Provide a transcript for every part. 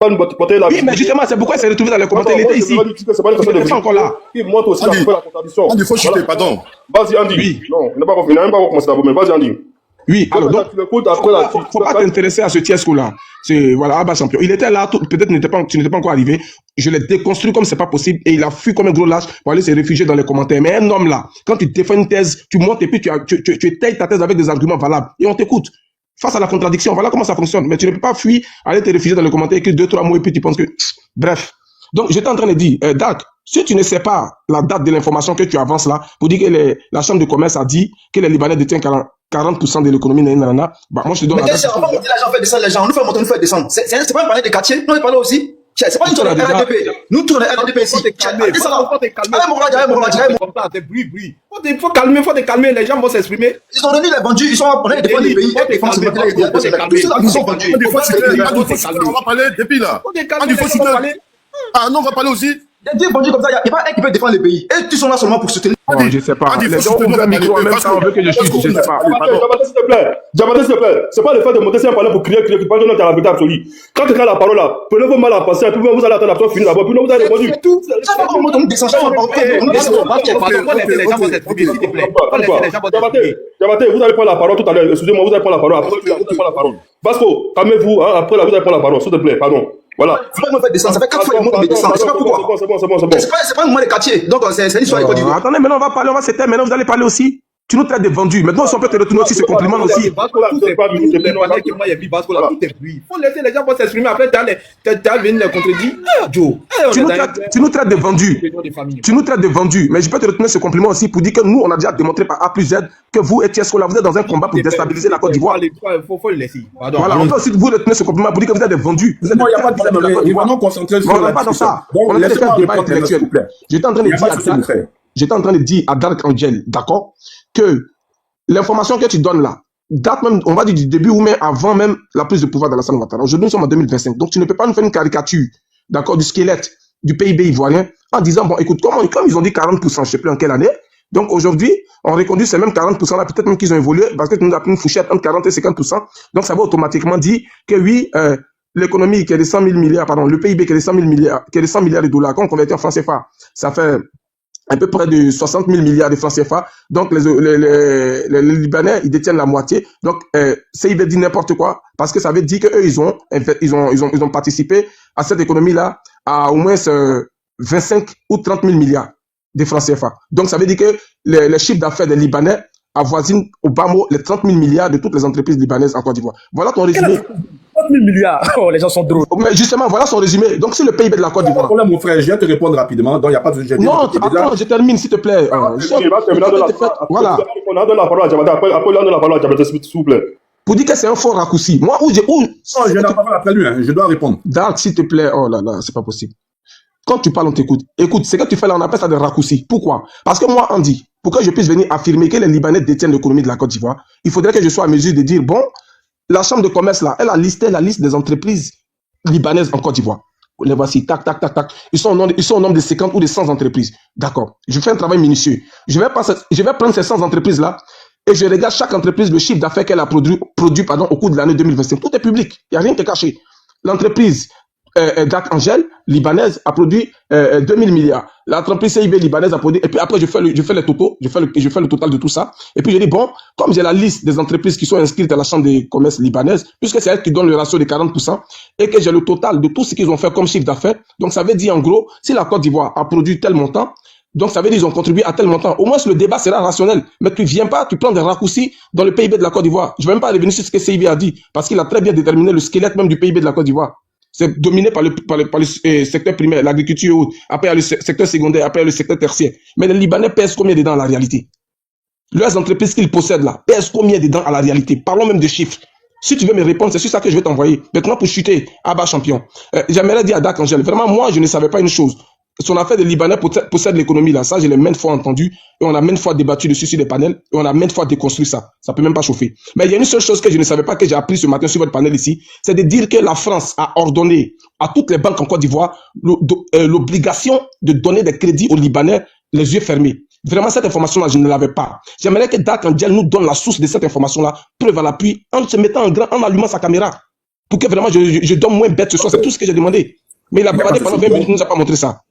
pas nous porter la... Oui, mais justement, c'est pourquoi il s'est retrouvé dans les commentaires. Il était ici. C'est pas une question de vérité. Encore là. Il montre aussi la contradiction. Il faut chuter, pardon. Vas-y, Andy. Oui. Non, il n'a même pas commencé d'abord, mais vas-y, Andy. Oui, alors donc, faut pas t'intéresser à ce Tiesco-là. C'est, voilà, Abba champion. Il était là, peut-être tu n'étais pas encore arrivé. Je l'ai déconstruit comme c'est pas possible et il a fui comme un gros lâche pour aller se réfugier dans les commentaires. Mais un homme là, quand tu défends une thèse, tu montes et puis tu étayes ta thèse avec des arguments valables et on t'écoute. Face à la contradiction, voilà comment ça fonctionne. Mais tu ne peux pas fuir, aller te réfugier dans les commentaires, écrire 2-3 mots et puis tu penses que... Bref. Donc, j'étais en train de dire, Dak, si tu ne sais pas la date de l'information que tu avances là, pour dire que la Chambre de commerce a dit que les Libanais détiennent 40% de l'économie, bah, moi je te donne la date. Mais on va monter les gens, faire descendre les gens, on nous fait monter, nous faire descendre. C'est pas un parler de quartier, non, il parle aussi. C'est pas une tournée RDP. Nous tournons RDP ici. Faut te calmer. Faut te calmer, les gens vont s'exprimer. Ils ont donné les vendus, ils sont en train de défendre les pays. Ils sont vendus. On va parler depuis là. Il faut chuter. Ah non, on va parler aussi. Des vendus comme ça, il n'y a pas un qui peut défendre les pays. Et tous sont là seulement pour soutenir. Non, je sais pas. Les gens ouvrent un micro en même temps, on veut que je chute, je sais pas. Diabaté, s'il te plaît. Diabaté, s'il te plaît. C'est pas le fait de monter sur un palais pour crier, pas de notre vérité absolue. Quand tu as la parole là, prenez vos mal à passer, puis vous allez attendre la finir d'abord, puis vous allez répondre. Ça va comment on descend, Diabaté, vous allez prendre la parole tout à l'heure. Excusez-moi, vous allez prendre la parole. Après, vous allez prendre la parole. Vasco, calmez-vous. Après, là, vous allez prendre la parole, s'il te plaît. Pardon. Voilà. C'est pas me faire descendre, ça fait 4 fois que je me descends. Je sais pas pourquoi. C'est bon. C'est pas un moment de quartier. Donc, c'est une histoire de Côte d'Ivoire. Attendez, maintenant on va parler, on va s'éteindre. Maintenant vous allez parler aussi. Tu nous traites de vendus. Maintenant, si on peut te retourner aussi ce compliment aussi. Tout est bruit. Faut laisser les gens s'exprimer. Après, tu as venu les contredire. Joe. Tu nous traites de vendus. Tu nous traites de vendus. Mais je peux te retourner ce compliment aussi pour dire que nous, on a déjà démontré par A plus Z que vous et Tiesco, là, vous êtes dans un combat pour déstabiliser la Côte d'Ivoire. Il faut le laisser. Voilà, on peut aussi vous retourner ce compliment pour dire que vous êtes des vendus. Non, il n'y a pas de problème. Ils vont nous concentrer sur la discussion. On est dans un débat intellectuel. J'étais en train de dire à Dark Angel, d'accord, que l'information que tu donnes là, date même, on va dire du début ou même avant même la prise de pouvoir d'Alassane Ouattara. Aujourd'hui, nous sommes en 2025. Donc, tu ne peux pas nous faire une caricature, d'accord, du squelette du PIB ivoirien en disant, bon, écoute, comme ils ont dit 40%, je ne sais plus en quelle année. Donc, aujourd'hui, on reconduit ces mêmes 40% là, peut-être même qu'ils ont évolué parce que nous avons pris une fourchette entre 40 et 50%. Donc, ça va automatiquement dire que oui, l'économie qui est de 100 000 milliards, pardon, le PIB qui est de 100 000 milliards, qui est de 100 milliards de dollars, quand on convertit en francs CFA, ça fait à peu près de 60 000 milliards de francs CFA. Donc, les Libanais, ils détiennent la moitié. Donc, CIB dit n'importe quoi parce que ça veut dire qu'eux, ils ont participé à cette économie-là à au moins 25 ou 30 000 milliards de francs CFA. Donc, ça veut dire que les chiffres d'affaires des Libanais avoisinent au bas mot les 30 000 milliards de toutes les entreprises libanaises en Côte d'Ivoire. Voilà ton résumé. 30 000 milliards. Oh, les gens sont drôles. Mais justement, voilà son résumé. Donc, si le PIB de la Côte d'Ivoire. Mon frère, je viens te répondre rapidement. Donc, il n'y a pas de. Non, attends, je termine, s'il te plaît. Voilà. On a donné la parole à Diabaté. Après, on donne la parole à Diabaté, s'il vous plaît. Pour dire que c'est un fort raccourci. Moi, non, je n'ai pas parlé après lui. Je dois répondre. Dark, s'il te plaît. Oh là là, c'est pas possible. Quand tu parles, on t'écoute. Écoute, ce que tu fais là, on appelle ça des raccourcis. Pourquoi? Parce que moi, Andy, pour que je puisse venir affirmer que les Libanais détiennent l'économie de la Côte d'Ivoire, il faudrait que je sois à mesure de dire, bon, la Chambre de commerce là, elle a listé la liste des entreprises libanaises en Côte d'Ivoire. Les voici, tac. Ils sont au nombre de 50 ou de 100 entreprises. D'accord. Je fais un travail minutieux. Je vais prendre ces 100 entreprises là et je regarde chaque entreprise, le chiffre d'affaires qu'elle a produit au cours de l'année 2025. Tout est public. Il n'y a rien qui est caché. L'entreprise Dak Angel, libanaise, a produit 2000 milliards. L'entreprise CIB libanaise a produit, et puis après je fais le total de tout ça. Et puis je dis, bon, comme j'ai la liste des entreprises qui sont inscrites à la Chambre des commerces libanaise, puisque c'est elle qui donne le ratio de 40%, et que j'ai le total de tout ce qu'ils ont fait comme chiffre d'affaires, donc ça veut dire en gros, si la Côte d'Ivoire a produit tel montant, donc ça veut dire qu'ils ont contribué à tel montant. Au moins le débat sera rationnel. Mais tu viens pas, tu prends des raccourcis dans le PIB de la Côte d'Ivoire. Je ne vais même pas revenir sur ce que CIB a dit, parce qu'il a très bien déterminé le squelette même du PIB de la Côte d'Ivoire. C'est dominé par le secteur primaire, l'agriculture et autres. Après, il y a le secteur secondaire, après, il y a le secteur tertiaire. Mais les Libanais pèsent combien dedans à la réalité? Leurs entreprises qu'ils possèdent là, pèsent combien dedans à la réalité? Parlons même de chiffres. Si tu veux me répondre, c'est sur ça que je vais t'envoyer. Maintenant, pour chuter, Abba champion. J'aimerais dire à Dak Angel, vraiment, moi, je ne savais pas une chose. Son affaire de Libanais possède l'économie là. Ça, je l'ai maintes fois entendu. Et on a maintes fois débattu dessus sur des panels. Et on a maintes fois déconstruit ça. Ça peut même pas chauffer. Mais il y a une seule chose que je ne savais pas, que j'ai appris ce matin sur votre panel ici. C'est de dire que la France a ordonné à toutes les banques en Côte d'Ivoire l'obligation de donner des crédits aux Libanais les yeux fermés. Vraiment, cette information-là, je ne l'avais pas. J'aimerais que Dak Angel nous donne la source de cette information-là, preuve à l'appui, en se mettant en grand, en allumant sa caméra. pour que vraiment je dorme moins bête ce soir. C'est tout ce que j'ai demandé. Mais il a bavardé pendant 20 minutes, il ne nous a pas montré ça.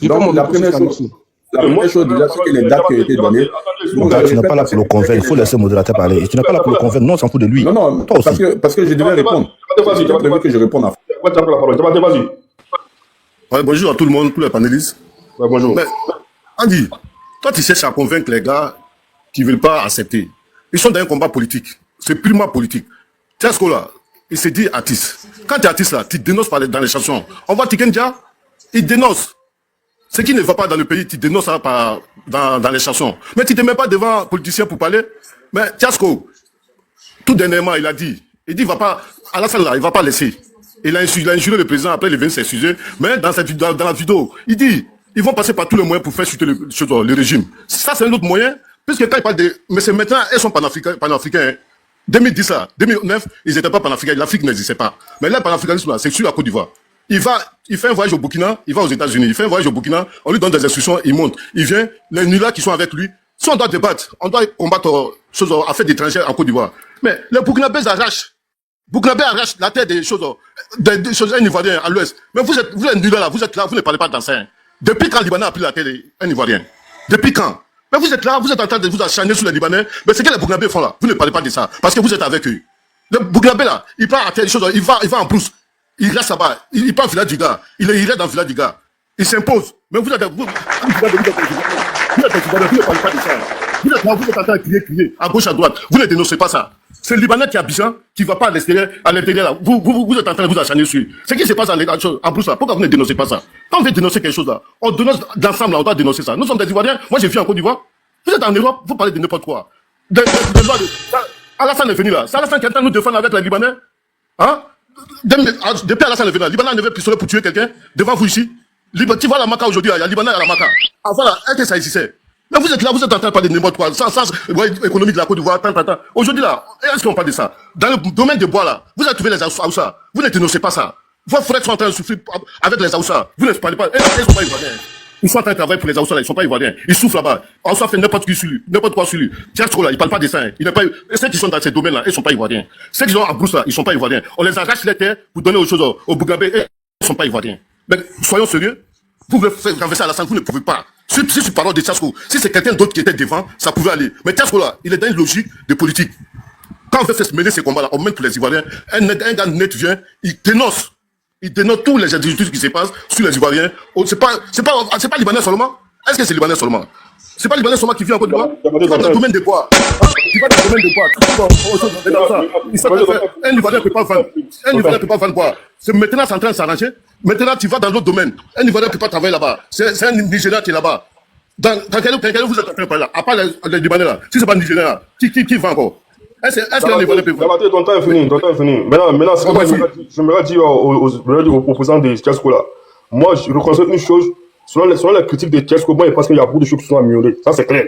Donc, la première chose, déjà, c'est que les dates qui ont été données. Tu n'es pas là pour le convaincre, il faut laisser le modérateur parler. Et tu n'es pas là pour le convaincre, non, on s'en fout de lui. Non, toi aussi. parce que je devais répondre. J'ai prévu que je réponde à. Vas-y. Ouais, bonjour à tout le monde, tous les panélistes. Ouais, bonjour. Mais, Andy, toi, tu cherches à convaincre les gars qui ne veulent pas accepter. Ils sont dans un combat politique. C'est purement politique. Tiasco, là, il s'est dit artiste. Quand tu es artiste, là, tu dénonces dans les chansons. On voit Tikendia, il dénonce. Ce qui ne va pas dans le pays, tu dénonces ça dans les chansons. Mais tu ne te mets pas devant un politicien pour parler. Mais Tiasco, tout dernièrement, il a dit, il va pas, Alassane là, il va pas laisser. Il a injuré le président, après il est venu s'excuser. Mais dans la vidéo, il dit, ils vont passer par tous les moyens pour faire chuter le régime. Ça, c'est un autre moyen, puisque quand il parle de, mais c'est maintenant, elles sont panafricains, hein. 2010 là, 2009, ils n'étaient pas panafricains, l'Afrique n'existait pas. Mais là, le panafricanisme là, c'est sur la Côte d'Ivoire. Il fait un voyage au Burkina, il va aux États-Unis, il fait un voyage au Burkina, on lui donne des instructions, il monte. Il vient, les nuls qui sont avec lui, si on doit débattre, on doit combattre affaires d'étrangers en Côte d'Ivoire. Mais les Burkinabés arrachent la terre des choses un Ivoirien à l'ouest. Mais vous êtes nuls là, vous êtes là, vous ne parlez pas d'enseigne. Depuis quand le Libanais a pris la terre d'un Ivoirien? Depuis quand? Mais vous êtes là, vous êtes en train de vous acharner sur les Libanais. Mais c'est que les Burkinabés font là. Vous ne parlez pas de ça. Parce que vous êtes avec eux. Le Burkinabé là, il part à terre des choses, il va en brousse. Il reste là-bas, il part au village du gars, il reste dans le village du gars, il s'impose. Mais vous ne parlez pas de ça. Vous êtes là, vous êtes en train de crier, à gauche, à droite. Vous ne dénoncez pas ça. C'est le Libanais qui est Abidjan, qui ne va pas à l'intérieur là. Vous êtes en train de vous acharner sur. Ce qui se passe en plus là, pourquoi vous ne dénoncez pas ça? Quand on veut dénoncer quelque chose là, on dénonce d'ensemble là, on doit dénoncer ça. Nous sommes des Ivoiriens, moi j'ai vu en Côte d'Ivoire. Vous êtes en Europe, vous parlez de n'importe quoi. Alassane est venu là. C'est Alassane qui est en train de nous défendre avec les Libanais. Hein? Depuis Alassane est venu là, Libanais a levé pistolet pour tuer quelqu'un devant vous ici. Tu vois la Maca aujourd'hui, il y a Libanais à la Maca. Avant là, est-ce que ça existait? Mais vous êtes là, vous êtes en train de parler de n'importe quoi, sans économie de la Côte d'Ivoire, Aujourd'hui là, est-ce qu'on parle de ça? Dans le domaine des bois là, vous avez trouvé les Aoussa, vous ne dénoncez pas ça. Vos frères sont en train de souffrir avec les Aoussa, vous ne parlez pas, ils sont pas ivoiriens. Ils sont en train de travailler pour les Aoussa là, ils sont pas ivoiriens. Ils souffrent là-bas. Aoussa fait n'importe quoi sur lui. Tiasco là, il parle pas de ça, hein. Il n'est pas, ceux qui sont dans ces domaines là, ils sont pas ivoiriens. Ceux qui sont en brousse là, ils sont pas ivoiriens. On les arrache les terres pour donner aux choses au Bougabé, ils sont pas ivoiriens. Mais soyons sérieux. Vous voulez faire renverser Alassane, vous ne pouvez pas. Si tu parles de Tiasco, si c'est quelqu'un d'autre qui était devant, ça pouvait aller. Mais Tiasco là, il est dans une logique de politique. Quand on veut faire mener ces combats là, on mène pour les Ivoiriens. Un gars net vient, il dénonce tous les injustices qui se passent sur les Ivoiriens. C'est pas Libanais seulement. Est-ce que c'est Libanais seulement? C'est pas Libanais seulement qui vit en Côte d'Ivoire. Tu vas dans le domaine des bois. Tu vas dans le domaine des bois. Un Ivoirien ne peut pas vendre. Un Ivoirien ne peut pas vendre bois. Maintenant, c'est en train de s'arranger. Maintenant, tu vas dans l'autre domaine. Un Ivoirien ne peut pas travailler là-bas. C'est un Nigérien qui est là-bas. Dans quel vous êtes en train de parler là? À part les Libanais là. Si c'est pas Nigérien là, qui vend encore? Est-ce qu'un Ivoirien peut vendre? Ton temps est fini. Maintenant, j'aimerais dire aux opposants de Tiasco là. Moi, je reconnais une chose. Selon les critiques de Tiasco, moi, parce qu'il y a beaucoup de choses qui sont améliorées. Ça, c'est clair.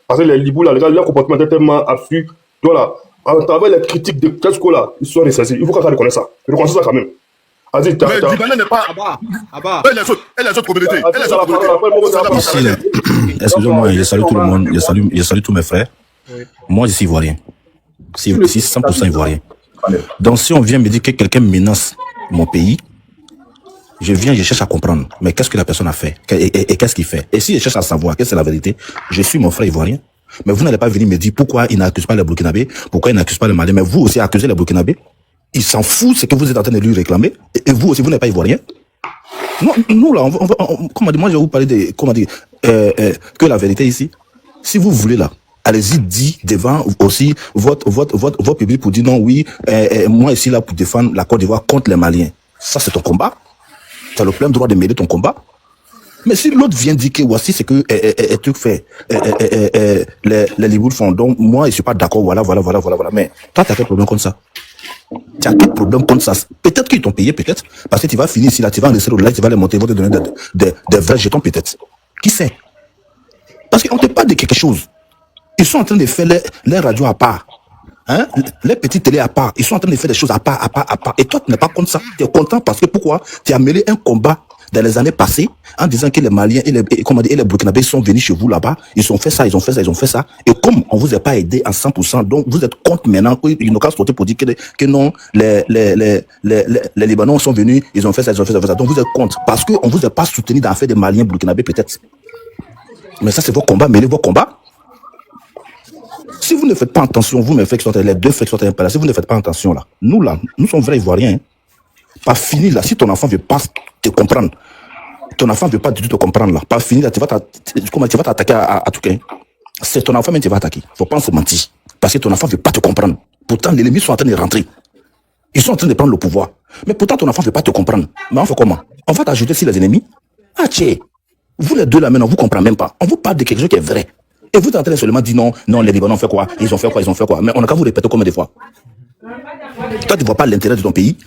Parce que les Libous, là, les gars, leur comportement est tellement absurde. Donc là, à travers les critiques de Tiasco, là, ils sont ressaisis. Il faut qu'on reconnaisse ça. Je reconnais ça quand même. Mais le Libanais n'est pas. Elle est la communauté. Excusez-moi, je salue tout le monde. Je salue tous mes frères. Moi, je suis ivoirien. Je suis 100% ivoirien. Donc, si on vient me dire que quelqu'un menace mon pays, je cherche à comprendre. Mais qu'est-ce que la personne a fait? Et qu'est-ce qu'il fait? Et si je cherche à savoir quelle c'est la vérité, je suis mon frère ivoirien. Mais vous n'allez pas venir me dire pourquoi il n'accuse pas les Burkinabés, pourquoi il n'accuse pas les Maliens. Mais vous aussi accusez les Burkinabés. Il s'en fout ce que vous êtes en train de lui réclamer. Et vous aussi, vous n'êtes pas ivoirien. Non, nous là, comment dire, moi je vais vous parler de, que la vérité ici. Si vous voulez là, allez-y, dit devant aussi votre public pour dire non, oui, moi ici là pour défendre la Côte d'Ivoire contre les Maliens. Ça c'est ton combat. Tu as le plein droit de mêler ton combat. Mais si l'autre vient dire que voici ce que tu fais, les Libous font, donc moi je suis pas d'accord, voilà. Mais toi tu as quel problème contre ça? Tu as quel problème contre ça? Peut-être qu'ils t'ont payé, peut-être, parce que tu vas finir ici là, tu vas en laisser au-delà, tu vas les monter, ils vont te donner des vrais jetons, peut-être. Qui sait? Parce qu'on te parle de quelque chose. Ils sont en train de faire les radios à part. Hein? Les petites télés à part. Ils sont en train de faire des choses à part. Et toi, tu n'es pas contre ça. Tu es content parce que pourquoi? Tu as mêlé un combat dans les années passées en disant que les Maliens et les Burkinabés sont venus chez vous là-bas, ils ont fait ça, ils ont fait ça, ils ont fait ça. Et comme on vous a pas aidé à 100%, donc vous êtes contre maintenant, ils n'ont qu'à sauter pour dire que non, les Libanais sont venus, ils ont fait ça, ils ont fait ça, ils ont fait ça. Donc vous êtes contre parce qu'on vous a pas soutenu dans l'affaire des Maliens Burkinabés peut-être. Mais ça c'est vos combats, mêlez vos combats. Si vous ne faites pas attention, vous me faites les deux faites sortir un peu là, si vous ne faites pas attention là, nous sommes vrais Ivoiriens. Hein. Pas fini là, si ton enfant veut pas te comprendre, ton enfant veut pas du tout te comprendre là, pas fini là, tu vas t'attaquer à tout cas. C'est ton enfant même qui va attaquer. Faut pas se mentir. Parce que ton enfant veut pas te comprendre. Pourtant, les ennemis sont en train de rentrer. Ils sont en train de prendre le pouvoir. Mais pourtant, ton enfant veut pas te comprendre. Mais on fait comment? On va t'ajouter sur les ennemis? Ah tiens, vous les deux là maintenant, on vous comprend même pas. On vous parle de quelque chose qui est vrai. Et vous êtes en train de seulement dire non, les Libanais ont fait quoi? Ils ont fait quoi? Mais on a qu'à vous répéter combien de fois? Toi, tu vois pas l'intérêt de ton pays?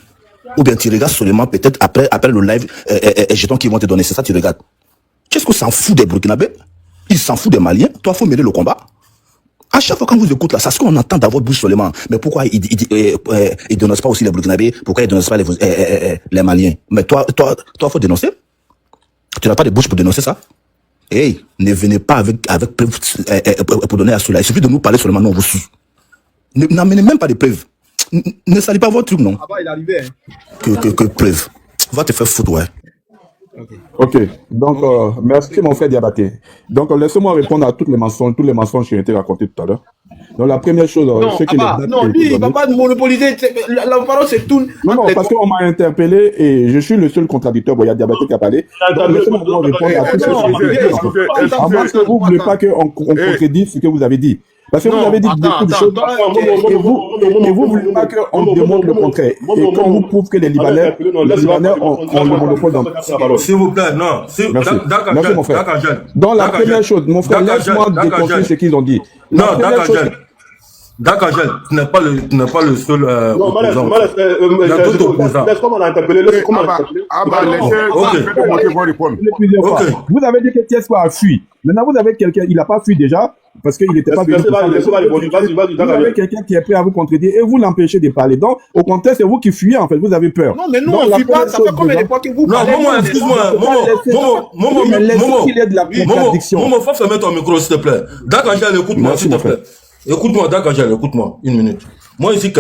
Ou bien tu regardes seulement peut-être après le live jetons qu'ils vont te donner, c'est ça tu regardes. Qu'est-ce qu'on s'en fout des Burkinabés? Ils s'en foutent des Maliens. Toi, faut mêler le combat. À chaque fois qu'on vous écoute là, c'est ce qu'on entend dans votre bouche seulement. Mais pourquoi ils dénoncent pas aussi les Burkinabés? Pourquoi ils dénoncent pas les Maliens? Mais toi, faut dénoncer. Tu n'as pas de bouche pour dénoncer ça? Hey, ne venez pas avec preuves pour donner à cela. Il suffit de nous parler seulement, nous on vous suit. N'amenez même pas de preuves. Ne salis pas votre truc, non? Ah bah, il est arrivé. Hein. Que preuve. Va te faire foutre, ouais. Ok, donc merci mon frère Diabaté. Donc laissez-moi répondre à tous les mensonges qui ont été racontés tout à l'heure. Donc la première chose, c'est que lui, il va pas monopoliser. La parole, c'est tout. Non, parce qu'on m'a interpellé et je suis le seul contradicteur. Bon, il y a Diabaté qui a parlé. Donc laissez-moi répondre à tous ceux qui ont été à moins que vous ne voulez pas qu'on contredise ce que vous avez dit. Parce que vous avez dit beaucoup de choses et vous ne voulez pas qu'on démontre le contraire. Et qu'on vous prouve que les Libanais ont le monopole dans tout. S'il vous plaît, non. Merci mon frère. Donc la première chose, mon frère, laisse-moi déconstruire ce qu'ils ont dit. Non, Dakangel, tu n'es pas le seul opposant. Il y a d'autres opposants. Laisse-moi l'interpeller. Vous avez dit que Tiesco a fui. Maintenant, vous avez quelqu'un, il n'a pas fui déjà, parce qu'il n'était pas venu. Vous avez quelqu'un qui est prêt à vous contredire et vous l'empêchez de parler. Donc, au contraire, c'est vous qui fuyez, en fait, vous avez peur. Non, mais nous, on ne fuit pas, ça fait combien de fois que vous parlez? Non, Momo, excuse-moi. Momo, faut fermer ton micro, s'il te plaît. Dakangel, écoute-moi, s'il te plaît. Écoute-moi, Dakangel, écoute-moi, une minute. Moi, ici,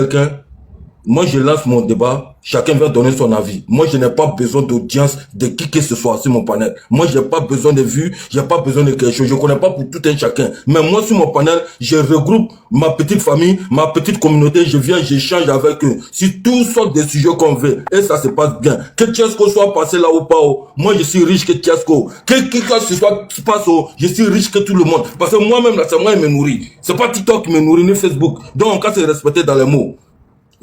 moi, je lance mon débat, chacun va donner son avis. Moi, je n'ai pas besoin d'audience de qui que ce soit sur mon panel. Moi, j'ai pas besoin de vues, j'ai pas besoin de quelque chose. Je connais pas pour tout un chacun. Mais moi, sur mon panel, je regroupe ma petite famille, ma petite communauté, je viens, j'échange avec eux. Si tout sorte des sujets qu'on veut, et ça se passe bien. Que Tiesco soit passé là ou pas, moi, je suis riche que Tiesco. Que ce soit se passe, je suis riche que tout le monde. Parce que moi-même, là, c'est moi qui me nourris. C'est pas TikTok qui me nourrit, ni Facebook. Donc, on peut se respecter dans les mots.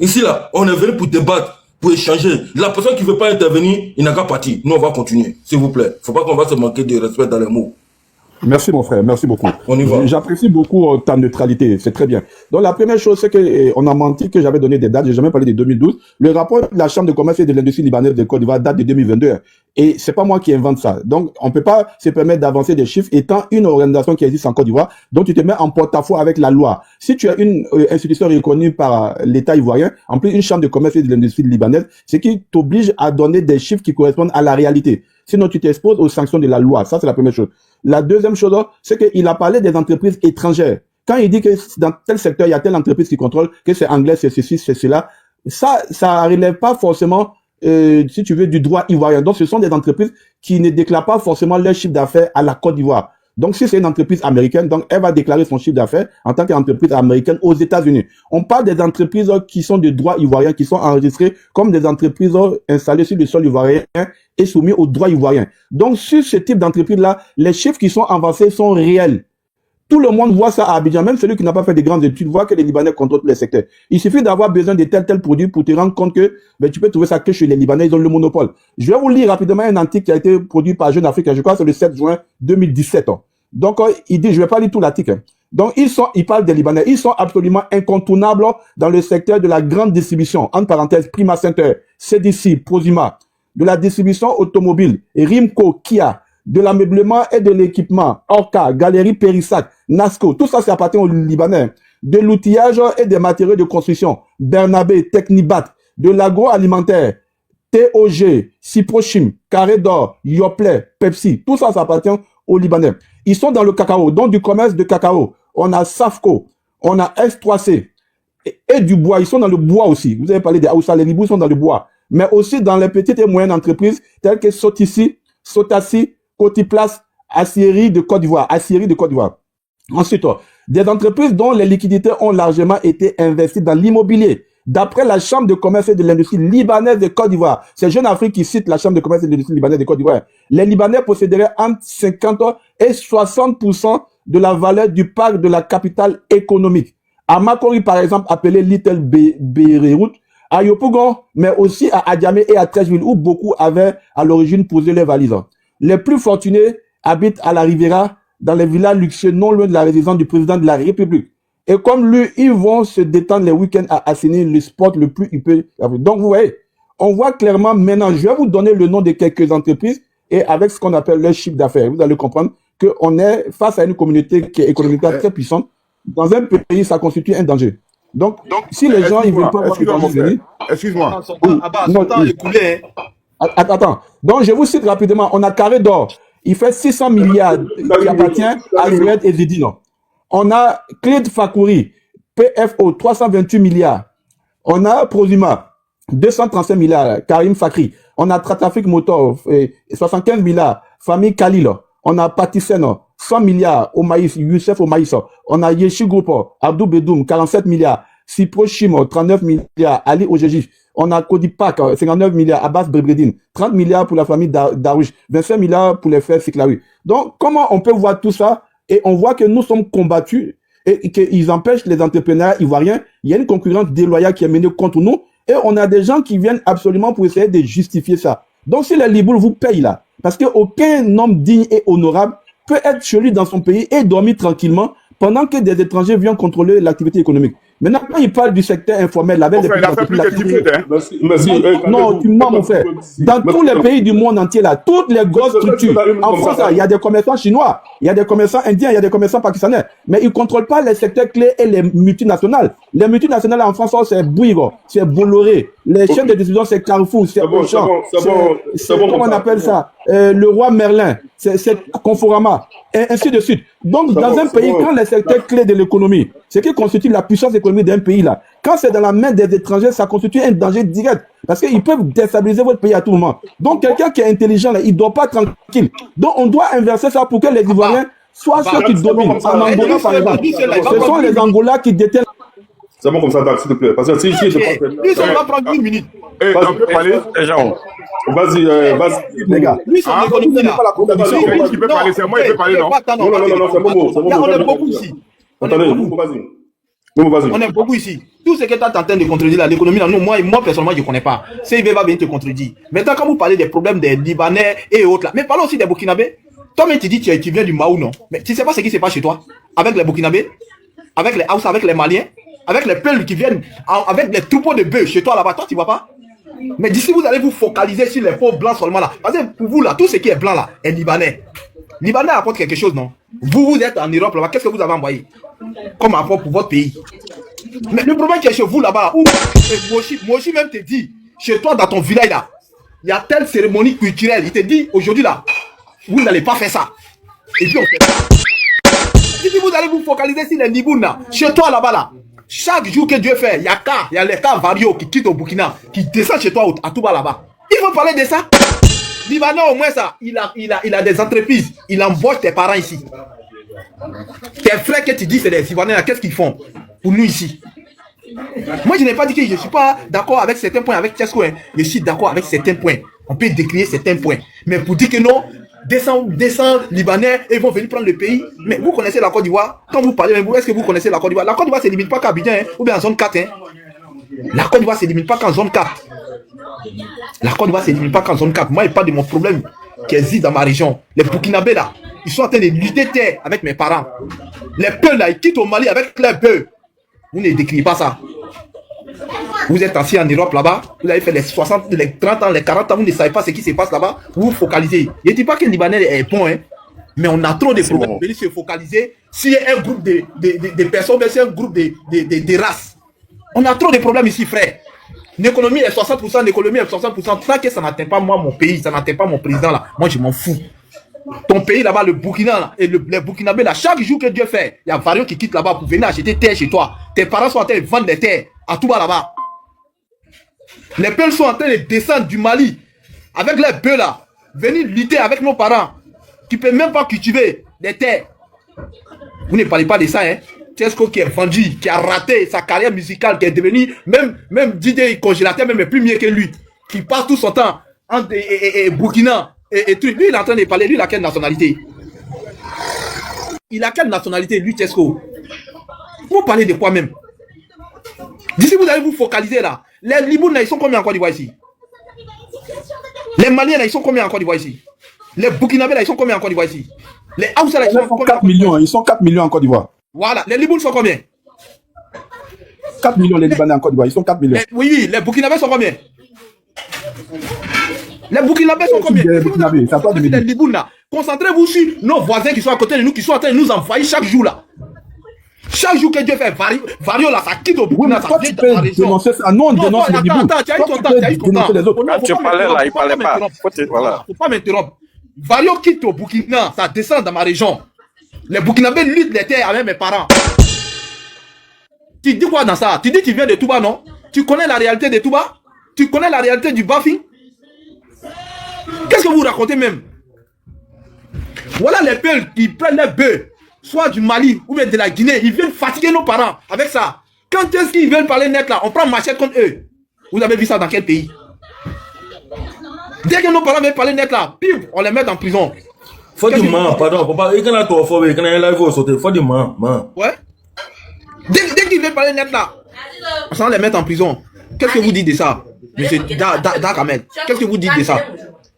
Ici, là, on est venu pour débattre, pour échanger. La personne qui ne veut pas intervenir, il n'a qu'à partir. Nous, on va continuer, s'il vous plaît. Il ne faut pas qu'on va se manquer de respect dans les mots. Merci mon frère, merci beaucoup. On y va. J'apprécie beaucoup ta neutralité, c'est très bien. Donc la première chose, c'est qu'on a menti que j'avais donné des dates, j'ai jamais parlé de 2012. Le rapport de la Chambre de commerce et de l'industrie libanaise de Côte d'Ivoire date de 2022. Et c'est pas moi qui invente ça. Donc on peut pas se permettre d'avancer des chiffres étant une organisation qui existe en Côte d'Ivoire, donc tu te mets en porte-à-faux avec la loi. Si tu as une institution reconnue par l'État ivoirien, en plus une Chambre de commerce et de l'industrie libanaise, c'est qui t'oblige à donner des chiffres qui correspondent à la réalité. Sinon, tu t'exposes aux sanctions de la loi. Ça, c'est la première chose. La deuxième chose, c'est qu'il a parlé des entreprises étrangères. Quand il dit que dans tel secteur, il y a telle entreprise qui contrôle, que c'est anglais, c'est ceci, c'est cela, ça relève pas forcément, si tu veux, du droit ivoirien. Donc, ce sont des entreprises qui ne déclarent pas forcément leur chiffre d'affaires à la Côte d'Ivoire. Donc, si c'est une entreprise américaine, donc elle va déclarer son chiffre d'affaires en tant qu'entreprise américaine aux États-Unis. On parle des entreprises qui sont de droit ivoirien, qui sont enregistrées comme des entreprises installées sur le sol ivoirien et soumises au droit ivoirien. Donc, sur ce type d'entreprise-là, les chiffres qui sont avancés sont réels. Tout le monde voit ça à Abidjan, même celui qui n'a pas fait de grandes études voit que les Libanais contrôlent tous les secteurs. Il suffit d'avoir besoin de tel produit pour te rendre compte que tu peux trouver ça que chez les Libanais, ils ont le monopole. Je vais vous lire rapidement un article qui a été produit par Jeune Afrique, je crois que c'est le 7 juin 2017. Donc, il dit, je vais pas lire tout l'article. Donc, il parle des Libanais. Ils sont absolument incontournables dans le secteur de la grande distribution. Entre parenthèses, Prima Center, CDC, Prosima, de la distribution automobile, Rimco, Kia, de l'ameublement et de l'équipement, Orca, Galerie Périssac, Nasco. Tout ça, ça appartient aux Libanais. De l'outillage et des matériaux de construction, Bernabé, Technibat, de l'agroalimentaire, TOG, Ciprochim, Carré d'Or, Yoplait, Pepsi, tout ça, ça appartient aux Libanais. Ils sont dans le cacao, donc du commerce de cacao. On a Safco, on a S3C et du bois. Ils sont dans le bois aussi. Vous avez parlé des Aoussa, les Libous sont dans le bois. Mais aussi dans les petites et moyennes entreprises telles que Sotissi, Sotassi, Cotiplas, Aciérie de Côte d'Ivoire. Ensuite, des entreprises dont les liquidités ont largement été investies dans l'immobilier. D'après la Chambre de commerce et de l'industrie libanaise de Côte d'Ivoire, c'est Jeune Afrique qui cite la Chambre de commerce et de l'industrie libanaise de Côte d'Ivoire, les Libanais posséderaient entre 50 et 60% de la valeur du parc de la capitale économique. À Makori, par exemple, appelé Little Beirut, à Yopougon, mais aussi à Adjamé et à Trècheville, où beaucoup avaient à l'origine posé leurs valises. Les plus fortunés habitent à la Riviera, dans les villas luxueux non loin de la résidence du président de la République. Et comme lui, ils vont se détendre les week-ends à Assini, le spot le plus huppé. Donc, vous voyez, on voit clairement maintenant, je vais vous donner le nom de quelques entreprises et avec ce qu'on appelle leur chiffre d'affaires. Vous allez comprendre qu'on est face à une communauté qui est économiquement très puissante. Dans un pays, ça constitue un danger. Donc si les gens, ils veulent pas voir comment venir. Excuse-moi. Attends. Donc, je vous cite rapidement. On a Carré d'Or. Il fait 600 milliards qui appartient à Zued et Zidino. On a Cled Fakouri, PFO, 328 milliards. On a Prosima, 235 milliards, Karim Fakri. On a Tratafik Motor, 75 milliards, Famille Khalil. On a Patisseno, 100 milliards au maïs, Youssef au maïs. On a Yeshi Group, Abdou Bedoum, 47 milliards. Ciprochim, 39 milliards, Ali Ojejif. On a Kodipak, 59 milliards, Abbas Brebredine, 30 milliards pour la famille Darouche, 25 milliards pour les frères Siklawi. Donc, comment on peut voir tout ça? Et on voit que nous sommes combattus et qu'ils empêchent les entrepreneurs ivoiriens. Il y a une concurrence déloyale qui est menée contre nous et on a des gens qui viennent absolument pour essayer de justifier ça. Donc si les Libouls vous payent là, parce qu'aucun homme digne et honorable peut être chez lui dans son pays et dormir tranquillement pendant que des étrangers viennent contrôler l'activité économique. Maintenant, quand il parle du secteur informel, avec il a fait plus que 10 minutes. Merci. Non, tu mens, mon frère. Dans tous les pays du monde entier, là, toutes les grosses structures, en France, il y a des commerçants chinois, il y a des commerçants indiens, il y a des commerçants pakistanais, mais ils ne contrôlent pas les secteurs clés et les multinationales. Les multinationales en France, c'est Bouygues, c'est Bolloré, les chaînes de distribution, c'est Carrefour, c'est Auchan, c'est comment on appelle ça, le roi Merlin, c'est Conforama, et ainsi de suite. Donc, dans un pays, quand les secteurs clés de l'économie, ce qui constitue la puissance économique d'un pays là, quand c'est dans la main des étrangers, ça constitue un danger direct. Parce qu'ils peuvent déstabiliser votre pays à tout moment. Donc quelqu'un qui est intelligent là, il ne doit pas être tranquille. Donc on doit inverser ça pour que les Ivoiriens soient ceux qui dominent. En Angola par exemple, ce sont les Angolais qui détiennent. C'est bon comme ça, s'il te plaît. Parce que si lui, ça va prendre 1 minute. On peut parler. Vas-y, les gars. Lui, son économie là. Qui peut parler, c'est moi, il peut parler, non? Non, c'est bon. On est beaucoup ici. Attendez, vas-y. On est beaucoup ici. Tout ce que tu es en train de contredire là, l'économie là, non, moi personnellement, je ne connais pas. CIV va venir te contredire. Maintenant, quand vous parlez des problèmes des Libanais et autres là, mais parlez aussi des Burkinabés. Toi-même, tu dis que tu viens du Maou, non? Mais tu ne sais pas ce qui se passe chez toi? Avec les Burkinabés, avec les Haoussa, avec les Maliens, avec les Peuls qui viennent, avec les troupeaux de bœufs chez toi là-bas, toi, tu ne vois pas? Mais d'ici, vous allez vous focaliser sur les pauvres blancs seulement là. Parce que pour vous là, tout ce qui est blanc là est Libanais. Libanais apporte quelque chose, non? Vous êtes en Europe là-bas, qu'est-ce que vous avez envoyé comme apport pour votre pays? Mais le problème qui est chez vous là-bas, où moi aussi même te dit, chez toi dans ton village là, il y a telle cérémonie culturelle, il te dit aujourd'hui là, vous n'allez pas faire ça. Et puis on fait ça. Si vous allez vous focaliser sur les Nibouns là, chez toi là-bas là, chaque jour que Dieu fait, il y a les cas varios qui quittent au Burkina, qui descendent chez toi à tout bas là-bas. Il faut parler de ça. Libanais au moins ça, il a des entreprises, il embauche tes parents ici. Tes frères que tu dis c'est des Libanais là, qu'est-ce qu'ils font pour nous ici? Moi je n'ai pas dit que je ne suis pas d'accord avec certains points avec Tchesco, hein. Je suis d'accord avec certains points. On peut décrire certains points. Mais pour dire que non, 200 Libanais et vont venir prendre le pays. Mais vous connaissez la Côte d'Ivoire? Quand vous parlez, est-ce que vous connaissez la Côte d'Ivoire? La Côte d'Ivoire ne se limite pas qu'à Abidjan, hein, ou bien en zone 4. Hein. La Côte d'Ivoire ne se limite pas qu'en zone 4. La Côte d'Ivoire ne se limite pas qu'en zone 4. Moi, il parle de mon problème qui existe dans ma région. Les Burkinabés là, ils sont en train de lutter terre avec mes parents. Les Peuls là, ils quittent au Mali avec leurs bœufs. Vous ne décrivez pas ça. Vous êtes assis en Europe là-bas, vous avez fait les 60, les 30 ans, les 40 ans, vous ne savez pas ce qui se passe là-bas, vous vous focalisez. Je ne dis pas que le Libanais est bon, hein, mais on a trop de problèmes pour venir se focaliser s'il y a un groupe de personnes, mais c'est un groupe de races. On a trop de problèmes ici, frère. L'économie est 60%, l'économie est 60%. Tant que ça n'atteint pas moi, mon pays, ça n'atteint pas mon président là, moi je m'en fous. Ton pays là-bas, le Burkina là, et les Burkinabés là, chaque jour que Dieu fait, il y a Vario qui quitte là-bas pour venir acheter terre chez toi. Tes parents sont en train de vendre des terres à tout bas là-bas. Les peuples sont en train de descendre du Mali avec les bœufs là, venir lutter avec nos parents qui ne peuvent même pas cultiver des terres. Vous ne parlez pas de ça, hein? Tesco qui est vendu, qui a raté sa carrière musicale, qui est devenu même DJ congélateur, même plus mieux que lui, qui passe tout son temps en Burkina et truc. Lui, il est en train de parler, lui, il a quelle nationalité? Il a quelle nationalité, lui, Tesco? Vous parlez de quoi même? D'ici, vous allez vous focaliser là. Les Liboun, ils sont combien en Côte d'Ivoire ici? Les Maliens, ils sont combien en Côte d'Ivoire ici? Les Burkinabés, ils sont combien en Côte d'Ivoire ici? Les Haoussa, ils sont combien? 4 millions, ils sont 4 millions en Côte d'Ivoire. Voilà, les Liboun sont combien? 4 millions les Libanais en Côte d'Ivoire, ils sont 4 millions. Oui, les Burkinabés sont combien? Les Burkinabés sont combien? Les Liboun là, concentrez-vous sur nos voisins qui sont à côté de nous, qui sont en train de nous envahir chaque jour là. Chaque jour que Dieu fait Vario là, ça quitte au Burkina, ça vient dans la région. Non, on dénonce les Liboun. Attends, tu as eu ton temps, tu as eu ton temps. Quand tu parlais là, il parlait pas. Voilà. Faut pas m'interrompre. Vario quitte au Burkina, ça descend dans ma région. Les Burkinabés luttent les terres avec mes parents. Tu dis quoi dans ça? Tu dis que tu viens de Touba, non? Tu connais la réalité de Touba? Tu connais la réalité du Bafing? Qu'est-ce que vous racontez même? Voilà les peuples qui prennent les bœufs, soit du Mali ou bien de la Guinée, ils viennent fatiguer nos parents avec ça. Quand est-ce qu'ils veulent parler net là? On prend machette contre eux. Vous avez vu ça dans quel pays? Dès que nos parents veulent parler net là, pim, on les met en prison. Faut du man, pardon, papa, il y a un tour, il y a un live au sauter, faut du man. Ouais. Dès qu'ils veulent parler net là, on s'en les met en prison. Qu'est-ce que vous dites de ça, monsieur Dakamel? Qu'est-ce que vous dites de ça?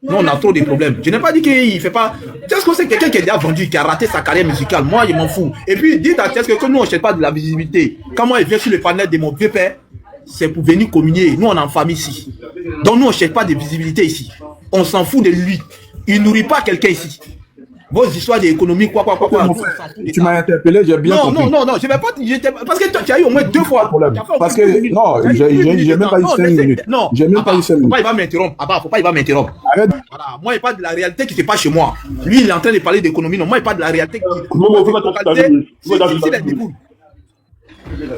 Nous, on a trop de problèmes. Je n'ai pas dit qu'il ne fait pas. Tesco, c'est quelqu'un qui est déjà vendu, qui a raté sa carrière musicale. Moi, je m'en fous. Et puis, dites à Tesco que nous, on ne cherche pas de la visibilité. Quand moi, il vient sur le panel de mon vieux père, c'est pour venir communier. Nous, on est en famille ici. Donc, nous, on ne cherche pas de visibilité ici. On s'en fout de lui. Il ne nourrit pas quelqu'un ici. Vos histoires d'économie, quoi. Tu m'as interpellé, j'ai bien compris. Non, je ne vais pas. Parce que tu as eu au moins 2 fois. Parce que, non, j'ai même pas eu 5 minutes. Non, j'ai même pas eu 5 minutes. Faut pas, il va m'interrompre. Faut pas, il va m'interrompre. Voilà, moi, il parle de la réalité qui se passe chez moi. Lui, il est en train de parler d'économie. Non, moi, il parle de la réalité qui se passe.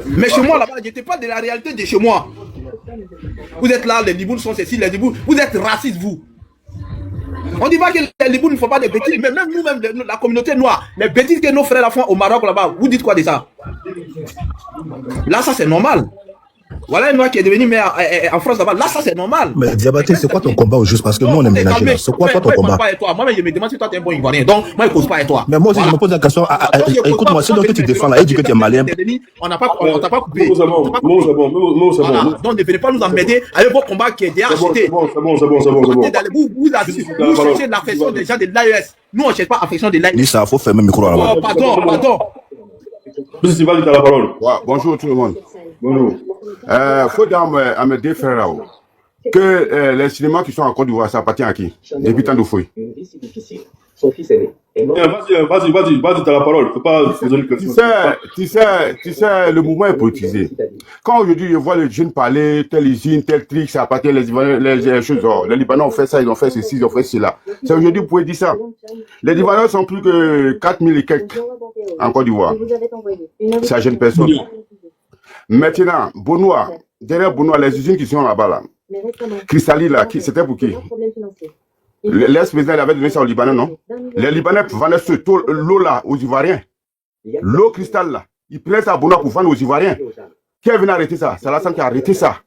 Mais chez moi, là-bas, je ne parle pas de la réalité de chez moi. Vous êtes là, les Liboun sont ceci, les Liboun. Vous êtes racistes, vous. On ne dit pas que les Liboun ne font pas des bêtises, mais même nous-mêmes, la communauté noire, les bêtises que nos frères la font au Maroc là-bas, vous dites quoi de ça? Là, ça c'est normal. Voilà un noir qui est devenu maire en France là-bas. Là, ça c'est normal. Mais Diabaté, c'est quoi ton combat au juste? Parce que nous, on est ménagés là. C'est quoi toi ton combat? Moi-même, je me demande si toi t'es un bon Ivoirien. Donc, moi, je ne cause pas avec toi. Mais moi aussi, je me pose la question. Écoute-moi, c'est donc que tu défends là. Et dis que tu es malien. On t'a pas coupé. C'est bon. Donc, ne venez pas nous emmerder avec vos combats qui est déjà acheté. C'est bon. Vous cherchez l'affection des gens de l'AES. Nous, on ne cherche pas l'affection de l'AES. Ni ça, il faut fermer le micro là. Pardon. Festival, tu as la parole. Bonjour tout le monde. Bonjour. Faut dire à mes deux frères là que les cinémas qui sont en Côte d'Ivoire, ça appartient à qui? Depuis tant de fois. Son fils aîné est mort. Vas-y, tu as la parole. Faut pas poser une question. Tu sais, le mouvement est politisé. Quand aujourd'hui je vois les jeunes parler, telle usine, tel truc, ça appartient les choses. Les Libanais ont fait ça, ils ont fait ceci, ils ont fait cela. C'est aujourd'hui vous pouvez dire ça. Les Libanais sont plus que 4000 et quelques en Côte d'Ivoire. Ça gêne personne. Maintenant, Bonois, derrière Bonois, les usines qui sont là-bas, là, Cristalli, là, c'était pour qui? L'ex-président avait donné ça aux Libanais, non? Les Libanais vendaient l'eau là aux Ivoiriens. L'eau cristal là. Ils prenaient ça à Bonois pour vendre aux Ivoiriens. Qui est venu arrêter ça? C'est Alassane qui a arrêté ça.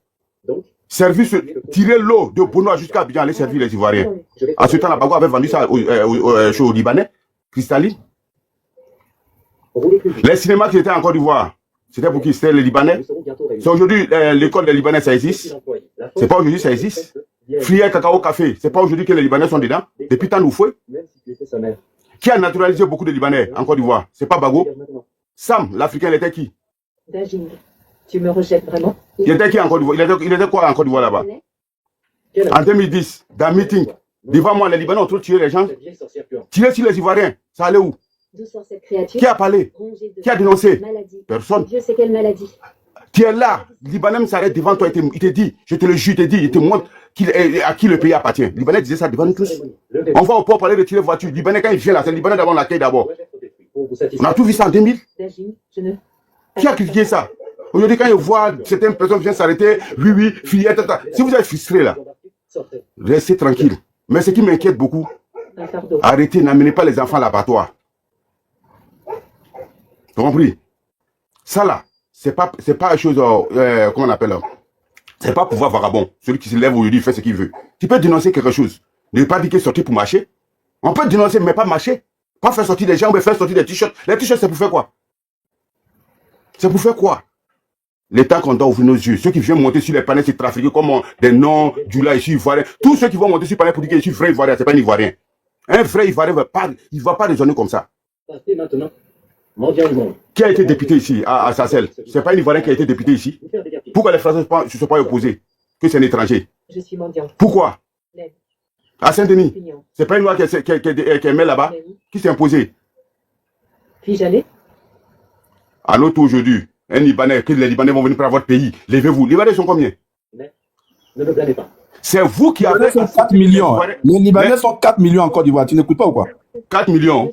Service, tirer l'eau de Bonois jusqu'à Abidjan, aller servir les Ivoiriens. À ce temps-là, Bago avait vendu ça aux Libanais. Cristalli. Les cinémas qui étaient en Côte d'Ivoire, c'était pour qui? C'était les Libanais. C'est aujourd'hui l'école des Libanais, ça existe. C'est pas aujourd'hui, ça existe. Frier, cacao, café, c'est pas aujourd'hui que les Libanais sont dedans. Depuis tant de fouet. Qui a naturalisé beaucoup de Libanais en Côte d'Ivoire? C'est pas Bago. Sam, l'Africain, il était qui? Tu me rejettes vraiment? Il était qui en Côte d'Ivoire? Il était quoi en Côte d'Ivoire là-bas? En 2010, dans un meeting, devant moi, les Libanais ont tous tué les gens. Tiré sur les Ivoiriens. Ça allait où? Qui a parlé? Qui a dénoncé? Personne. Dieu sait quelle maladie. Tu es là, Libanais s'arrête devant toi, il te dit, je te le jure, il te montre à qui le pays appartient. Le Libanais disait ça devant nous tous. On va au port pour aller retirer voiture. Le Libanais, quand il vient là, c'est le Libanais d'abord, on l'accueille d'abord. On a tout vu ça en 2000. Qui a critiqué ça? Aujourd'hui, quand je vois certaines personnes viennent s'arrêter, oui, fillette, si vous êtes frustré là, restez tranquille. Mais ce qui m'inquiète beaucoup, arrêtez, n'amenez pas les enfants à l'abattoir. Tu as compris? Ça là, c'est pas une chose, comment on appelle, c'est pas pouvoir vagabond. Celui qui se lève aujourd'hui, il fait ce qu'il veut. Tu peux dénoncer quelque chose. Ne pas dire qu'il est sorti pour marcher. On peut dénoncer, mais pas marcher. Pas faire sortir des gens, mais faire sortir des t-shirts. Les t-shirts, c'est pour faire quoi? C'est pour faire quoi? L'État qu'on doit ouvrir nos yeux. Ceux qui viennent monter sur les panneaux, c'est trafiqués comme des noms, du là, ici, ivoirien. Tous ceux qui vont monter sur les panneaux pour dire que je suis vrai ivoirien, c'est pas un ivoirien. Un vrai ivoirien il ne va pas raisonner comme ça. Qui a été député ici, à Sassel? C'est pas un ivoirien qui a été député ici? Pourquoi les Français ne se sont pas opposés? Que c'est un étranger? Pourquoi? À Saint-Denis, c'est pas une loi qui est mise là-bas, qui s'est imposée. Puis-je aller? À notre tour aujourd'hui, un Libanais, que les Libanais vont venir pour votre pays, levez-vous. Les Libanais sont combien? Ne me blâmez pas. C'est vous qui Les avez... Libanais sont 4 millions. Les Libanais sont 4 millions en Côte d'Ivoire. Tu n'écoutes pas ou quoi? 4 millions.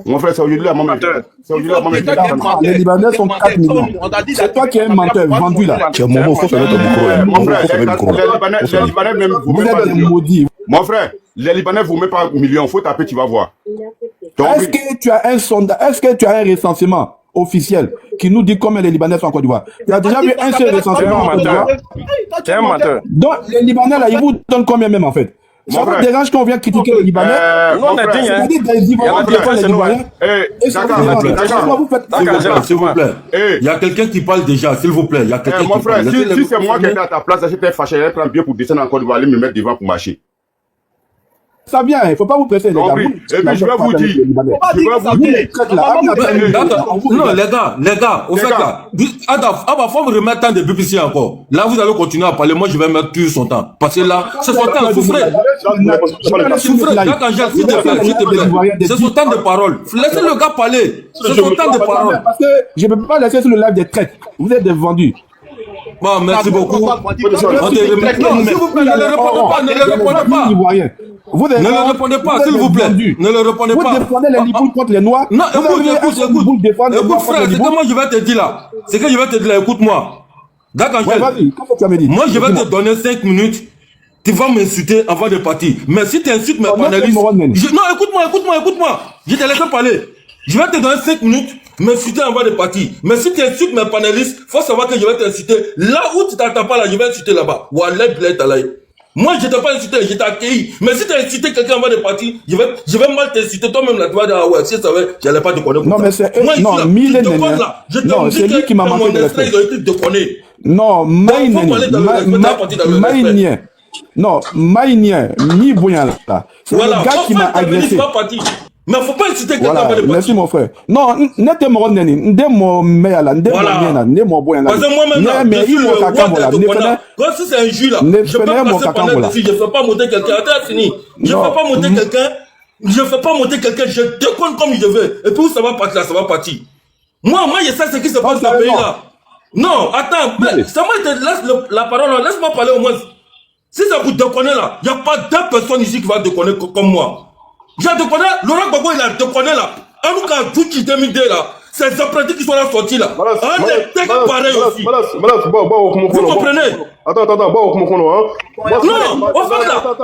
Mon frère, c'est aujourd'hui la maman. C'est aujourd'hui la maman. Les Libanais sont 4 millions. C'est toi qui es un menteur vendu là. Tu es mon faut faire ton micro. Mon frère, les Libanais même vous Vous mettent pas... êtes des maudits. Mon frère, les Libanais vous mettent pas millions. Faut taper, tu vas voir. Est-ce que tu as un sondage, est-ce que tu as un recensement officiel qui nous dit combien les Libanais sont en Côte d'Ivoire? Tu as déjà vu un seul recensement en Côte d'Ivoire? Tu es un menteur. Donc les Libanais là, ils vous donnent combien même en fait? Ça vous dérange quand on vient critiquer les Libanais? Non, on est digne, hein. C'est-à-dire des Ivoiriens qui défendent les Libanais. S'il vous plaît. Il y a quelqu'un qui parle déjà, s'il vous plaît. Il y a quelqu'un Mon qui frère, parle. si c'est moi qui étais à ta place, j'étais fâché, j'allais prendre bien pour descendre en Côte d'Ivoire, aller me mettre devant pour marcher. Ça vient, il ne faut pas vous presser, les gars. Et puis je vais vous dire, non, les gars, au fait là, faut me remettre temps de BBC encore. Là, vous allez continuer à parler, moi je vais mettre tout son temps. Parce que là, c'est son temps, souffrez. Souffrez, Angèle, s'il te plaît. C'est son temps de parole. Laissez le gars parler. C'est son temps de parole. Parce que je ne peux pas laisser sur le live des traites. Vous êtes des vendus. Bon, merci beaucoup. Non, s'il vous plaît, ne le répondez pas, ne le répondez pas. Ne le répondez pas, s'il vous plaît. Ne le répondez pas. Vous défendez les Libouls contre les Noirs. Non, écoute, frère, c'est que moi je vais te dire là. C'est que je vais te dire là, écoute-moi. D'accord, moi je vais te donner 5 minutes. Tu vas m'insulter avant de partir. Mais si tu insultes mes panélistes. Non, écoute-moi. Je te laisse parler. Je vais te donner 5 minutes. M'insulter avant de partir. Mais si tu insultes mes panélistes, faut savoir que je vais t'insulter. Là où tu t'attends pas là, je vais insulter là-bas. Wallah billah talaï. Moi, je t'ai pas insulté, je t'ai accueilli. Mais si tu as insulté quelqu'un avant de partir, je vais mal t'insulter. Toi-même, là, tu vas dire, ah ouais, si ça va, j'allais pas te connaître. Non, mais c'est eux. Non, Mille non, c'est lui qui m'a manqué de respect. Non, Maïnien. Non, Maïnien, ni Bouyan là. C'est le gars qui m'a agressé. Mais faut pas insulter quelqu'un avant de partir. Merci mon frère. Non, n'était mon neni, n'était mon meala, n'était mon bien, n'était mon boyan là. Parce que moi-même là, je suis le roi de quand si c'est un jus là, je peux passer pendant dessus, je fais pas monter quelqu'un. Attends, fini. Je fais pas monter quelqu'un. Je déconne comme je veux. Et puis ça va partir là, ça va partir. Moi, je sais ce qui se passe dans le pays là. Non, attends, ça moi te laisse la parole là, laisse-moi parler au moins. Si ça vous déconne là, il n'y a pas deux personnes ici qui vont déconner comme moi. Je te connais, Laurent Gbagbo il a te connaît là. Anouka Tuki 2002 là. C'est les apprentis qui sont là sortis là. Un des textes pareils aussi. Vous comprenez? Attends, hein. Non, au fait là, quand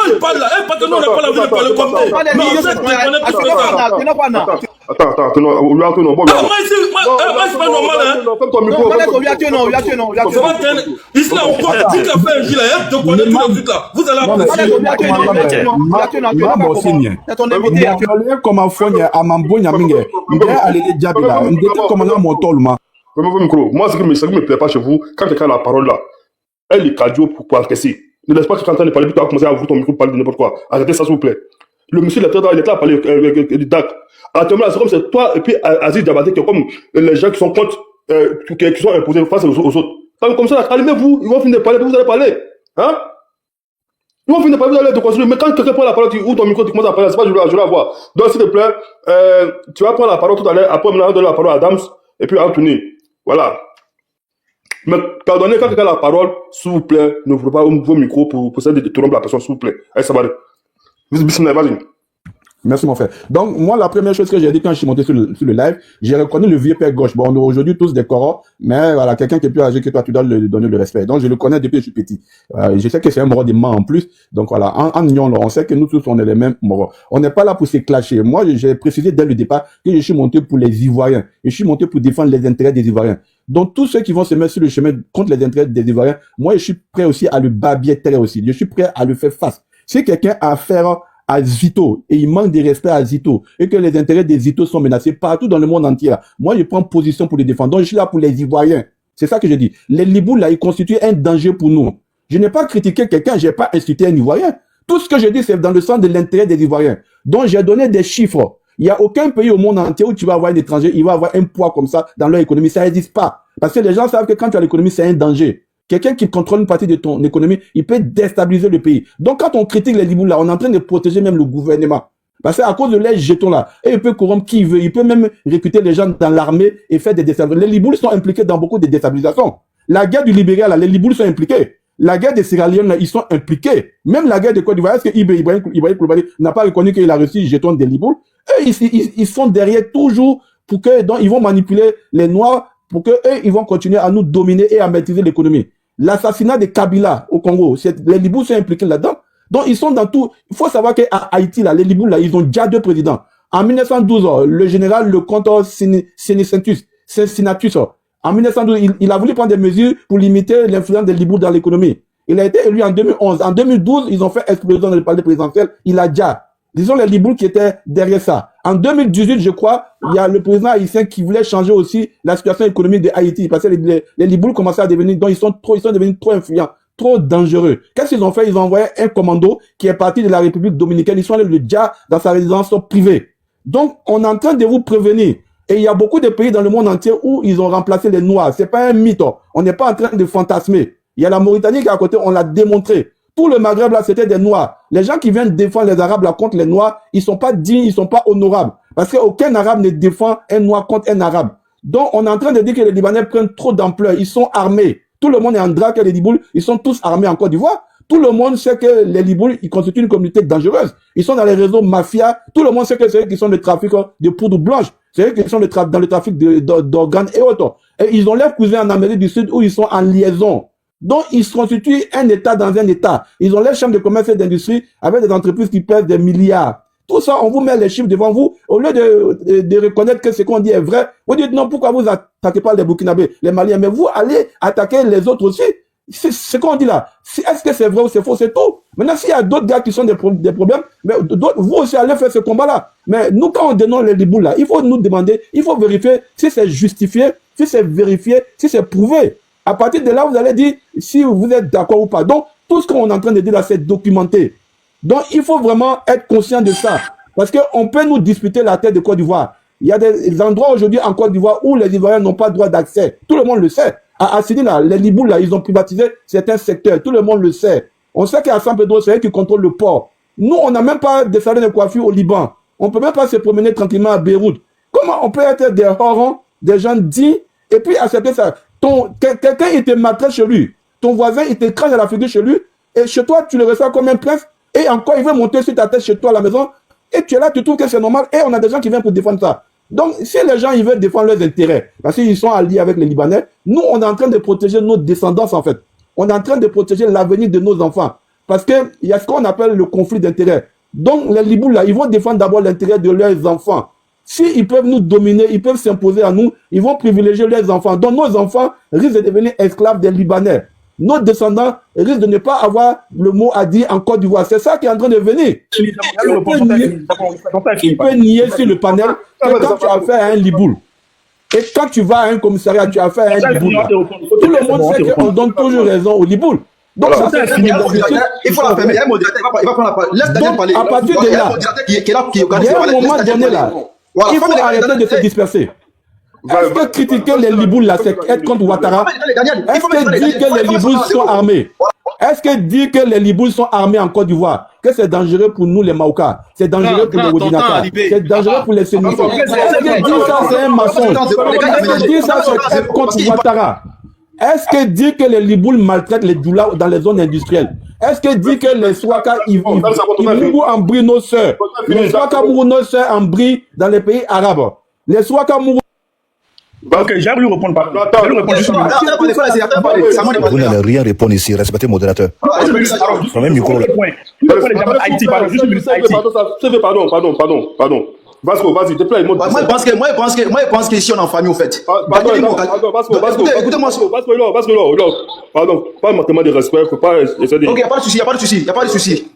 il parle là, parce que nous on n'a pas la vie de parler comme ça. Mais en fait, tu connais plus que ça. Attends, non. Moi, c'est pas normal, hein. Ici, là, on peut dire qu'il a fait un gila, hein, de connaître tous les trucs là. Vous allez apprendre. Comment faire à Mambonia Mingue? Moi, ce qui me plaît pas chez vous, quand quelqu'un a la parole là, elle est cardio pour encaisser. Ne laisse pas quelqu'un entendre parler, puis tu vas commencer à ouvrir ton micro pour parler de n'importe quoi. Arrêtez ça, s'il vous plaît. Le monsieur, il était là à parler du DAC. Actuellement, c'est comme c'est toi et puis Aziz Diabaté qui est comme les gens qui sont contre, qui sont imposés face aux autres. Comme ça, calmez-vous, ils vont finir de parler, vous allez parler. Hein? Ils vont finir de parler, vous allez te construire. Mais quand quelqu'un prend la parole, tu ouvres ton micro, tu commences à parler, c'est pas, je veux avoir. Donc, s'il te plaît, tu vas prendre la parole tout à l'heure, après, on va donner la parole à Adams, et puis à Anthony. Voilà. Mais pardonnez, quand quelqu'un a la parole, s'il vous plaît, ne voulez pas vos micros pour essayer de tromper la personne, s'il vous plaît. Allez, ça va. Vas-y. Merci mon frère. Donc moi la première chose que j'ai dit quand je suis monté sur le live, j'ai reconnu le vieux père gauche. Bon, on est aujourd'hui tous des corons, mais voilà, quelqu'un qui est plus âgé que toi, tu dois lui donner le respect. Donc je le connais depuis que je suis petit. Je sais que c'est un mort des mains en plus. Donc voilà, en union, on sait que nous tous on est les mêmes morts. On n'est pas là pour se clasher. Moi j'ai précisé dès le départ que je suis monté pour les Ivoiriens. Je suis monté pour défendre les intérêts des Ivoiriens. Donc tous ceux qui vont se mettre sur le chemin contre les intérêts des Ivoiriens, moi je suis prêt aussi à le babiller aussi. Je suis prêt à le faire face. Si quelqu'un a affaire à Zito, et il manque de respect à Zito, et que les intérêts des Zito sont menacés partout dans le monde entier, moi je prends position pour les défendre. Donc je suis là pour les Ivoiriens. C'est ça que je dis. Les Libous là, ils constituent un danger pour nous. Je n'ai pas critiqué quelqu'un, j'ai pas insulté un Ivoirien. Tout ce que je dis, c'est dans le sens de l'intérêt des Ivoiriens. Donc j'ai donné des chiffres. Il n'y a aucun pays au monde entier où tu vas avoir un étranger, il va avoir un poids comme ça dans leur économie. Ça n'existe pas. Parce que les gens savent que quand tu as l'économie, c'est un danger. Quelqu'un qui contrôle une partie de ton économie, il peut déstabiliser le pays. Donc, quand on critique les Libous là, on est en train de protéger même le gouvernement. Parce qu'à cause de les jetons là, et il peut corrompre qui il veut, il peut même recruter les gens dans l'armée et faire des déstabilisations. Les Libous sont impliqués dans beaucoup de déstabilisations. La guerre du Libéria là, les Libous sont impliqués. La guerre de Sierra Leone là, ils sont impliqués. Même la guerre de Côte d'Ivoire, est-ce que Ibrahim Koulibaly n'a pas reconnu qu'il a reçu le jeton des Libous? Eux, ils sont derrière toujours pour que, donc, ils vont manipuler les Noirs pour que eux, ils vont continuer à nous dominer et à maîtriser l'économie. L'assassinat de Kabila au Congo, les Libous sont impliqués là-dedans. Donc, ils sont dans tout. Il faut savoir qu'à Haïti, là, les Libous, là, ils ont déjà 2 présidents. En 1912, le général Leconte Sinatus, en 1912, il a voulu prendre des mesures pour limiter l'influence des Libous dans l'économie. Il a été élu en 2011. En 2012, ils ont fait explosion dans le palais présidentiel. Il a déjà. Disons les Libous qui étaient derrière ça. En 2018, je crois, il y a le président haïtien qui voulait changer aussi la situation économique de Haïti. Parce que les Libous commençaient à devenir, donc ils sont devenus trop influents, trop dangereux. Qu'est-ce qu'ils ont fait? Ils ont envoyé un commando qui est parti de la République dominicaine. Ils sont allés le déjà dans sa résidence privée. Donc, on est en train de vous prévenir. Et il y a beaucoup de pays dans le monde entier où ils ont remplacé les Noirs. C'est pas un mythe. On n'est pas en train de fantasmer. Il y a la Mauritanie qui est à côté, on l'a démontré. Tout le Maghreb là, c'était des Noirs. Les gens qui viennent défendre les Arabes là contre les Noirs, ils sont pas dignes, ils sont pas honorables. Parce qu'aucun Arabe ne défend un Noir contre un Arabe. Donc, on est en train de dire que les Libanais prennent trop d'ampleur. Ils sont armés. Tout le monde est en drague, les Libous, ils sont tous armés en Côte d'Ivoire. Tout le monde sait que les Libous, ils constituent une communauté dangereuse. Ils sont dans les réseaux mafia. Tout le monde sait que c'est eux qui sont le trafic de poudre blanche. C'est eux qui sont dans le trafic d'organes et autres. Et ils ont leurs cousins en Amérique du Sud où ils sont en liaison. Donc, ils constituent un État dans un État. Ils ont leurs chambres de commerce et d'industrie avec des entreprises qui pèsent des milliards. Tout ça, on vous met les chiffres devant vous. Au lieu de reconnaître que ce qu'on dit est vrai, vous dites non, pourquoi vous attaquez pas les Burkinabés, les Maliens, mais vous allez attaquer les autres aussi. C'est ce qu'on dit là. Est-ce que c'est vrai ou c'est faux, c'est tout. Maintenant, s'il y a d'autres gars qui sont des problèmes, mais vous aussi allez faire ce combat-là. Mais nous, quand on dénonce les Libous là, il faut nous demander, il faut vérifier si c'est justifié, si c'est vérifié, si c'est prouvé. À partir de là, vous allez dire si vous êtes d'accord ou pas. Donc, tout ce qu'on est en train de dire là, c'est documenté. Donc, il faut vraiment être conscient de ça. Parce qu'on peut nous disputer la tête de Côte d'Ivoire. Il y a des endroits aujourd'hui en Côte d'Ivoire où les Ivoiriens n'ont pas droit d'accès. Tout le monde le sait. À Sidi, là, les Libous, là, ils ont privatisé certains secteurs. Tout le monde le sait. On sait qu'à San Pedro, c'est eux qui contrôlent le port. Nous, on n'a même pas de salons de coiffure au Liban. On ne peut même pas se promener tranquillement à Beyrouth. Comment on peut être des horreurs, des gens dignes, et puis accepter ça? Quelqu'un, il te maltraite chez lui. Ton voisin, il te crache à la figure chez lui. Et chez toi, tu le reçois comme un prince. Et encore, il veut monter sur ta tête chez toi à la maison. Et tu es là, tu trouves que c'est normal. Et on a des gens qui viennent pour défendre ça. Donc, si les gens, ils veulent défendre leurs intérêts, parce qu'ils sont alliés avec les Libanais, nous, on est en train de protéger nos descendants, en fait. On est en train de protéger l'avenir de nos enfants. Parce qu'il y a ce qu'on appelle le conflit d'intérêts. Donc, les Libous, là, ils vont défendre d'abord l'intérêt de leurs enfants. S'ils peuvent nous dominer, ils peuvent s'imposer à nous, ils vont privilégier leurs enfants. Donc, nos enfants risquent de devenir esclaves des Libanais. Nos descendants risquent de ne pas avoir le mot à dire en Côte d'Ivoire. C'est ça qui est en train de venir. Il peut nier sur le panel que quand tu as affaire à un Liboul, et quand tu vas à un commissariat, tu as affaire à un Liboul. Tout le monde sait qu'on donne toujours raison au Liboul. Donc, ça, c'est fini. Il faut la permettre. Il y a un modérateur, il va prendre la parole. Laisse Daniel parler. À partir de là, il y a un moment donné là, il faut arrêter de se disperser. Est-ce que critiquer les Libous là, c'est être contre Ouattara? Est-ce que dire que les Libous sont armés? Est-ce que dire que les Libous sont armés en Côte d'Ivoire, que c'est dangereux pour nous les Maoka, c'est dangereux pour les Wodinaka, c'est dangereux pour les Sénissons? Est-ce que dire ça c'est un mensonge? Est-ce que dire ça c'est être contre Ouattara? Est-ce que dit que les Libouls maltraitent les Djoula dans les zones industrielles? Est-ce que dit que les Swaka, ils mourent en bris nos sœurs? Les Swaka mourent nos sœurs en bris dans les pays arabes. Les Swaka mourent. Ok, j'ai voulu répondre par là. Vous n'allez rien répondre ici, respectez le modérateur. Quand même, micro là. Pardon. Vasco, vas-y, te plaît. Moi, je pense qu'ici, on est en famille, au fait. Écoutez-moi. Vasco, pardon, pas manquement de respect, faut pas essayer de... Ok, y a pas de souci.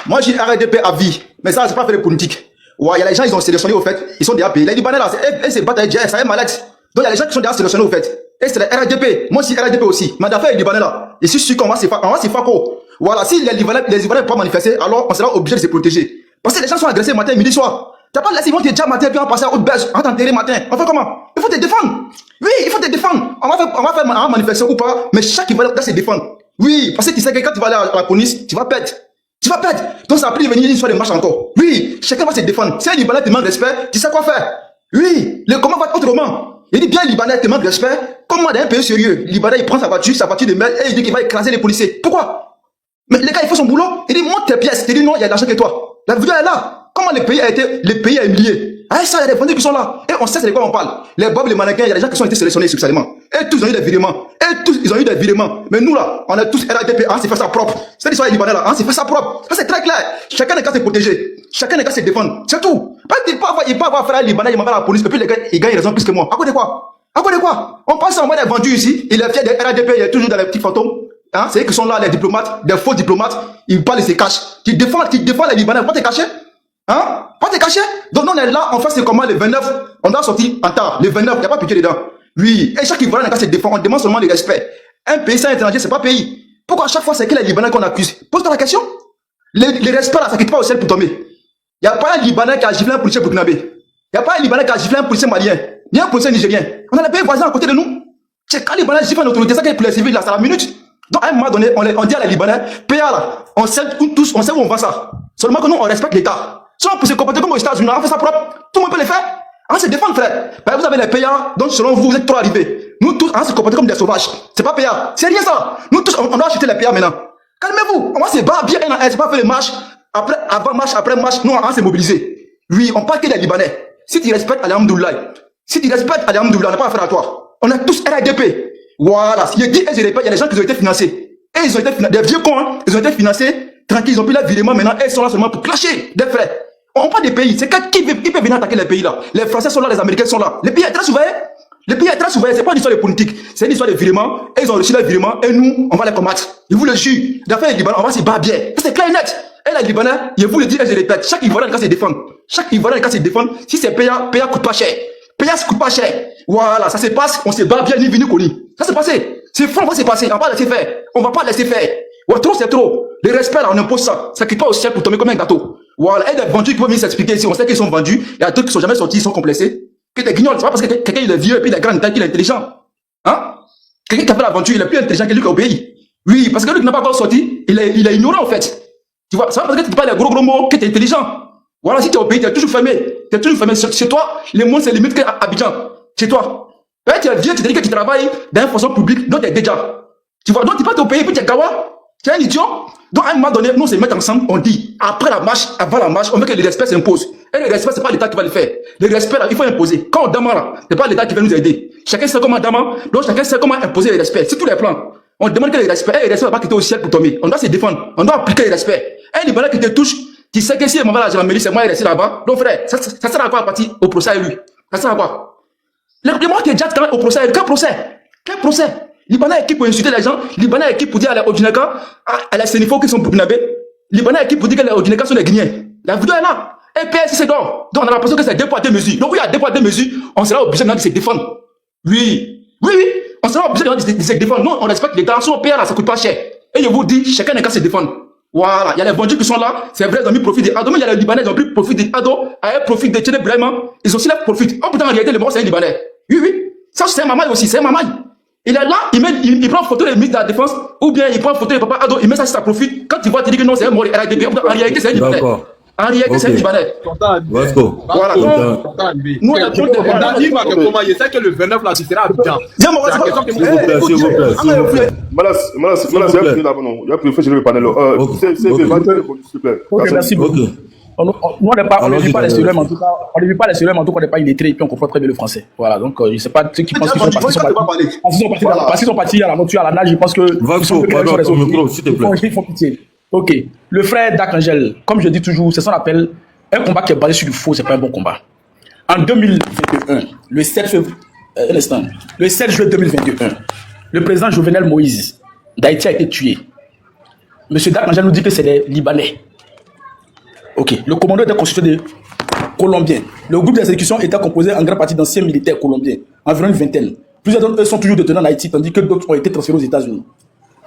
Moi, j'ai RDP à vie, mais ça, c'est pas fait de politique. Ouais, il y a les gens, ils ont sélectionné, au fait, ils sont déjà payés. Les Libanais, là, ils se battent avec JS, ça est malade. Donc, il y a les gens qui sont déjà sélectionnés, au fait. Et c'est le RDP. Moi, aussi, RDP aussi. Mais d'affaires, les Libanais, là, je suis sûr qu'on va se faire quoi. Voilà, si les Libanais ne peuvent pas manifester, alors on sera obligé de se protéger. Parce que les gens sont agressés matin, midi, soir. T'as pas laissé, ils vont te dire matin, puis on va passer à haute berge, on va t'enterrer matin. On fait comment? Il faut te défendre. Oui, il faut te défendre. On va faire une manifestation ou pas, mais chaque Libanais doit se défendre. Oui, parce que tu sais que quand tu vas aller à la police, tu vas perdre. Donc ça a pris de venir une histoire de marche encore. Oui, chacun va se défendre. Si un Libanais te manque respect, tu sais quoi faire. Oui, le combat va être autrement. Il dit bien Libanais te manque respect. Comment dans un pays sérieux, Libanais il prend sa voiture de merde et il dit qu'il va écraser les policiers. Pourquoi? Mais les gars, il faut son boulot. Il dit monte tes pièces. Il dit non, il y a de l'argent que toi. La vidéo est là. Comment le pays est humilié? Ah, ça, il y a des bandits qui sont là. Et on sait de quoi on parle. Les bobs, les mannequins, il y a des gens qui ont été sélectionnés successivement. Et tous, ils ont eu des virements. Mais nous, là, on a tous RADP, on s'est fait ça propre. C'est l'histoire des Libanais, là, on s'est fait ça propre. Ça, c'est très clair. Chacun n'est qu'à se protéger. Chacun n'est qu'à se défendre. C'est tout. Il peut avoir frère Libanais, il m'envoie à la police, et puis les gars, ils gagnent raison plus que moi. À quoi de quoi? On passe en mode des vendus ici. Il est fier des RADP, il est toujours dans les petits fantômes. Hein, c'est eux qui sont là, les diplomates, des faux diplomates. Ils parlent et se cachent. Tu défends les Libanais, pas te cacher. Hein? Pas te cacher. Donc, nous, on est là, on fait ce combat le 29. On doit sortir en temps. Le 29, il n'y a pas piqué dedans. Oui. Et chaque Ivoirien n'a qu'à se défendre. On demande seulement le respect. Un pays sans étranger, c'est pas pays. Pourquoi à chaque fois c'est que les Libanais qu'on accuse? Pose-toi la question. Le respect là, ça quitte pas au ciel pour tomber. Il n'y a pas un Libanais qui a giflé un policier burkinabé. Il n'y a pas un Libanais qui a giflé un policier malien. Ni un policier nigérien. On a les pays voisins à côté de nous. C'est quand les Libanais giflent une autorité, ça qui est pour les civils là, c'est à la minute. Donc, à un moment donné, on dit à les Libanais, PA là, on sait tous, on sait où on va ça. Seulement que nous, on respecte l'État. Seulement pour se comporter comme aux États-Unis, on fait ça propre. Tout le monde peut le faire. On se défendre, frère. Ben, vous avez les PA, donc selon vous, vous êtes trop arrivés. Nous tous, on se comporter comme des sauvages. C'est pas PA. C'est rien ça. Nous tous, on doit acheter les PA maintenant. Calmez-vous. On va se battre bien, c'est pas faire les marches. Avant marche, après marche, nous, on va se mobiliser. Oui, on parle que des Libanais. Si tu respectes Alhamdoulilah, on n'a pas affaire à toi. On a tous RADP. Voilà. Je dis et je répète, il y a des gens qui ont été financés. Et ils ont été financés, des vieux cons, hein, ils ont été financés. Tranquille, ils ont pris leur virement maintenant, et ils sont là seulement pour clasher des frères. On parle des pays, c'est qui peut venir attaquer les pays là? Les Français sont là, les Américains sont là. Les pays est très souvent, c'est pas une histoire de politique, c'est une histoire de virement, et ils ont reçu leur virement, et nous, on va les combattre. Je vous le jure, d'affaires les Libanais, on va se battre bien. C'est clair et net. Et les Libanais, je vous le dis et je répète, chaque Ivoirien n'a qu'à se défendre. Si c'est PA coûte pas cher. PA coûte pas cher. Voilà, ça se passe, on se bat bien, ni venu connu. Ça s'est passé. C'est faux, on va se passer, on va pas laisser faire. On va pas laisser faire. Ouais, trop, c'est trop. Le respect, là, on impose ça. Ça quitte pas au ciel pour tomber comme un gâteau. Voilà. Et des vendus qui peuvent venir s'expliquer ici. On sait qu'ils sont vendus. Il y a d'autres qui sont jamais sortis, ils sont complexés. Que des guignols. C'est pas parce que quelqu'un il est vieux et puis il est grand taille qu'il est intelligent. Hein? Quelqu'un qui a fait l'aventure, il est plus intelligent que lui qui au pays. Oui, parce que lui qui n'a pas encore sorti, il est ignorant, en fait. Tu vois, c'est pas parce que tu parles des gros mots que tu es intelligent. Voilà, si tu es au pays, tu es toujours fermé. Chez toi, les mots, c'est limite qu'à Abidjan. Chez toi. Peut-être tu es vieux, tu te dis que tu travailles dans une fonction publique, donc tu es déjà. Tu vois, donc tu pars au pays, puis tu es gawa. Tu es un idiot. Donc, à un moment donné, nous, on se met ensemble, on dit, après la marche, avant la marche, on veut que le respect s'impose. Et le respect, c'est pas l'État qui va le faire. Le respect, là, il faut imposer. Quand on demande, là, c'est pas l'État qui va nous aider. Chacun sait comment demander, donc chacun sait comment imposer le respect. C'est tous les plans. On demande que le respect, et le respect va pas quitter au ciel pour tomber. On doit se défendre. On doit appliquer le respect. Et les balais qui te touchent, tu sais que si elle m'en va à la mairie, c'est moi, il est resté là-bas. Donc, frère, ça sert à quoi à partir au procès à lui? Ça sert à quoi? Les mois qui est déjà quand même au procès, quel procès? Libanais est qui pour insulter les gens? Libanais est qui pour dire à les Odinaka, à les Sénéfaux qui sont burkinabés? Libanais est qui pour dire que les Odinaka sont les Guinéens? La vidéo est là. Et PS, c'est d'or. Donc on a l'impression que c'est 2 poids 2 mesures. Donc oui, il y a 2 poids 2 mesures, on sera obligé de se défendre. Oui. On sera obligé de se défendre. Nous, on respecte l'État. Si on paye là, ça coûte pas cher. Et je vous dis, chacun n'a qu'à se défendre. Voilà. Il y a les bandits qui sont là. C'est vrai, ils ont mis profit des Ado. Mais il y a les Libanais, ils ont pris profit des Ado. Avec profit de Tchéné Brahman. Ils ont aussi là profit. Oh putain, en réalité, le mort, c'est un Libanais. Oui. Ça, c'est un mamaï aussi. C'est un mamaï. Il est là, il prend photo des ministres de la Défense, ou bien il prend photo de papa Ado, il met ça sur sa profit. Quand tu vois, tu dis que non, c'est un mort, RADP. En réalité, c'est un Libanais. En réalité, c'est un Libanais. Vasco. Voilà. Nous, on a dit comment je sais que le 29 là, tu seras à Abidjan. S'il vous plaît. Malas, il y a plus d'abord, non. Il y a plus de le panel. C'est s'il te plaît. Ok, merci beaucoup. On ne vit pas les cellulaires, mais en tout cas, on ne vit pas les cellulaires, mais en tout cas, on n'est pas illettré et puis on comprend très bien le français. Voilà, donc je ne sais pas ceux qui pensent qu'ils sont partis. Parce qu'ils sont partis à la moto, à la nage, je pense que. Vasco, pardon, ton micro, s'il te plaît. Ils font pitié. Ok. Le frère Dakangel, comme je dis toujours, c'est ce qu'on appelle un combat qui est basé sur du faux, c'est pas un bon combat. En 2021, le 7 juillet 2021, le président Jovenel Moïse d'Haïti a été tué. Monsieur Dakangel nous dit que c'est les Libanais. Ok, le commando était constitué de Colombiens. Le groupe d'exécution était composé en grande partie d'anciens militaires colombiens, environ une vingtaine. Plusieurs d'entre eux sont toujours détenus en Haïti, tandis que d'autres ont été transférés aux États-Unis.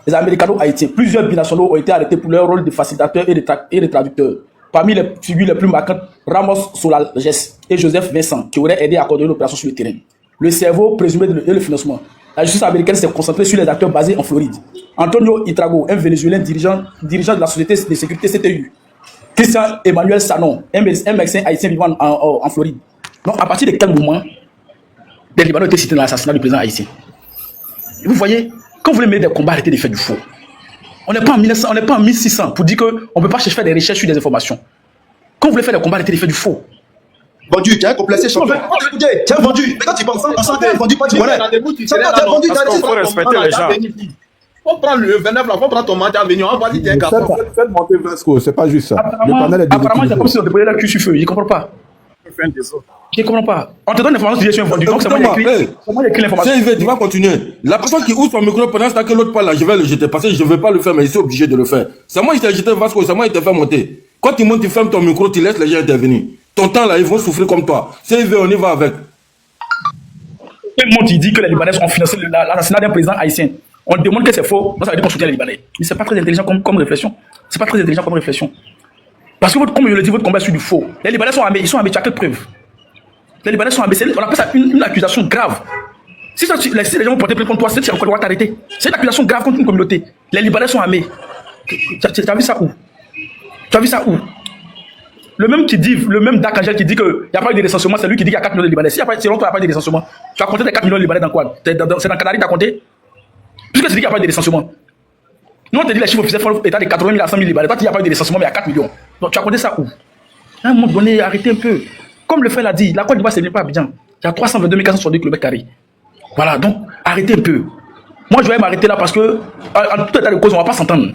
Les Américano-Haïtiens, plusieurs binationaux ont été arrêtés pour leur rôle de facilitateurs et de traducteurs. Parmi les figures les plus marquantes, Ramos Solales et Joseph Vincent, qui auraient aidé à coordonner l'opération sur le terrain. Le cerveau présumé et le financement. La justice américaine s'est concentrée sur les acteurs basés en Floride. Antonio Itrago, un Vénézuélien dirigeant de la société de sécurité CTU. Christian Emmanuel Sanon, un médecin haïtien vivant en Floride. Donc, à partir de quel moment des Libanais ont été cités dans l'assassinat du président haïtien? Et vous voyez, quand vous voulez mettre des combats, arrêtez de faire du faux. On n'est pas en 1900, on n'est pas en 1600 pour dire qu'on ne peut pas chercher faire des recherches sur des informations. Quand vous voulez faire des combats, arrêtez de faire du faux. Vendu, tu as complacé champion. Tu as vendu. Mais quand tu penses, on s'entend vendu pas du Libanais. Tu as vendu, tu as faut respecter les gens. Faut prendre le 29 là, faut prendre ton mandat à venir. On va dire, t'es un garçon. Faites monter Vasco, c'est pas juste ça. Apparemment, c'est comme si on te posait la cuisse sur feu. Je ne comprends pas. Je ne comprends pas. On te donne l'information que tu es vendu. Donc, c'est moi qui écris l'information. Tu vas continuer. La personne qui ouvre son micro pendant ce temps que l'autre parle là, je vais le jeter. Parce que je ne vais pas le faire, mais je suis obligé de le faire. C'est moi qui t'ai jeté Vasco, c'est moi qui t'ai fait monter. Quand tu montes, tu fermes ton micro, tu laisses les gens intervenir. Ton temps là, ils vont souffrir comme toi. S'il veut, on y va avec. Quel monde il dit que les Libanais ont financé l'assassinat d'un président haïtien? On demande que c'est faux, donc ça veut dire qu'on soutient les Libanais. Mais c'est pas très intelligent comme réflexion. C'est pas très intelligent comme réflexion. Parce que, comme je le dis, votre combat est sur du faux. Les Libanais sont armés, ils sont armés, tu as quelle preuve? Les Libanais sont armés, on appelle ça une accusation grave. Si les gens vont porter plainte contre toi, c'est que tu vas t'arrêter. C'est une accusation grave contre une communauté. Les Libanais sont armés. Tu as vu ça où? Tu as vu ça où? Le même Dakangel qui dit qu'il n'y a pas eu de recensement, c'est lui qui dit qu'il y a 4 millions de Libanais. Si selon toi, il n'y a pas eu de recensement, tu as compté les 4 millions de Libanais dans quoi? C'est dans Canary, tu as compté? Puisque tu dis qu'il n'y a pas eu de recensement. Nous, on te dit les chiffres officiels font état de 80 000 à 100 000 Libanais. Toi, tu dis qu'il n'y a pas eu de recensement, mais il y a 4 millions. Donc, tu as compté ça où? À un moment donné, arrêtez un peu. Comme le frère l'a dit, la Côte d'Ivoire, ce n'est pas Abidjan. Il y a 322 462 km². Voilà, donc, arrêtez un peu. Moi, je vais m'arrêter là parce que, en tout état de cause, on ne va pas s'entendre.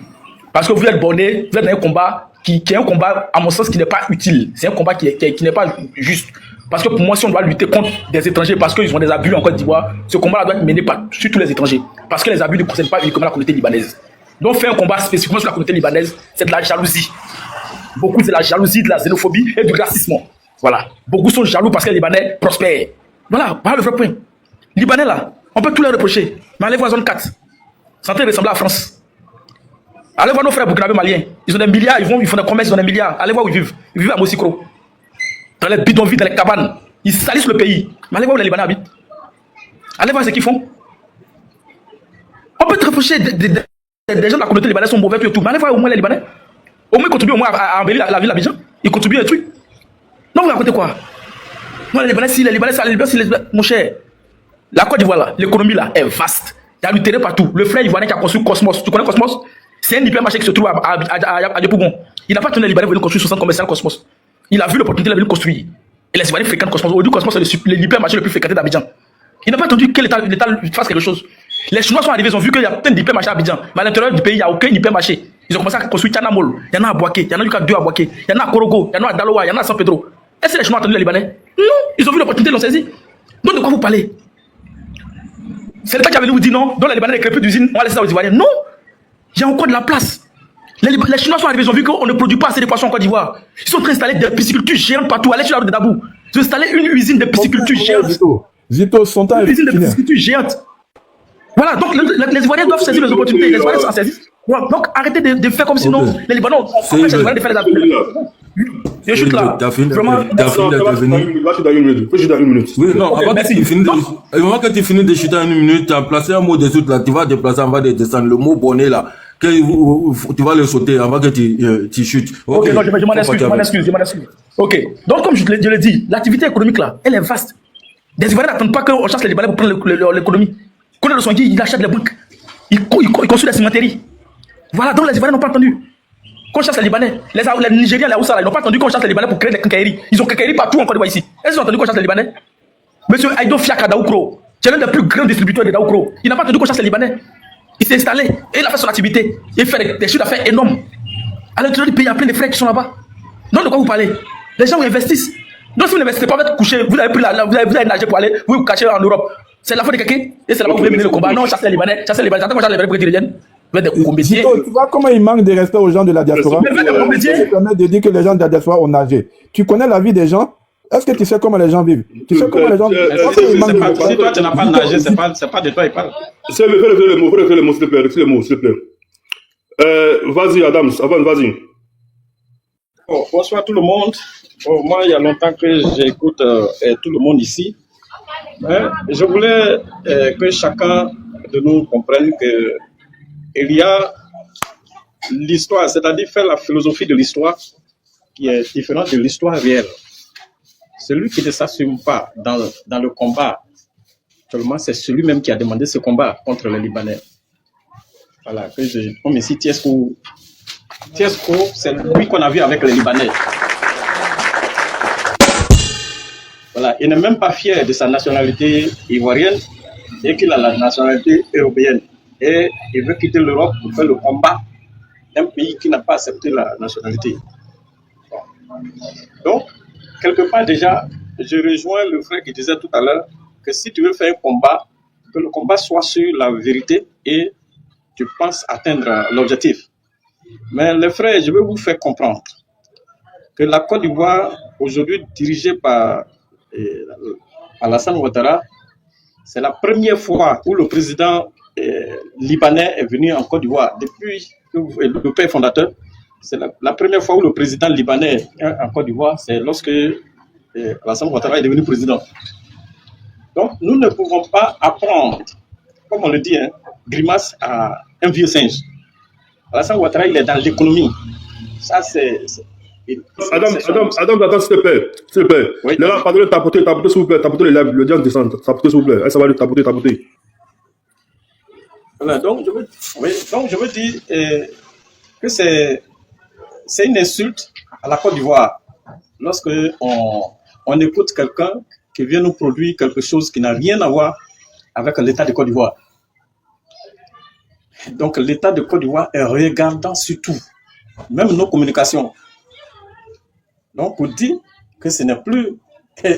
Parce que vous êtes borné, vous êtes dans un combat qui est un combat, à mon sens, qui n'est pas utile. C'est un combat qui n'est pas juste. Parce que pour moi, si on doit lutter contre des étrangers parce qu'ils ont des abus en Côte d'Ivoire, ce combat-là doit être mené sur tous les étrangers. Parce que les abus ne concernent pas uniquement la communauté libanaise. Donc faire un combat spécifiquement sur la communauté libanaise, c'est de la jalousie. Beaucoup, c'est de la jalousie, de la xénophobie et du racisme. Voilà. Beaucoup sont jaloux parce que les Libanais prospèrent. Voilà, voilà le vrai point. Libanais là, on peut tout leur reprocher. Mais allez voir la zone 4. Santé ressemble à la France. Allez voir nos frères burkinabés maliens. Ils ont des milliards, ils font des commerces, ils ont des milliards. Allez voir où ils vivent. Ils vivent à Mosikro. Dans les bidonvilles, dans les cabanes. Ils salissent le pays. Mais allez voir où les Libanais habitent. Allez voir ce qu'ils font. On peut te reprocher des gens de la communauté libanaise sont mauvais et tout. Mais allez voir au moins les Libanais. Au moins ils contribuent au moins à embellir la ville d'Abidjan. Ils contribuent à un truc. Non, vous racontez quoi? Non, les Libanais, mon cher. La Côte d'Ivoire là, l'économie là est vaste. Il y a du terrain partout. Le frère ivoirien qui a construit Cosmos. Tu connais Cosmos? C'est un hypermarché qui se trouve à Yopougon. Il n'a pas tenu les Libanais venir construire son centre commercial Cosmos. Il a vu l'opportunité de venir construire. Et les Ivoiriens fréquentent Cosmos. Aujourd'hui, Cosmos c'est l'hypermarché le plus fréquenté d'Abidjan. Il n'a pas attendu que l'État fasse quelque chose. Les Chinois sont arrivés, ils ont vu qu'il y a plein d'hypermarchés à Abidjan. Mais à l'intérieur du pays, il n'y a aucun hypermarché. Ils ont commencé à construire Tianamol. Il y en a à Boaké, il y en a jusqu'à 2 à Boaké, il y en a à Korogo, il y en a à Daloa, il y en a à San Pedro. Est-ce que les Chinois ont attendu les Libanais? Non, ils ont vu l'opportunité, ils l'ont saisi. Donc de quoi vous parlez? C'est l'État qui a venu vous dire non, donc les Libanais, les crépus d'usine, on va laisser ça aux Ivoiriens. Non, il y a encore de la place. Les Chinois sont arrivés, ils ont vu qu'on ne produit pas assez de poissons en Côte d'Ivoire. Ils sont en train d'installer des piscicultures géantes partout. Allez sur la route de Dabou. Ils ont installé une usine de pisciculture géante. Zito, son temps une usine de pisciculture géante. Voilà, donc les Ivoiriens doivent saisir les opportunités. Les Ivoiriens s'en saisissent. Voilà, donc arrêtez de faire comme sinon les Libanais empêchent les Ivoiriens de faire les affaires. Je suis là. T'as fini d'intervenir. Là, je suis dans une minute. Je suis dans une minute. Oui, non, avant que tu finisses de chuter en une minute, tu as placé un mot des autres là, tu vas déplacer, on va descendre. Le mot bonnet là. que tu vas le sauter avant que tu chutes. Ok, non, je m'en excuse. Ok, donc comme je l'ai dit, l'activité économique là, elle est vaste. Des Ivoiriens n'attendent pas qu'on chasse les Libanais pour prendre l'économie. Quand on est le Songui, il achète les banques, il construit des cimenteries. Voilà, donc les Ivoiriens n'ont pas attendu qu'on chasse les Libanais. Les Nigériens, les Hausa, ils n'ont pas attendu qu'on chasse les Libanais pour créer des quincailleries. Ils ont quincailleries partout en Côte d'Ivoire ici. Est-ce qu'ils ont attendu qu'on chasse les Libanais? Monsieur Aïdo Fiaka Daoukro, c'est l'un des plus grands distributeurs de Daoukro. Il n'a pas attendu qu'on chasse les Libanais. Il s'est installé et il a fait son activité. Il fait des chiffres d'affaires énormes. À l'intérieur du pays, il y a plein de frères qui sont là-bas. Donc de quoi vous parlez? Les gens investissent. Donc si vous n'investissez pas, vous êtes couché, vous avez nagé pour aller vous cacher en Europe. C'est la faute de quelqu'un et c'est là-bas que vous voulez mener le combat. Non, chasser les Libanais. J'attends qu'on chasse les Libanais pour qu'ils reviennent. Vous êtes des combétiers. Tu vois comment il manque de respect aux gens de la diaspora? Tu permets de dire que les gens de la diaspora ont nagé. Tu connais la vie des gens? Est-ce que tu sais comment les gens vivent? Tu sais comment les gens vivent? Si toi tu n'as pas nagé, c'est pas de toi il parle. Fais le mot, s'il te plaît. Vas-y, Adams, avant, vas-y. Bon, bonsoir tout le monde. Bon, moi, il y a longtemps que j'écoute tout le monde ici. Je voulais que chacun de nous comprenne que il y a l'histoire, c'est-à-dire faire la philosophie de l'histoire qui est différente de l'histoire réelle. Celui qui ne s'assume pas dans le combat, seulement c'est celui-même qui a demandé ce combat contre les Libanais. Voilà, comme ici, Tiesco, c'est lui qu'on a vu avec les Libanais. Voilà, il n'est même pas fier de sa nationalité ivoirienne et qu'il a la nationalité européenne. Et il veut quitter l'Europe pour faire le combat d'un pays qui n'a pas accepté la nationalité. Bon. Donc, quelque part déjà, je rejoins le frère qui disait tout à l'heure que si tu veux faire un combat, que le combat soit sur la vérité et tu penses atteindre l'objectif. Mais les frères, je veux vous faire comprendre que la Côte d'Ivoire, aujourd'hui dirigée par Alassane Ouattara, c'est la première fois où le président libanais est venu en Côte d'Ivoire. Depuis le père fondateur, c'est la première fois où le président libanais est en Côte d'Ivoire, c'est lorsque Alassane Ouattara est devenu président. Donc, nous ne pouvons pas apprendre, comme on le dit, grimace à un vieux singe. Alassane Ouattara, il est dans l'économie. Ça, c'est... Adam, attends, s'il te plaît. Oui. Là, pardonnez, tapotez, s'il vous plaît. Tapotez les lèvres, le diable descend. Tapotez, s'il vous plaît. Ça va aller, tapoter. Voilà, donc, je veux dire que c'est une insulte à la Côte d'Ivoire. Lorsque on écoute quelqu'un qui vient nous produire quelque chose qui n'a rien à voir avec l'État de Côte d'Ivoire. Donc, l'État de Côte d'Ivoire est regardant sur tout, même nos communications. Donc, on dit que ce n'est plus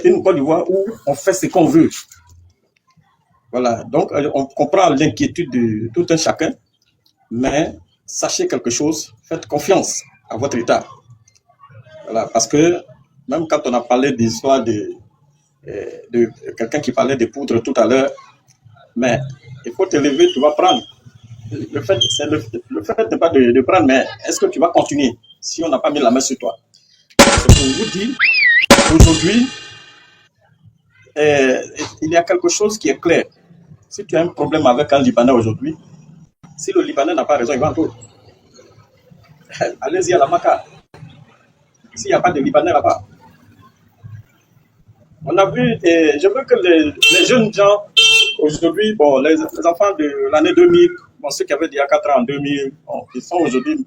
une Côte d'Ivoire où on fait ce qu'on veut. Voilà, donc on comprend l'inquiétude de tout un chacun, mais sachez quelque chose, faites confiance à votre État. Voilà, parce que même quand on a parlé d'histoire de quelqu'un qui parlait de poudre tout à l'heure, mais il faut te lever, tu vas prendre. Le fait n'est pas de prendre, mais est-ce que tu vas continuer si on n'a pas mis la main sur toi? C'est pour vous dire, aujourd'hui, il y a quelque chose qui est clair. Si tu as un problème avec un Libanais aujourd'hui, si le Libanais n'a pas raison, il va en tout. Allez-y à la Maca. S'il n'y a pas de Libanais là-bas. On a vu, je veux que les jeunes gens, aujourd'hui, bon, les enfants de l'année 2000, bon, ceux qui avaient il y a 4 ans en 2000, bon, ils sont aujourd'hui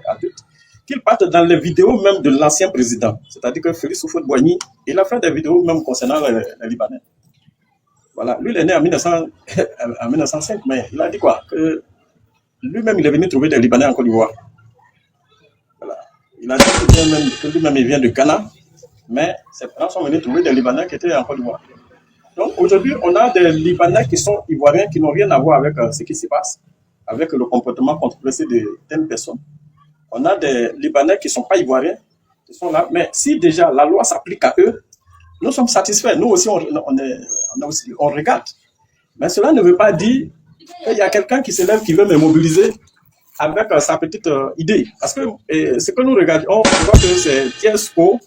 adultes, qu'ils partent dans les vidéos même de l'ancien président. C'est-à-dire que Félix Houphouët-Boigny, il a fait des vidéos même concernant les Libanais. Voilà, lui il est né en 1905, mais il a dit quoi? Que lui-même il est venu trouver des Libanais en Côte d'Ivoire. Voilà. Il a dit que lui-même il vient de Ghana, mais ses parents sont venus trouver des Libanais qui étaient en Côte d'Ivoire. Donc aujourd'hui, on a des Libanais qui sont ivoiriens qui n'ont rien à voir avec ce qui se passe, avec le comportement controversé de telles personnes. On a des Libanais qui ne sont pas ivoiriens, qui sont là, mais si déjà la loi s'applique à eux, nous sommes satisfaits. Nous aussi, on regarde. Mais cela ne veut pas dire qu'il y a quelqu'un qui se lève, qui veut me mobiliser avec sa petite idée. Parce que ce que nous regardons, on voit que c'est Tiesco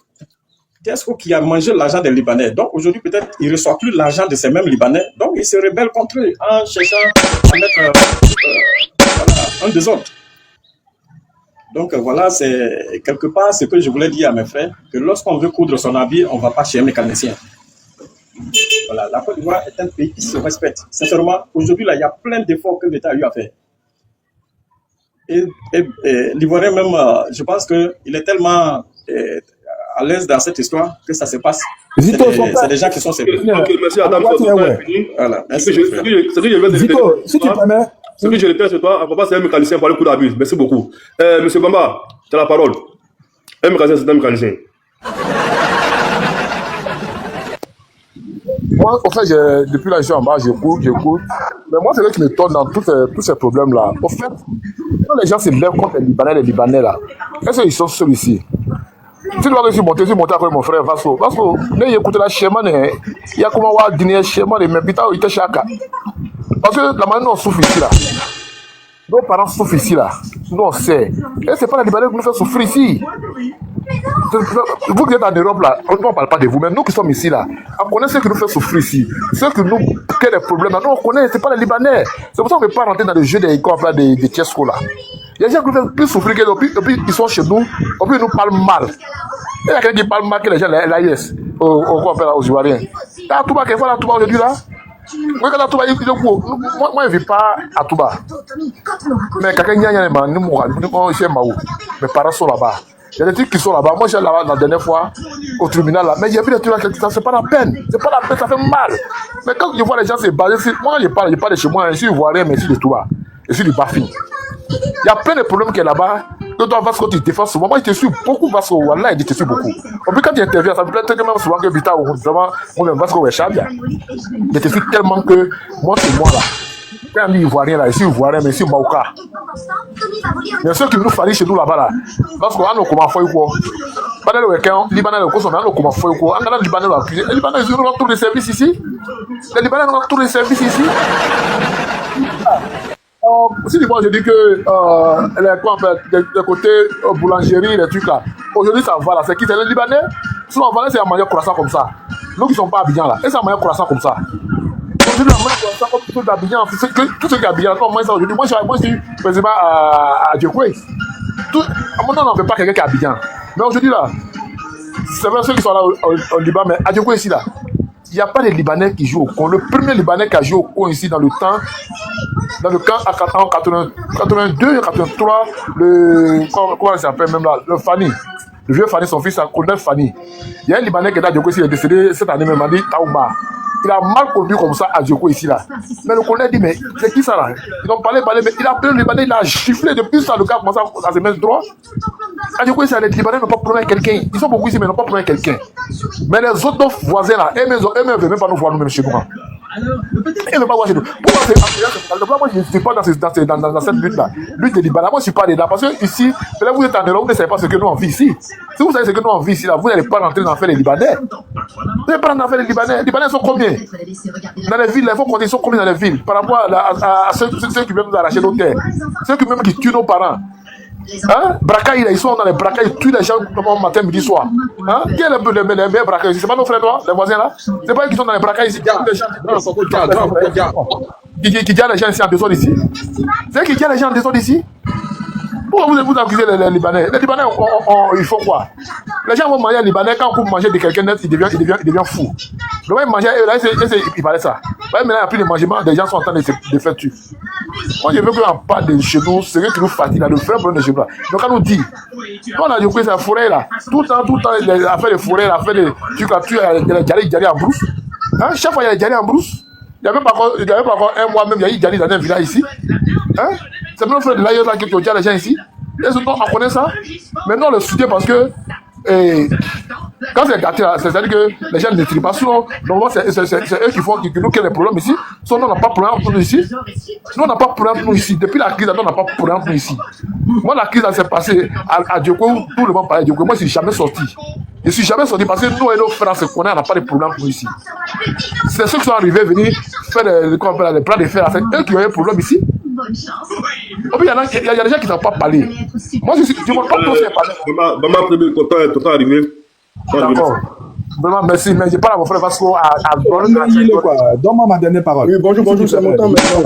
qui a mangé l'argent des Libanais. Donc aujourd'hui, peut-être, il ne reçoit plus l'argent de ces mêmes Libanais. Donc il se rebelle contre eux en cherchant à mettre un désordre. Donc voilà, c'est quelque part ce que je voulais dire à mes frères, que lorsqu'on veut coudre son habit, on ne va pas chez un mécanicien. Voilà, la Côte d'Ivoire est un pays qui se respecte. Sincèrement, aujourd'hui, là, il y a plein d'efforts que l'État a eu à faire. Et l'Ivoirien même, je pense qu'il est tellement à l'aise dans cette histoire que ça se passe. C'est des gens qui sont sérieux. Ok, merci Adam. Voilà, merci. Zito, si tu permets. Ce que je répète sur toi, papa c'est un mécanicien pour le coup d'abus. Merci beaucoup. Monsieur Bamba, tu as la parole. Un mécanicien, c'est un mécanicien. Moi, en fait, depuis là, je suis en bas, j'écoute. Mais moi, c'est vrai qui m'étonne dans tous ces problèmes-là. En fait, quand les gens se lèvent contre les Libanais, là, est-ce qu'ils sont seuls ici? Tu dois aussi monter avec mon frère Vasco. Vasco, là, il écoute la schéma, il y a comment voir dîner schéma, mais putain, il était chaka. Parce que la manière dont on souffre ici, là, nos parents souffrent ici, là, nous on sait. Et c'est pas les Libanais qui nous font souffrir ici. Vous qui êtes en Europe, là, on ne parle pas de vous, mais nous qui sommes ici, là, on connaît ce qui nous fait souffrir ici. Ce qui nous crée des problèmes, là, nous on connaît, c'est pas les Libanais. C'est pour ça qu'on ne peut pas rentrer dans le jeu des Tchesco, là. Il y a des gens qui nous font plus souffrir que d'autres, puis ils sont chez nous, et puis ils nous parlent mal. Il y a quelqu'un qui parle mal que les gens, l'AIS, aux Ivoiriens. Là, tout bas, quelquefois, là, tout bas aujourd'hui, là. Moi, je ne vis pas à Touba. Mais quelqu'un n'y a pas, mes parents sont là-bas. Il y a des trucs qui sont là-bas. Moi, j'étais là-bas la dernière fois au tribunal. Là. Mais il y a vu des trucs là, c'est pas la peine. C'est pas la peine, ça fait mal. Mais quand je vois les gens se baser, moi, je parle de chez moi, je suis ivoirien, mais je suis de Touba. Je suis du Bafi. Il y a plein de problèmes qui est là-bas. Que toi, Vasco, tu te défends souvent. Moi, je te suis beaucoup, Vasco. Wallah, je te suis beaucoup. En plus, quand tu interviens, ça me plaît tellement souvent que Vita, vraiment, moi, Vasco, est chabia. Je te suis tellement que moi, c'est moi là. Quand on dit ivoirien là, ici ivoirien, mais ici Maouka. Bien sûr qu'il nous fallait chez nous là-bas là. Parce qu'on a nos comment faire quoi. Pas le week-end, Libanais le cours, on a nos comment faire quoi. On a les Libanais là. Les Libanais ils ont tous les services ici. Les Libanais ont tous les services ici. Si du coup je dis que les côtés boulangerie, les trucs là, aujourd'hui ça va là, c'est qui? C'est les Libanais. Sinon on va laisser à manger croissant comme ça. Nous qui ne sommes pas à Abidjan là, et ça manger croissant comme ça. Aujourd'hui la manger croissant comme tout d'Abidjan, tout ce qui est Abidjan, quand on mange ça aujourd'hui, moi je suis président à Djekoué. À mon temps on ne fait pas quelqu'un qui est à Abidjan. Mais aujourd'hui là, c'est vrai ceux qui sont là au Liban, mais à Djekoué ici là, il n'y a pas de Libanais qui jouent au con. Le premier Libanais qui a joué au con ici dans le temps, dans le camp en 82, 83, comment il s'appelle même là, le Fanny, le vieux Fanny, son fils, colonel Fanny. Il y a un Libanais qui est là à Djoko ici, il est décédé cette année même, il dit Taouma. Il a mal conduit comme ça à Djoko ici là. Mais le colonel dit, mais c'est qui ça là? Ils ont parlé, mais il a appelé le Libanais, il a giflé depuis ça, le gars a commencé à se mettre droit. À Djoko ici, les Libanais n'ont pas problème avec quelqu'un. Ils sont beaucoup ici, mais ils n'ont pas problème avec quelqu'un. Mais les autres voisins là, eux-mêmes ne veulent même pas nous voir nous-mêmes chez nous. Ils ne veulent pas voir chez nous. Pourquoi moi je ne suis pas dans cette lutte-là? Lutte des Libanais, moi je ne suis pas dedans. Parce que ici, vous êtes en Europe, vous ne savez pas ce que nous on vit ici. Si vous savez ce que nous on vit ici, là, vous n'allez pas rentrer dans l'affaire des Libanais. Vous n'allez pas rentrer dans l'affaire des Libanais. Les Libanais sont combien? Dans les villes, il faut compter, ils sont combien dans les villes? Par rapport à ceux qui veulent nous arracher nos terres. Ceux qui tuent nos parents. Hein? Bracaille, ils sont dans les bracailles, ils tuent les gens matin, midi, soir. Hein? Qui est les meilleurs bracailles ici? C'est pas nos frères noirs, les voisins là? C'est pas eux qui sont dans les bracailles ici, qui tuent les gens. Qui gardent les gens ici en désordre ici? C'est eux qui gardent les gens en désordre ici? Pourquoi vous accusez les Libanais? Les Libanais, ils font quoi? Les gens vont manger les Libanais, quand on coupe manger de quelqu'un d'autre, il devient fou. Le même manger, là, il parlait ça. Maintenant, il n'y a plus de mangement, les gens sont en train de faire tuer. Moi, je veux qu'on parle de chez nous, c'est ce qui nous fatigue, le vrai problème de chez nous. Donc, on nous dit, on a dit que c'est la forêt là, tout le temps, l'affaire de forêt, l'affaire de tu as les Djali en brousse. Hein? Chaque fois, il y a les Djali en brousse. Il n'y avait pas encore un mois même, il y a eu Djali dans un village ici. Hein? C'est mon frère de l'ailleurs là qui ont dit les gens ici. Et ce on connaît ça. Maintenant, on le soutient parce que quand c'est gâté, c'est-à-dire que les gens ne tirent pas. Sinon, normalement, c'est eux qui nous créent des problèmes ici. Sinon, on n'a pas de problème pour nous ici. Nous, on n'a pas de problème pour nous ici. Depuis la crise, on n'a pas de problème pour nous ici. Moi, la crise, s'est passée à Djoko, tout le monde parlait de Djoko. Moi, je ne suis jamais sorti. Je ne suis jamais sorti parce que nous et nos frères se connaissent, on n'a pas de problème pour nous ici. C'est ceux qui sont arrivés venir faire les plans de fer. C'est eux qui ont un problème ici. Il y a des gens qui n'ont pas parlé. Moi, je ne veux pas trop faire parler. Maman, ton temps arrivé. D'accord. Vraiment, merci. Mais je parle à mon frère Vasco à Donne-moi ma dernière parole. Oui, bonjour, c'est mon temps maintenant.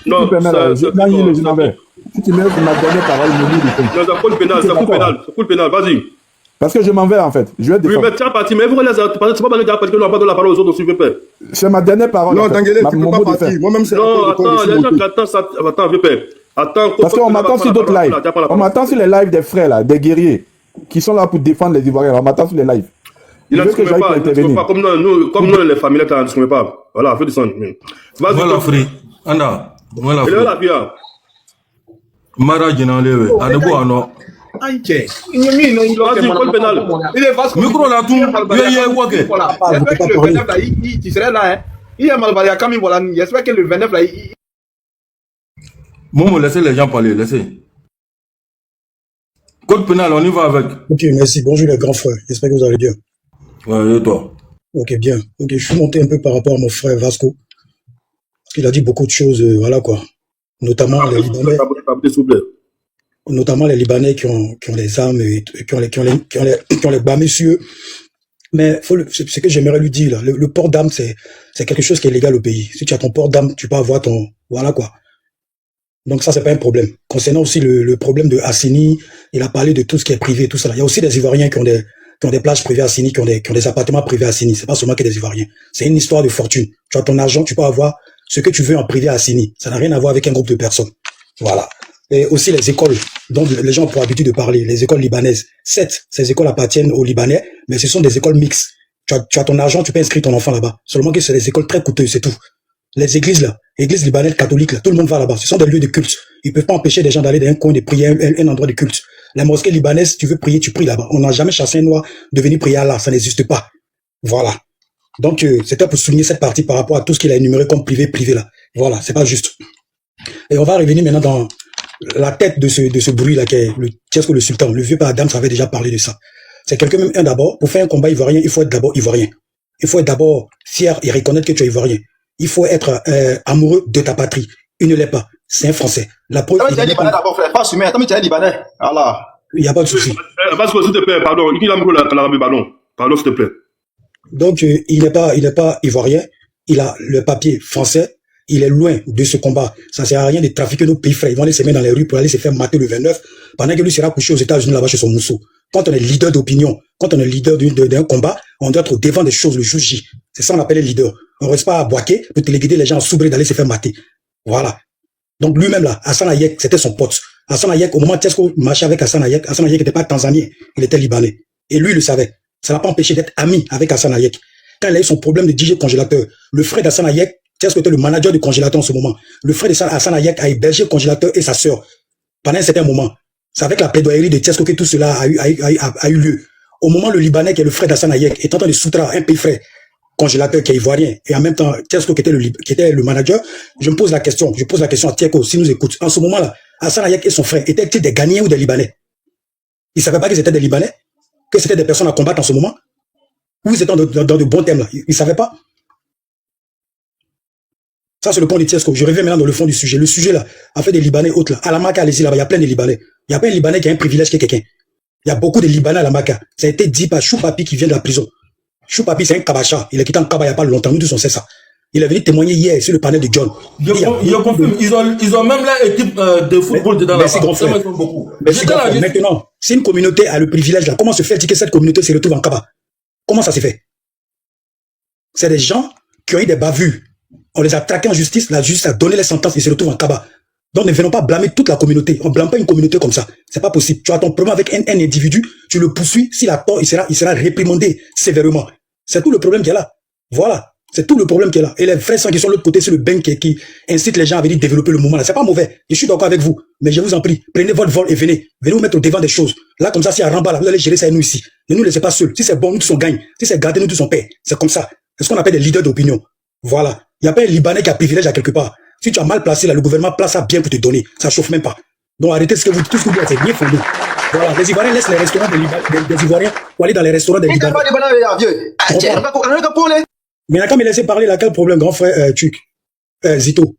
Non, je n'avais. Si tu mets ma dernière parole, me dis Non, ça coule pénal, ça coule pénal, ça coule pénal, vas-y. parce que je m'en vais en fait. Je vais Oui, défendre. mais tiens, parti, mais vous voulez c'est pas parce que nous n'avons pas donné la parole aux autres, s'il vous plaît. C'est ma dernière parole. Non, en fait. Tanguele, Ma- tu peux mon pas mot de partir. fin. Moi-même, c'est Non, la attends, les gens qui attendent ça, attends, vieux père. Attends, Parce qu'on m'attend sur d'autres lives. On m'attend sur les lives des frères là, des guerriers, qui sont là pour défendre les Ivoiriens. On m'attend sur les lives. Il Je ne veux que discrimine j'aille pas, pour il ne discrimine intervenir. pas, comme nous, les familles, là, on ne discrimine pas. Voilà, fais descendre. Vas-y, Voilà, frère. Anda, voilà, il est là, la frère. vie, hein. Mara Ginalewe, Adebo Ano. Anche. Vas-y, call pénal. Il est vaste. Micro là, tout. Yeah, quoi que. Voilà. J'espère que le 29 là, tu serais là, hein. Il y a Malvalia Kami, voilà. J'espère que le 29 là, Momo, laissez les gens parler, laissez. Code pénal, on y va avec. Ok, merci. Bonjour les grands frères. J'espère que vous allez bien. Ouais, et toi? Ok, bien. Ok, je suis monté un peu par rapport à mon frère Vasco. Il a dit beaucoup de choses, voilà quoi. Notamment les Libanais. S'il vous plaît. Notamment les Libanais qui ont les armes et qui ont les bas messieurs. Mais ce que j'aimerais lui dire là, le port d'armes, c'est quelque chose qui est légal au pays. Si tu as ton port d'armes, tu peux avoir ton, voilà quoi. Donc ça, c'est pas un problème. Concernant aussi le problème de Assini, il a parlé de tout ce qui est privé, tout ça. Il y a aussi des Ivoiriens qui ont des plages privées à Assini, qui ont des appartements privés à Assini. C'est pas seulement que des Ivoiriens. C'est une histoire de fortune. Tu as ton argent, tu peux avoir ce que tu veux en privé à Assini. Ça n'a rien à voir avec un groupe de personnes. Voilà. Et aussi les écoles dont les gens ont pour habitude de parler, les écoles libanaises. Certes, ces écoles appartiennent aux Libanais, mais ce sont des écoles mixtes. Tu as ton argent, tu peux inscrire ton enfant là-bas. Seulement que c'est des écoles très coûteuses, c'est tout. Les églises là, églises libanaises catholiques là, tout le monde va là-bas. Ce sont des lieux de culte. Ils peuvent pas empêcher des gens d'aller dans un coin de prier, un endroit de culte. Les mosquées libanaises, tu veux prier, tu pries là-bas. On n'a jamais chassé un noir de venir prier là, ça n'existe pas. Voilà. Donc c'était pour souligner cette partie par rapport à tout ce qu'il a énuméré comme privé là. Voilà, c'est pas juste. Et on va revenir maintenant dans la tête de ce bruit là qui est le sultan. Le vieux père Adam avait déjà parlé de ça. C'est quelqu'un même d'abord. Pour faire un combat ivoirien, il faut être d'abord ivoirien. Il faut être d'abord fier et reconnaître que tu es ivoirien. Il faut être amoureux de ta patrie. Il ne l'est pas. C'est un Français. La preuve. Attends, mais tu es Libanais d'abord, frère. Pas assumé. Attends, mais tu es Libanais. Voilà. Il n'y a pas de souci. Parce que s'il te plaît, pardon, il a mis l'Arabie ballon. Pardon, s'il te plaît. Donc, il n'est pas ivoirien. Il a le papier français. Il est loin de ce combat. Ça sert à rien de trafiquer nos pays frères. Ils vont aller se mettre dans les rues pour aller se faire mater le 29 pendant que lui sera couché aux États-Unis là-bas chez son mousseau. Quand on est leader d'opinion, quand on est leader d'un combat, on doit être au devant des choses le jour J. C'est ça qu'on appelle les leaders. On ne reste pas à boaquer pour téléguider les gens en soubré d'aller se faire mater. Voilà. Donc lui-même là, Hassan Hayek, c'était son pote. Hassan Hayek, au moment où Tesco marchait avec Hassan Hayek n'était pas tanzanien, il était libanais. Et lui, il le savait. Ça l'a pas empêché d'être ami avec Hassan Hayek. Quand il a eu son problème de DJ congélateur, le frère d'Hassan Hayek, Tesco était le manager du congélateur en ce moment. Le frère de Hassan Hayek a hébergé le congélateur et sa sœur pendant un certain moment. C'est avec la plaidoyerie de Tesco que tout cela a eu lieu. Au moment où le Libanais, qui est le frère d'Hassan Hayek, est en train de soustraire un pays frère congélateur qui est ivoirien, et en même temps, Tesco qui était le manager, je pose la question à Tieko, s'il nous écoute. En ce moment-là, Hassan Hayek et son frère étaient-ils des Ghanéens ou des Libanais? Ils ne savaient pas qu'ils étaient des Libanais? Que c'était des personnes à combattre en ce moment? Ou ils étaient dans de bons thèmes là? Ils ne savaient pas? Ça, c'est le point de Tiesco. Je reviens maintenant dans le fond du sujet. Le sujet là, a fait des Libanais autres là. À la Maka, allez-y là-bas, il y a plein de Libanais. Il n'y a pas un Libanais qui a un privilège que quelqu'un. Il y a beaucoup de Libanais à la Maka. Ça a été dit par Choupapi qui vient de la prison. Choupapi, c'est un Kabacha. Il est quitté en Kaba il n'y a pas longtemps. Nous tous on sait ça. Il est venu témoigner hier sur le panel de John. Je confirme. Ils ont même leur équipe de football dedans là-bas. Maintenant, si une communauté a le privilège là, comment se fait-il que cette communauté se retrouve en Kaba? Comment ça se fait? C'est des gens qui ont eu des bavures. On les a traqués en justice, la justice a donné les sentences, ils se retrouvent en Kaba. Donc ne venons pas blâmer toute la communauté. On ne blâme pas une communauté comme ça. C'est pas possible. Tu as ton problème avec un individu, tu le poursuis, s'il a tort, il sera réprimandé sévèrement. C'est tout le problème qu'il y a là. Voilà. C'est tout le problème qu'il y a là. Et les vrais sangs qui sont de l'autre côté, c'est le bain qui incite les gens à venir développer le mouvement là. C'est pas mauvais. Je suis d'accord avec vous. Mais je vous en prie, prenez votre vol et venez. Venez vous mettre au devant des choses. Là, comme ça, si y a Ramba là, vous allez gérer ça et nous ici. Ne nous laissez pas seuls. Si c'est bon, nous tous on gagne. Si c'est gardé, nous tous on paie. C'est comme ça. C'est ce qu'on appelle des leaders d'opinion. Voilà. Il n'y a pas un Libanais qui a privilège à quelque part. Si tu as mal placé là, le gouvernement place ça bien pour te donner. Ça chauffe même pas. Donc arrêtez tout ce que vous dites, c'est bien fondé. Voilà, les Ivoiriens laissent les restaurants des Ivoiriens pour aller dans les restaurants des Libanais. Mais quand me laissez parler là, quel problème, grand frère Zito?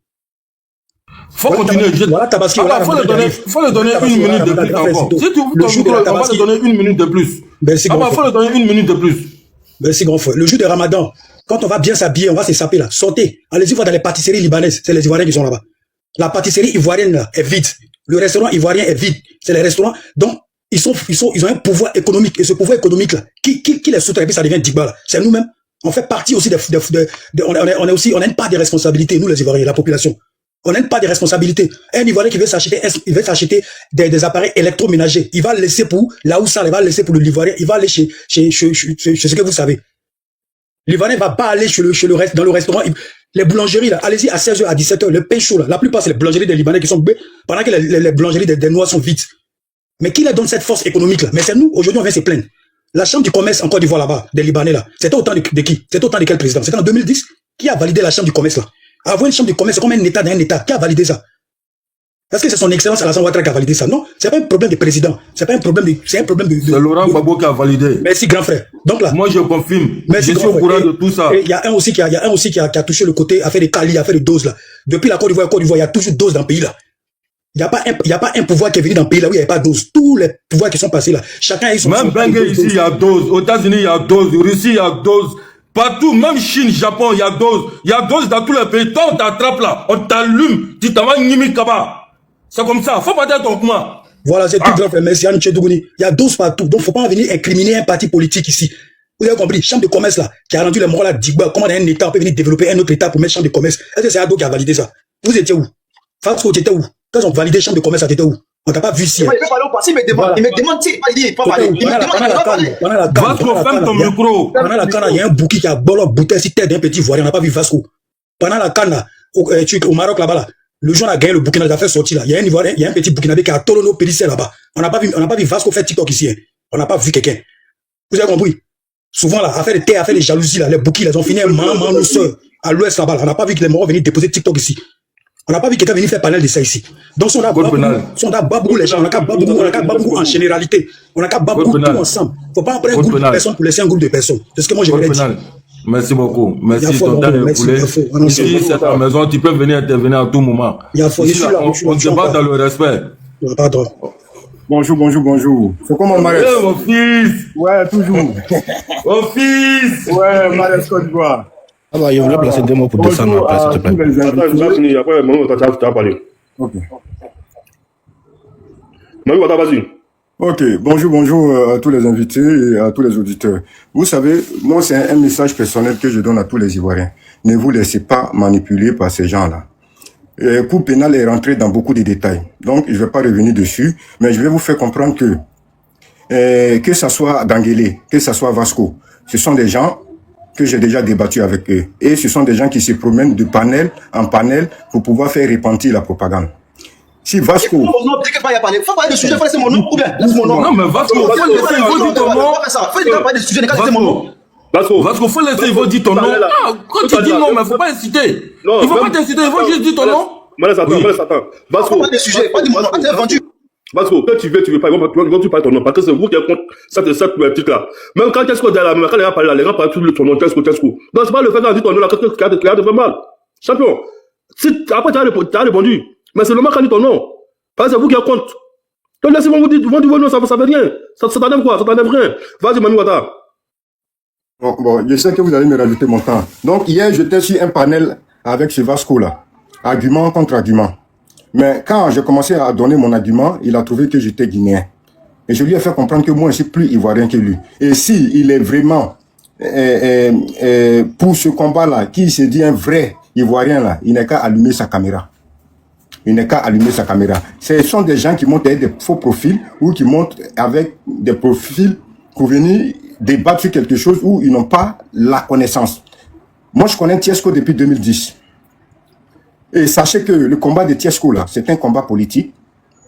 Faut continuer. Voilà, Tabaski. Faut le donner une minute de plus encore. Si tu veux ton micro, on va te donner une minute de plus. Faut le donner une minute de plus. Merci, grand frère. Le jour de Ramadan, quand on va bien s'habiller, on va se saper là. Sortez. Allez-y voir dans les pâtisseries libanaises. C'est les Ivoiriens qui sont là-bas. La pâtisserie ivoirienne là est vide. Le restaurant ivoirien est vide. C'est les restaurants. Donc, ils ont un pouvoir économique. Et ce pouvoir économique-là, qui les soutient, et puis ça devient Digba, là. C'est nous-mêmes. On fait partie aussi on a une part des responsabilités, nous les Ivoiriens, la population. On n'a pas de responsabilité. Un Ivoirien qui veut s'acheter des appareils électroménagers, il va laisser pour, là où ça, il va laisser pour l'Ivoirien, il va aller chez ce que vous savez. L'Ivoirien va pas aller dans le restaurant. Les boulangeries, là, allez-y à 16h, à 17h, le pain chaud, là. La plupart, c'est les boulangeries des Libanais qui sont bouées, pendant que les boulangeries des Noirs sont vides. Mais qui leur donne cette force économique, là? Mais c'est nous, aujourd'hui, on vient se plaindre. La chambre du commerce en Côte d'Ivoire, là-bas, des Libanais, là, c'était au temps de qui? C'était au temps de quel président? C'était en 2010? Qui a validé la chambre du commerce, là? Avoir une chambre de commerce, c'est comme un État d'un État. Qui a validé ça? Est-ce que c'est son excellence Alassane Ouattara qui a validé ça? Non, c'est pas un problème de président. C'est pas un problème de... C'est Laurent Gbagbo qui a validé. Merci, grand frère. Donc là... Moi, je confirme. Merci, je suis au courant de tout ça. Il y a un aussi qui a touché le côté, a fait des calis, a fait des doses, là. Depuis la Côte d'Ivoire, il y a toujours doses dans le pays, là. Il n'y a pas un pouvoir qui est venu dans le pays, là où il n'y avait pas de dose. Tous les pouvoirs qui sont passés, là. Chacun a eu son... Même Bengue ici, il y a dose. Aux États-Unis, il y a dose. En Russie, il y a dose. Partout, même Chine, Japon, il y a dose. Il y a dose dans tous les pays. Toi, on t'attrape là, on t'allume, tu t'en vas Nimi Kaba. C'est comme ça, faut pas dire ton comment. Voilà, c'est tout grand frère. Merci, Anne Tchedougoni. Il y a dose partout. Donc, faut pas venir incriminer un parti politique ici. Vous avez compris, chambre de commerce là, qui a rendu les moraux là, Digba, comment dans un État, on peut venir développer un autre État pour mettre chambre de commerce. Est-ce que c'est Ado qui a validé ça? Vous étiez où? Fasco, tu étais où? Quand ils ont validé chambre de commerce, t'étais où? On t'a pas vu ici. Il peut parler au passé, il me demande, si il peut parler. Il me demande, Vasco, ferme ton micro. Pendant la canne, il y a un bouquet qui a bolé bouteille si tête d'un petit voisin, on n'a pas vu Vasco. Pendant la canne, au Maroc là-bas, là, le jour on a gagné le Burkina, il a fait sortir là. Il y a un Ivoirien, il y a un petit Burkinabé qui a Tolono Périssé là-bas. On n'a pas vu Vasco faire TikTok ici. Hein. On n'a pas vu quelqu'un. Vous avez compris? Souvent là, affaire de terre, affaire de jalousie là, les bouquets, ils ont fini un maman, nos soeurs, à l'ouest là-bas. Là. On n'a pas vu que les morts venir déposer TikTok ici. On n'a pas vu quelqu'un venir faire panel de ça ici. Donc, si on a Babou les gens, on a qu'à Babou en généralité. On a qu'à Babou tout ensemble. Il ne faut pas prendre un groupe de personnes pour laisser un groupe de personnes. C'est ce que moi je voulais dire. Merci beaucoup. Merci, ton temps est écoulé. Ici, c'est ta maison, tu peux venir intervenir à tout moment. Ici, on se bat dans le respect. Pardon. Bonjour. C'est comment Marès? Mon fils. Ouais, toujours. Mon fils. Ouais, Marès Côte d'Ivoire. Ah bah, il va placer 2 mots pour descendre après, s'il te plaît. Attends, après, Manu, tu vas parler. Ok. Manu, vas-y. Ok, bonjour à tous les invités et à tous les auditeurs. Vous savez, moi, c'est un message personnel que je donne à tous les Ivoiriens. Ne vous laissez pas manipuler par ces gens-là. Le coup pénal est rentré dans beaucoup de détails. Donc, je ne vais pas revenir dessus, mais je vais vous faire comprendre que ça soit Dangele, que ça soit Vasco, ce sont des gens que j'ai déjà débattu avec eux. Et ce sont des gens qui se promènent de panel en panel pour pouvoir faire repentir la propagande. Si Vasco... Il faut parler de sujet, il faut laisser mon nom ou bien laisse mon nom. Non, mais Vasco, il faut laisser, il faut dire ton nom. Faut parler de sujet, laissez mon nom. Vasco, faut laisser, il faut dire ton nom. Ah, quand tu dis non, mais faut pas inciter. Il faut pas t'inciter, il faut juste dire ton nom. Attends. Vasco, pas des sujets, pas du nom, t'es vendu. Vasco, quand tu veux pas, ils vont parler ton nom, parce que c'est vous qui êtes contre cette politique-là. Même quand Tesco est là, quand les gens parlent là, les gens parlent tout ton nom, Tesco. Donc c'est pas le fait qu'on dit ton nom là, qui a fait mal. Champion. Si, après, tu as répondu. Mais c'est le moment qu'on dit ton nom. Parce que c'est vous qui êtes contre. Donc laissez-moi vous dire votre nom, ça veut rien. Ça t'enlève quoi? Ça t'enlève rien. Vas-y, Manu Ouattara. Bon, je sais que vous allez me rajouter mon temps. Donc, hier, j'étais sur un panel avec ce Vasco-là. Argument contre argument. Mais quand j'ai commencé à donner mon argument, il a trouvé que j'étais guinéen. Et je lui ai fait comprendre que moi, je suis plus ivoirien que lui. Et si il est vraiment pour ce combat-là, qui se dit un vrai ivoirien là, il n'est qu'à allumer sa caméra. Ce sont des gens qui montent avec des faux profils ou qui montent avec des profils pour venir débattre sur quelque chose où ils n'ont pas la connaissance. Moi, je connais Tiesco depuis 2010. Et sachez que le combat de Tiesco, là, c'est un combat politique,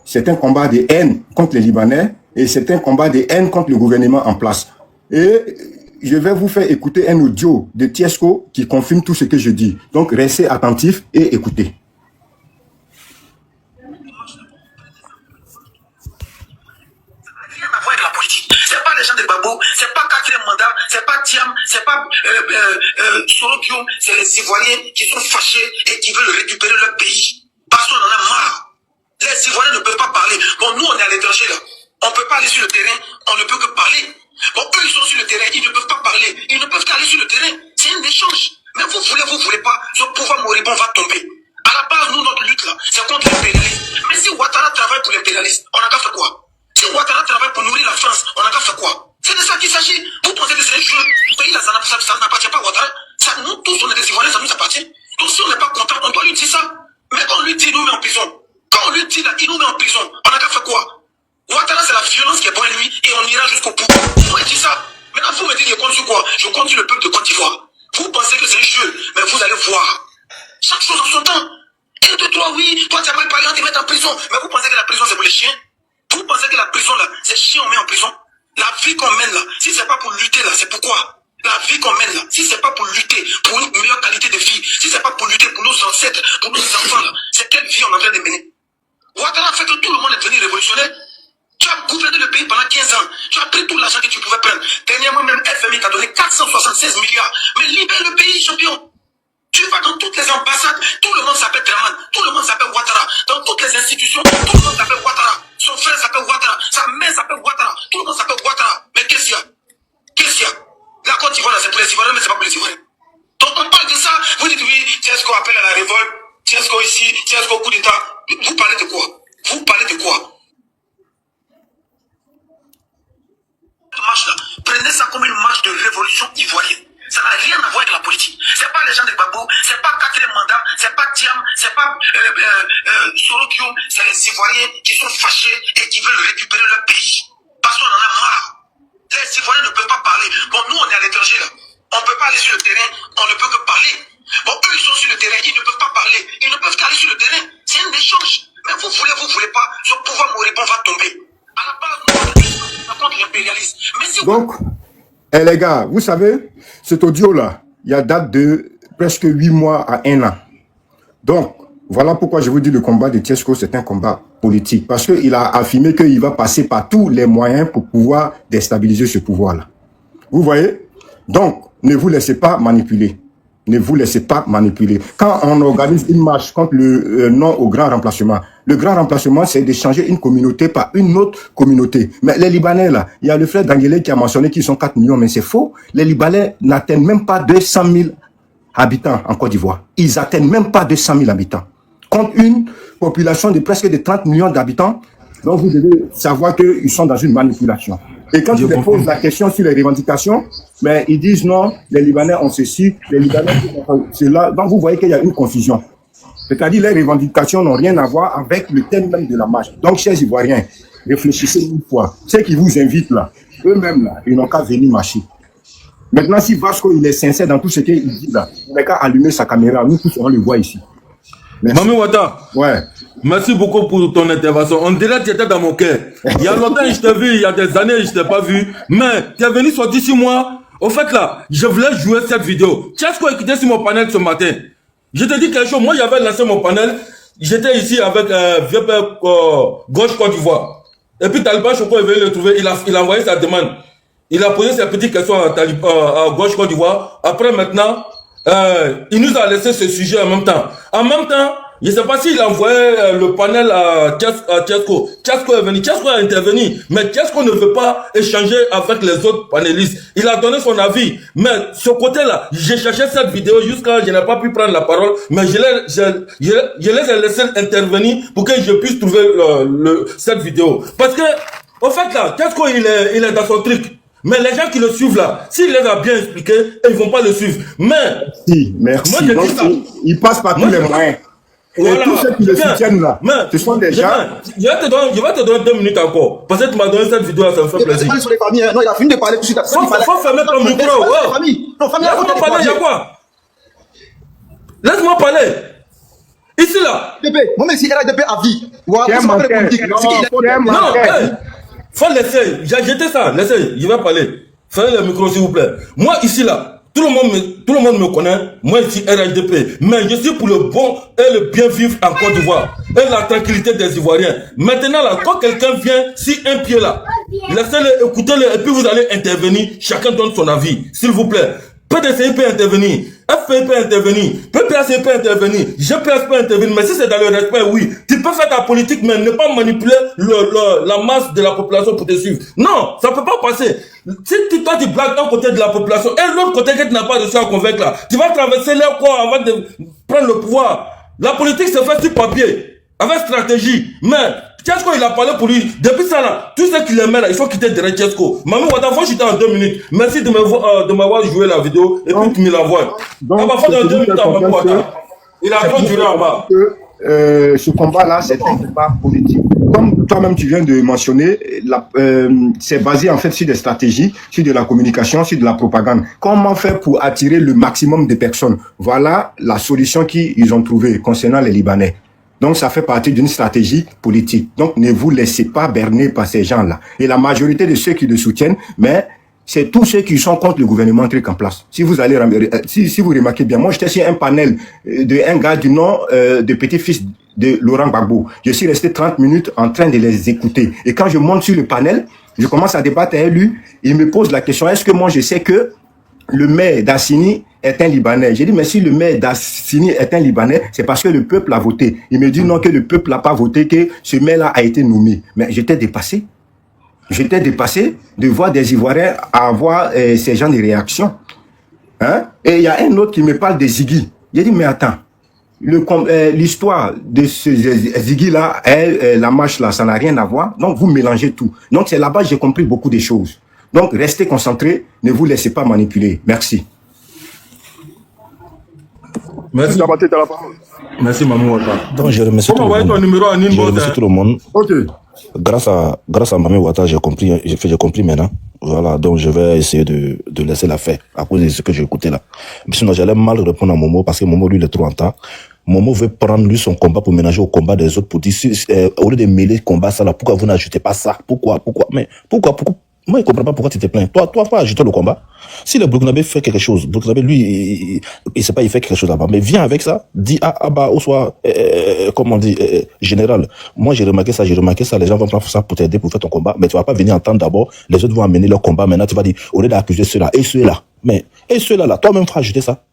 c'est un combat de haine contre les Libanais et c'est un combat de haine contre le gouvernement en place. Et je vais vous faire écouter un audio de Tiesco qui confirme tout ce que je dis. Donc, restez attentifs et écoutez. C'est pas les gens de Babou, c'est pas 4e mandat, c'est pas Tiam, c'est pas Sorokio, c'est les Ivoiriens qui sont fâchés et qui veulent récupérer leur pays. Parce qu'on en a marre. Les Ivoiriens ne peuvent pas parler. Bon, nous on est à l'étranger là. On ne peut pas aller sur le terrain, on ne peut que parler. Bon, eux ils sont sur le terrain, ils ne peuvent pas parler. Ils ne peuvent qu'aller sur le terrain. C'est un échange. Mais vous voulez pas, ce pouvoir moribond va tomber. À la base, nous, notre lutte là, c'est contre l'impérialisme. Mais si Ouattara travaille qu'il s'agit. Vous pensez que c'est un jeu. Ce pays-là, ça n'appartient pas à Ouattara. Nous tous, on est des Ivoiriens, ça nous appartient. Donc si on n'est pas content, on doit lui dire ça. Mais quand on lui dit, il nous met en prison. Quand on lui dit, là, il nous met en prison, on a qu'à faire quoi? Ouattara, c'est la violence qui est bonne lui et on ira jusqu'au bout. Vous me dites ça. Maintenant, vous me dites, je compte sur quoi? Je compte sur le peuple de Côte d'Ivoire. Vous pensez que c'est un jeu, mais vous allez voir. Chaque chose en son temps. 1, 2, 3, oui, toi tu as mal parlé, on te met en prison. Mais vous pensez que la prison c'est pour les chiens? Vous pensez que la prison là, c'est chiens on met en prison? La vie qu'on mène là, si c'est pas pour lutter là, c'est pourquoi? La vie qu'on mène là, si c'est pas pour lutter pour une meilleure qualité de vie, si c'est pas pour lutter pour nos ancêtres, pour nos enfants là, c'est quelle vie on est en train de mener? Ouattara a fait que tout le monde est devenu révolutionnaire. Tu as gouverné le pays pendant 15 ans. Tu as pris tout l'argent que tu pouvais prendre. Dernièrement, même FMI t'a donné 476 milliards. Mais libère le pays, champion. Tu vas dans toutes les ambassades, tout le monde s'appelle Draman, tout le monde s'appelle Ouattara. Dans toutes les institutions, tout le monde s'appelle Ouattara. Son frère s'appelle Ouattara, sa mère s'appelle Ouattara, tout le monde s'appelle Ouattara. Mais qu'est-ce qu'il y a? Qu'est-ce qu'il y a? La Côte d'Ivoire, c'est pour les Ivoiriens, mais c'est pas pour les Ivoiriens. Donc on parle de ça, vous dites oui, Tiesco appelle à la révolte, Tiesco ici, Tiesco coup d'État. Vous parlez de quoi? Vous parlez de quoi? Marche là, prenez ça comme une marche de révolution ivoirienne. Ça n'a rien à voir avec la politique. C'est pas les gens de Gbagbo, c'est pas 4e mandat, c'est pas Thiam, c'est pas Sorokio, c'est les Ivoiriens qui sont fâchés et qui veulent récupérer leur pays. Parce qu'on en a marre. Les Ivoiriens ne peuvent pas parler. Bon, nous on est à l'étranger là. On ne peut pas aller sur le terrain, on ne peut que parler. Bon, eux ils sont sur le terrain, ils ne peuvent pas parler. Ils ne peuvent qu'aller sur le terrain. C'est un échange. Mais vous voulez pas, ce pouvoir moribond va tomber. À la base, nous, on contre l'impérialisme. Mais si Donc, les gars, vous savez, cet audio-là, il y a date de presque 8 mois à 1 an. Donc, voilà pourquoi je vous dis le combat de Tiesco, c'est un combat politique. Parce qu'il a affirmé qu'il va passer par tous les moyens pour pouvoir déstabiliser ce pouvoir-là. Vous voyez? Donc, ne vous laissez pas manipuler. Ne vous laissez pas manipuler. Quand on organise une marche contre le non au grand remplacement, le grand remplacement, c'est d'échanger une communauté par une autre communauté. Mais les Libanais, là, il y a le frère d'Angélé qui a mentionné qu'ils sont 4 millions, mais c'est faux. Les Libanais n'atteignent même pas 200 000 habitants en Côte d'Ivoire. Ils n'atteignent même pas 200 000 habitants. Contre une population de presque de 30 millions d'habitants, donc vous devez savoir qu'ils sont dans une manipulation. Et quand je leur pose la question sur les revendications, mais ils disent non, les Libanais ont ceci, les Libanais ont cela. Donc vous voyez qu'il y a une confusion. C'est-à-dire les revendications n'ont rien à voir avec le thème même de la marche. Donc, chers Ivoiriens, réfléchissez une fois. Ceux qui vous invitent là, eux-mêmes là, ils n'ont qu'à venir marcher. Maintenant, si Vasco il est sincère dans tout ce qu'il dit là, il n'a qu'à allumer sa caméra. Nous tous, on le voit ici. Mami Wata. Ouais. Merci beaucoup pour ton intervention. On dirait que tu étais dans mon cœur. Il y a longtemps, je t'ai vu, il y a des années, je t'ai pas vu. Mais tu es venu sur 10 mois. Au fait, là, je voulais jouer cette vidéo. Tu as ce qu'on écoutait sur mon panel ce matin. Je te dis quelque chose. Moi, j'avais lancé mon panel. J'étais ici avec vieux père gauche Côte d'Ivoire. Et puis, Taliban Choco est venu le trouver. Il a envoyé sa demande. Il a posé ses petites questions à gauche Côte d'Ivoire. Après, maintenant, il nous a laissé ce sujet en même temps. En même temps, je ne sais pas s'il a envoyé le panel à Tiesco. Tiesco est venu, Tiesco a intervenu, mais Tiesco ne veut pas échanger avec les autres panélistes. Il a donné son avis, mais ce côté-là, j'ai cherché cette vidéo jusqu'à je n'ai pas pu prendre la parole, mais je les ai laissés intervenir pour que je puisse trouver cette vidéo. Parce que, au fait là, Tiesco il est dans son truc. Mais les gens qui le suivent là, s'il les a bien expliqué, ils vont pas le suivre. Mais, merci. Moi, je dis ça. Il passe par tous les moyens. Et voilà. tous ceux qui le soutiennent là, ce sont des gens... Je vais te donner 2 minutes encore. Parce que tu m'as donné cette vidéo, ça me fait plaisir. Il sur les familles, non, il a fini de parler tout de suite. Faut fermer ton micro. Laisse-moi parler, il y a quoi? Laisse-moi parler. Ici là. Moi, même si RADP a vie. Non, faut laisser. J'ai jeté ça. Laissez, je vais parler. Fermez le micro, s'il vous plaît. Moi, ici là. Tout le monde me connaît, moi ici RHDP, mais je suis pour le bon et le bien vivre en Côte d'Ivoire et la tranquillité des Ivoiriens. Maintenant là, quand quelqu'un vient, si un pied là, laissez-le, écoutez-le et puis vous allez intervenir, chacun donne son avis, s'il vous plaît. PDCI peut intervenir, FPI peut intervenir, PPAC peut intervenir, GPS peut intervenir, mais si c'est dans le respect, oui. Tu peux faire ta politique, mais ne pas manipuler la masse de la population pour te suivre. Non, ça peut pas passer. Si toi tu blagues d'un côté de la population et l'autre côté que tu n'as pas de à convaincre là, tu vas traverser leur corps avant de prendre le pouvoir. La politique se fait sur papier, avec stratégie, mais Tchesco, il a parlé pour lui. Depuis ça, là, tous ceux qui l'aimaient, là, il faut quitter derrière Tchesco. Mamie Ouattara, faut chuter en 2 minutes. Merci de m'avoir joué la vidéo et puis tu me l'envoies. On va faire dans 2 minutes à Mamie Ouattara. Il a trop duré en bas. Ce combat-là, c'est un combat politique. Comme toi-même tu viens de mentionner, c'est basé en fait sur des stratégies, sur de la communication, sur de la propagande. Comment faire pour attirer le maximum de personnes? Voilà la solution qu'ils ont trouvée concernant les Libanais. Donc ça fait partie d'une stratégie politique. Donc ne vous laissez pas berner par ces gens-là. Et la majorité de ceux qui le soutiennent, mais c'est tous ceux qui sont contre le gouvernement truc en place. Si vous allez, si vous remarquez bien, moi j'étais sur un panel d'un gars du nom de petit-fils de Laurent Gbagbo. Je suis resté 30 minutes en train de les écouter. Et quand je monte sur le panel, je commence à débattre avec lui. Il me pose la question, est-ce que moi je sais que le maire d'Assini est un Libanais? J'ai dit, mais si le maire d'Assini est un Libanais, c'est parce que le peuple a voté. Il me dit non, que le peuple n'a pas voté, que ce maire-là a été nommé. Mais j'étais dépassé. J'étais dépassé de voir des Ivoiriens avoir ces genres de réactions. Hein? Et il y a un autre qui me parle de Ziggy. J'ai dit, mais attends, l'histoire de ce Ziggy-là et la marche-là, ça n'a rien à voir. Donc, vous mélangez tout. Donc, c'est là-bas que j'ai compris beaucoup de choses. Donc, restez concentrés, ne vous laissez pas manipuler. Merci. Merci. Merci, Mamou Ouattara. Donc, je remercie tout le monde. Ton numéro en Je remercie tout le monde. Ok. Grâce à Mamou Ouattara, j'ai compris maintenant. Voilà, donc je vais essayer de laisser la faire à cause de ce que j'ai écouté là. Mais sinon, j'allais mal répondre à Momo parce que Momo, lui, il est trop en retard. Momo veut prendre, lui, son combat pour ménager au combat des autres pour dire, au lieu de mêler le combat, ça là, pourquoi vous n'ajoutez pas ça? Pourquoi? Mais pourquoi? Moi, je comprends pas pourquoi tu te plains. Toi, pas ajouter le combat. Si le Burkinabé fait quelque chose, Burkinabé, lui, il sait pas, il fait quelque chose là-bas. Mais viens avec ça, dis, ou soit, comment on dit, général. Moi, j'ai remarqué ça, les gens vont prendre ça pour t'aider, pour faire ton combat. Mais tu vas pas venir entendre d'abord, les autres vont amener leur combat. Maintenant, tu vas dire, au lieu d'accuser ceux-là, et ceux-là. Mais, et ceux-là, toi-même, faut ajouter ça.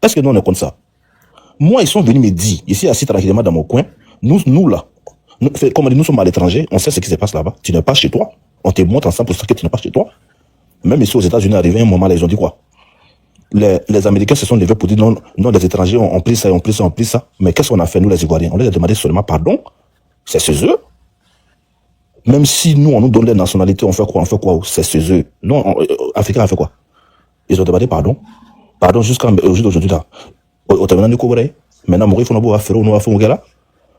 Est-ce que nous, on est contre ça? Moi, ils sont venus me dire, ici, assis tranquillement dans mon coin, nous là, comme on dit, nous sommes à l'étranger, on sait ce qui se passe là-bas. Tu n'es pas chez toi. On te montre ensemble pour ça que tu n'es pas chez toi. Même ici aux États-Unis, arrivé un moment là, ils ont dit quoi? Les Américains se sont levés pour dire non, les étrangers ont pris ça, ont pris ça. Mais qu'est-ce qu'on a fait, nous les Ivoiriens? On leur a demandé seulement pardon. C'est chez eux. Même si nous, on nous donne les nationalités, on fait quoi? C'est chez eux. Nous, Africains, on fait quoi? Ils ont demandé pardon. Pardon jusqu'à aujourd'hui là. Au terminal du Koboré. Maintenant, Maurice Fonabo a fait on a fait là.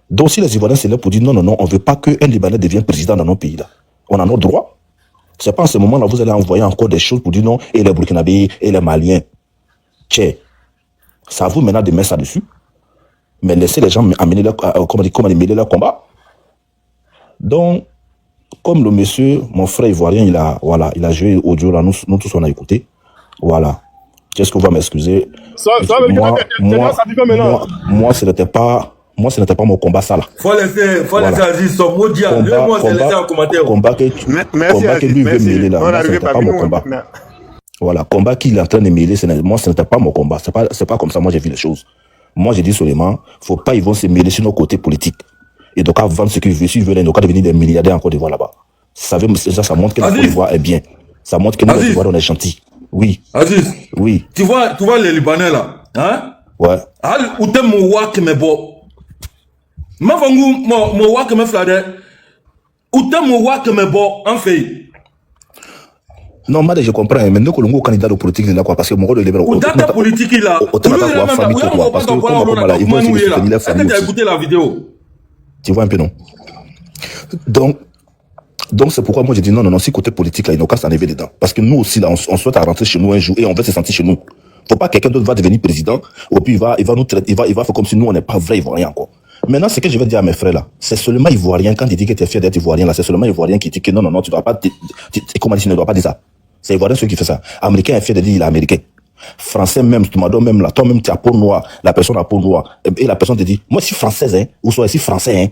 Donc si les Ivoiriens se lèvent pour dire non, on veut pas qu'un Libanais devienne président dans nos pays là. On a notre droit. C'est pas en ce moment-là vous allez envoyer encore des choses pour dire non, et les Burkinabés, et les Maliens. Tchè, c'est à vous maintenant de mettre ça dessus. Mais laissez les gens amener leur, mêler leur combat. Donc, comme le monsieur, mon frère ivoirien, il a joué audio là, nous tous on a écouté. Voilà. Qu'est-ce qu'on va m'excuser? Moi, ce n'était pas mon combat, ça là. Faut laisser Aziz son mot dire. Moi, c'est laissé en commentaire. Combat que lui veut mêler là. Moi, ce n'était pas mon combat. Voilà. Combat qu'il est en train de mêler, moi, ce n'était pas mon combat. C'est pas comme ça, moi, j'ai vu les choses. Moi, j'ai dit seulement, faut pas, ils vont se mêler sur nos côtés politiques. Et donc, à vendre ce qu'ils veulent, s'ils veulent, ils n'ont qu'à devenir des milliardaires en Côte d'Ivoire là-bas. Ça montre que la Côte d'Ivoire est bien. Ça montre que nous, les Ivoiriens, on est gentils. Oui. Aziz. Oui. Tu vois les Libanais là, hein? Ouais. Ou t'es mon wak me bo. Ma fangu mon wak me flade. Ou t'es mon wak me bo en fait. Non, mais je comprends. Mais nous, le candidat de politique là quoi, parce que mon rôle de libéral. Ou data politique là. Parce que comme là, ils vont essayer de soutenir la famille. Est-ce que tu as écouté la vidéo? Tu vois un peu non? Donc c'est pourquoi moi j'ai dit non, si côté politique là, ils n'ont qu'à s'enlever dedans. Parce que nous aussi là, on souhaite rentrer chez nous un jour et on veut se sentir chez nous. Faut pas que quelqu'un d'autre va devenir président, et puis il va nous traiter, il va faire comme si nous on n'est pas vrai Ivoirien encore. Maintenant, ce que je vais dire à mes frères là, c'est seulement Ivoirien, quand il dit que tu es fier d'être Ivoirien là, c'est seulement Ivoirien qui dit que non, tu dois pas, comment dire, tu ne dois pas dire ça. C'est Ivoirien celui qui fait ça. Américain est fier de dire il est américain. Français même, toi-même là, toi-même tu as peau noire, la personne a peau noire, et la personne te dit, moi je suis française, hein, ou soit ici français, hein.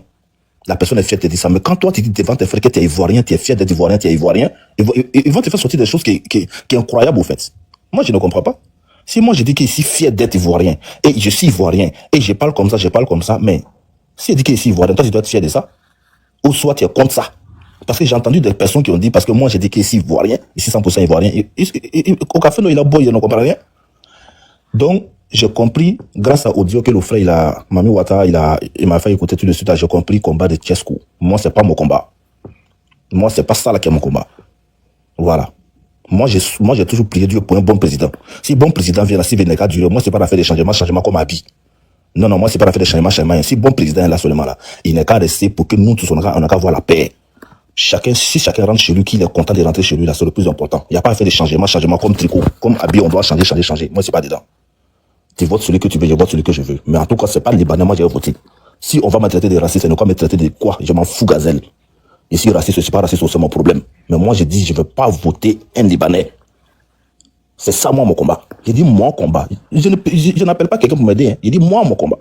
La personne est fière de te dire ça. Mais quand toi, tu dis devant tes frères que tu es ivoirien, tu es fier d'être ivoirien, tu es ivoirien, ils vont te faire sortir des choses qui est incroyable, au fait. Moi, je ne comprends pas. Si moi, je dis que je suis fier d'être ivoirien, et je suis ivoirien, et je parle comme ça, mais si je dis que je suis ivoirien, toi, tu dois être fier de ça. Ou soit tu es contre ça. Parce que j'ai entendu des personnes qui ont dit, parce que moi, j'ai dit que je suis ivoirien, je suis 100% ivoirien. Au café, non, il a beau, il ne comprend rien. Donc, j'ai compris, grâce à audio que le frère, Mami Ouattara, il m'a fait écouter tout de suite, j'ai compris le combat de Tcheskou. Moi, c'est pas mon combat. Moi, c'est pas ça là qui est mon combat. Voilà. Moi, j'ai toujours prié Dieu pour un bon président. Si bon président vient là, si Vénéka dure, moi, c'est pas l'affaire des changements comme habit. Non, moi, c'est pas l'affaire des changements. Si bon président est là seulement là, il n'est qu'à rester pour que nous tous, on a qu'à voir la paix. Si chacun rentre chez lui, qu'il est content de rentrer chez lui, là, c'est le plus important. Il n'y a pas à faire des changements comme tricot, comme habit, on doit changer. Moi, c'est pas dedans. Tu votes celui que tu veux, je vote celui que je veux. Mais en tout cas, c'est pas le Libanais, moi, j'ai voté. Si on va me traiter de raciste, c'est quoi me traiter de quoi? Je m'en fous, gazelle. Et si raciste, je suis pas raciste, c'est mon problème. Mais moi, j'ai dit, je veux pas voter un Libanais. C'est ça, moi, mon combat. J'ai dit, mon combat. Je n'appelle pas quelqu'un pour m'aider. Hein. J'ai dit, moi, mon combat.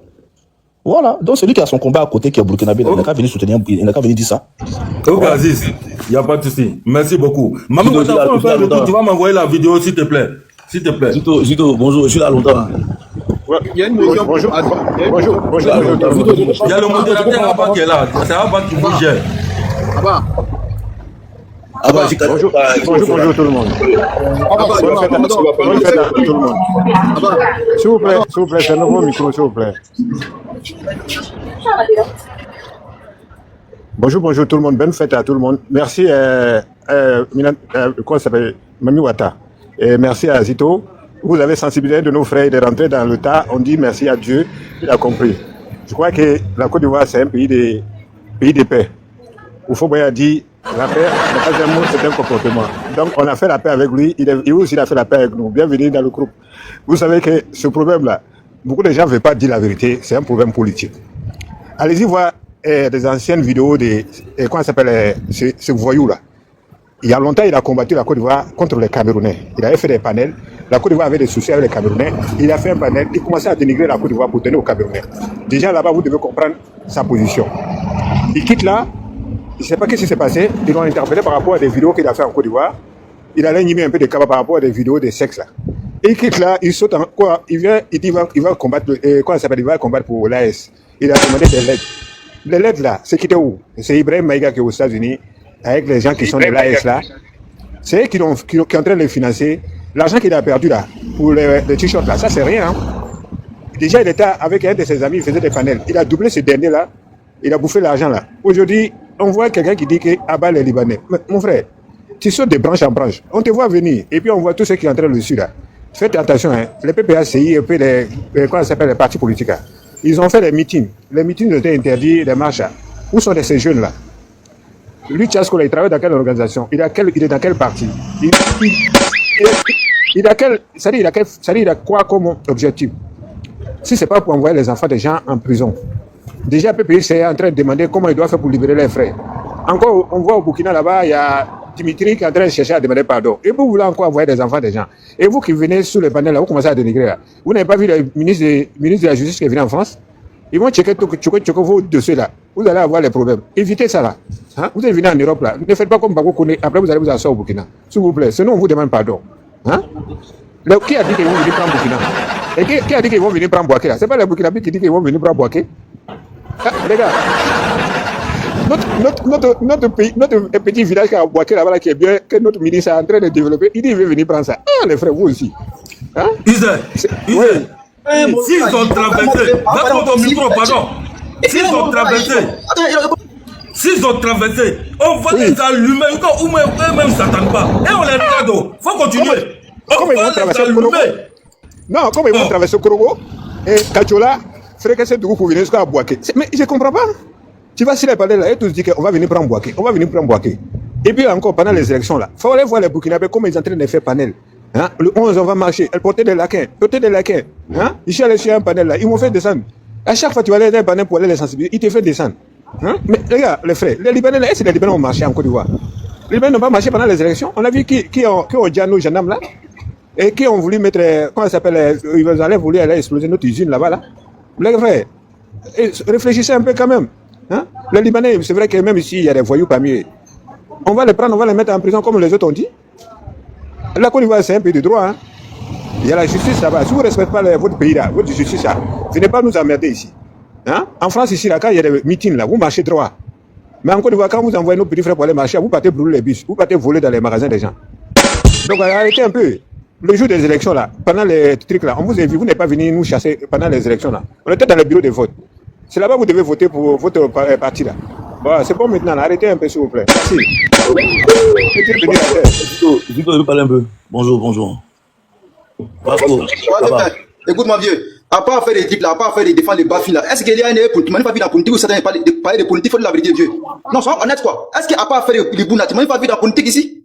Voilà. Donc, celui qui a son combat à côté, qui est burkinabé, il n'a qu'à venir soutenir, il n'a qu'à venir dire ça. Ok, Aziz, il n'y a pas de souci. Merci beaucoup. Maman, tu vas m'envoyer la vidéo, s'il te plaît. S'il te plaît. Zito, bonjour, je suis là longtemps. Il y a une motion. Bonjour. Il y a le modérateur Abba qui est là. C'est Abba qui vous gère. Bonjour tout le monde. Bonne fête à tout le monde. S'il vous plaît, c'est un nouveau micro, s'il vous plaît. Bonjour tout le monde, bonne fête à tout le monde. Merci, comment ça s'appelle, Mami Ouattara. Et merci à Zito. Vous avez sensibilisé de nos frères de rentrer dans le tas. On dit merci à Dieu, il a compris. Je crois que la Côte d'Ivoire, c'est un pays de paix. Il faut bien dire, la paix, n'est pas un mot, c'est un comportement. Donc, on a fait la paix avec lui, il aussi a fait la paix avec nous. Bienvenue dans le groupe. Vous savez que ce problème-là, beaucoup de gens ne veulent pas dire la vérité, c'est un problème politique. Allez-y voir des anciennes vidéos de, comment ça s'appelle, ce voyou-là. Il y a longtemps, il a combattu la Côte d'Ivoire contre les Camerounais. Il avait fait des panels. La Côte d'Ivoire avait des soucis avec les Camerounais. Il a fait un panel. Il commençait à dénigrer la Côte d'Ivoire pour donner aux Camerounais. Déjà là-bas, vous devez comprendre sa position. Il quitte là. Je ne sais pas ce qui s'est passé. Ils l'ont interpellé par rapport à des vidéos qu'il a fait en Côte d'Ivoire. Il a animé un peu de cabas par rapport à des vidéos de sexe là. Et il quitte là. Il saute en quoi? Il vient. Il dit il va combattre. Quoi ça s'appelle? Il va combattre pour l'AS. Il a demandé des lettres. Les lettres là, c'est qui était où? C'est Ibrahim Maïga qui est aux États-Unis. Avec les gens qui sont de l'AS là, c'est eux qui sont en train de les financer. L'argent qu'il a perdu là, pour les t-shirts là, ça c'est rien. Hein. Déjà, il était avec un de ses amis, il faisait des panels. Il a doublé ce dernier là, il a bouffé l'argent là. Aujourd'hui, on voit quelqu'un qui dit qu'il abat les Libanais. Mais, mon frère, tu sautes de branche en branche. On te voit venir, et puis on voit tous ceux qui sont en train de dessus là. Faites attention, hein. Les PPACI et puis comment ça s'appelle, les partis politiques là. Ils ont fait des meetings. Les meetings étaient interdits, des marches là. Où sont ces jeunes là? Lui, Tchasco, il travaille dans quelle organisation? Il est dans quel parti? Il a quoi comme objectif? Si ce n'est pas pour envoyer les enfants des gens en prison. Déjà, PPI, c'est en train de demander comment il doit faire pour libérer les frères. Encore, on voit au Burkina là-bas, il y a Dimitri qui est en train de chercher à demander pardon. Et vous voulez encore envoyer des enfants des gens. Et vous qui venez sur le panel là, vous commencez à dénigrer là. Vous n'avez pas vu le ministre de la Justice qui est venu en France? Ils vont checker vos dossiers là. Vous allez avoir les problèmes. Évitez ça là. Hein? Vous êtes venu en Europe là. Ne faites pas comme Bago Kone. Après vous allez vous asseoir au Burkina. S'il vous plaît. Sinon on vous demande pardon. Hein? Qui a dit qu'ils vont venir prendre Burkina? Et qui a dit qu'ils vont venir prendre Boaké là? C'est pas les Burkinabés qui disent qu'ils vont venir prendre Boaké? Ah, les gars. Notre petit village qui a Boaké là-bas qui est bien, que notre ministre est en train de développer, il dit qu'il veut venir prendre ça. Ah les frères, vous aussi. Hein? S'ils ont traversé, donne-moi ton micro, pardon. S'ils ont traversé, on va les allumer, ou même s'attendent pas. Et on les regarde, faut continuer. Comment ils vont traverser le Korogo? Non, comment ils vont traverser le Korogo? Et Kachola, frère, que c'est tout pour venir jusqu'à Boaké. Mais je ne comprends pas. Tu vas sur les palais là et tu te dis qu'on va venir prendre Boaké. On va venir prendre Boaké. Et puis encore, pendant les élections là, il faut aller voir les Burkinabés, comment ils sont en train de faire panel. Hein? Le 11, on va marcher. Elle portait des laquins. Hein? Ici, elle est sur un panel là. Ils m'ont fait descendre. À chaque fois que tu vas aller dans un panel pour aller les sensibiliser, ils te font descendre. Hein? Mais les gars, les frères, les Libanais là, est-ce que les Libanais ont marché en Côte d'Ivoire? Les Libanais n'ont pas marché pendant les élections. On a vu qui ont dit à nos gendarmes là. Et qui ont voulu mettre, comment ça s'appelle, ils allaient voulu aller exploser notre usine là-bas là. Les frères, réfléchissez un peu quand même. Hein? Les Libanais, c'est vrai que même ici, il y a des voyous parmi eux. On va les prendre, on va les mettre en prison comme les autres ont dit. La Côte d'Ivoire, c'est un pays de droit. Hein. Il y a la justice là-bas. Si vous ne respectez pas votre pays là, votre justice là, venez pas nous emmerder ici. Hein? En France, ici, là, quand il y a des meetings là, vous marchez droit. Mais en Côte d'Ivoire, quand vous envoyez nos petits frères pour aller marcher, vous partez brûler les bus, vous partez voler dans les magasins des gens. Donc arrêtez un peu. le jour des élections, là, pendant les trucs là, on vous a vu, vous n'êtes pas venu nous chasser pendant les élections là. On était dans le bureau de vote. C'est là-bas que vous devez voter pour votre parti là. Voilà, c'est bon maintenant, là. Arrêtez un peu s'il vous plaît. Merci. Zico, je veux parler un peu. Bonjour. Vasco, ça va? Écoute-moi, vieux. À part faire des trucs là, à part faire des défendre les bafis là, est-ce qu'il y a un politique, tu m'as pas vu dans la politique ou certains parler de politique, faut de la vérité, vieux. Non, sois honnête quoi. Est-ce qu'à part faire les bounas, tu m'as pas vu dans la politique ici?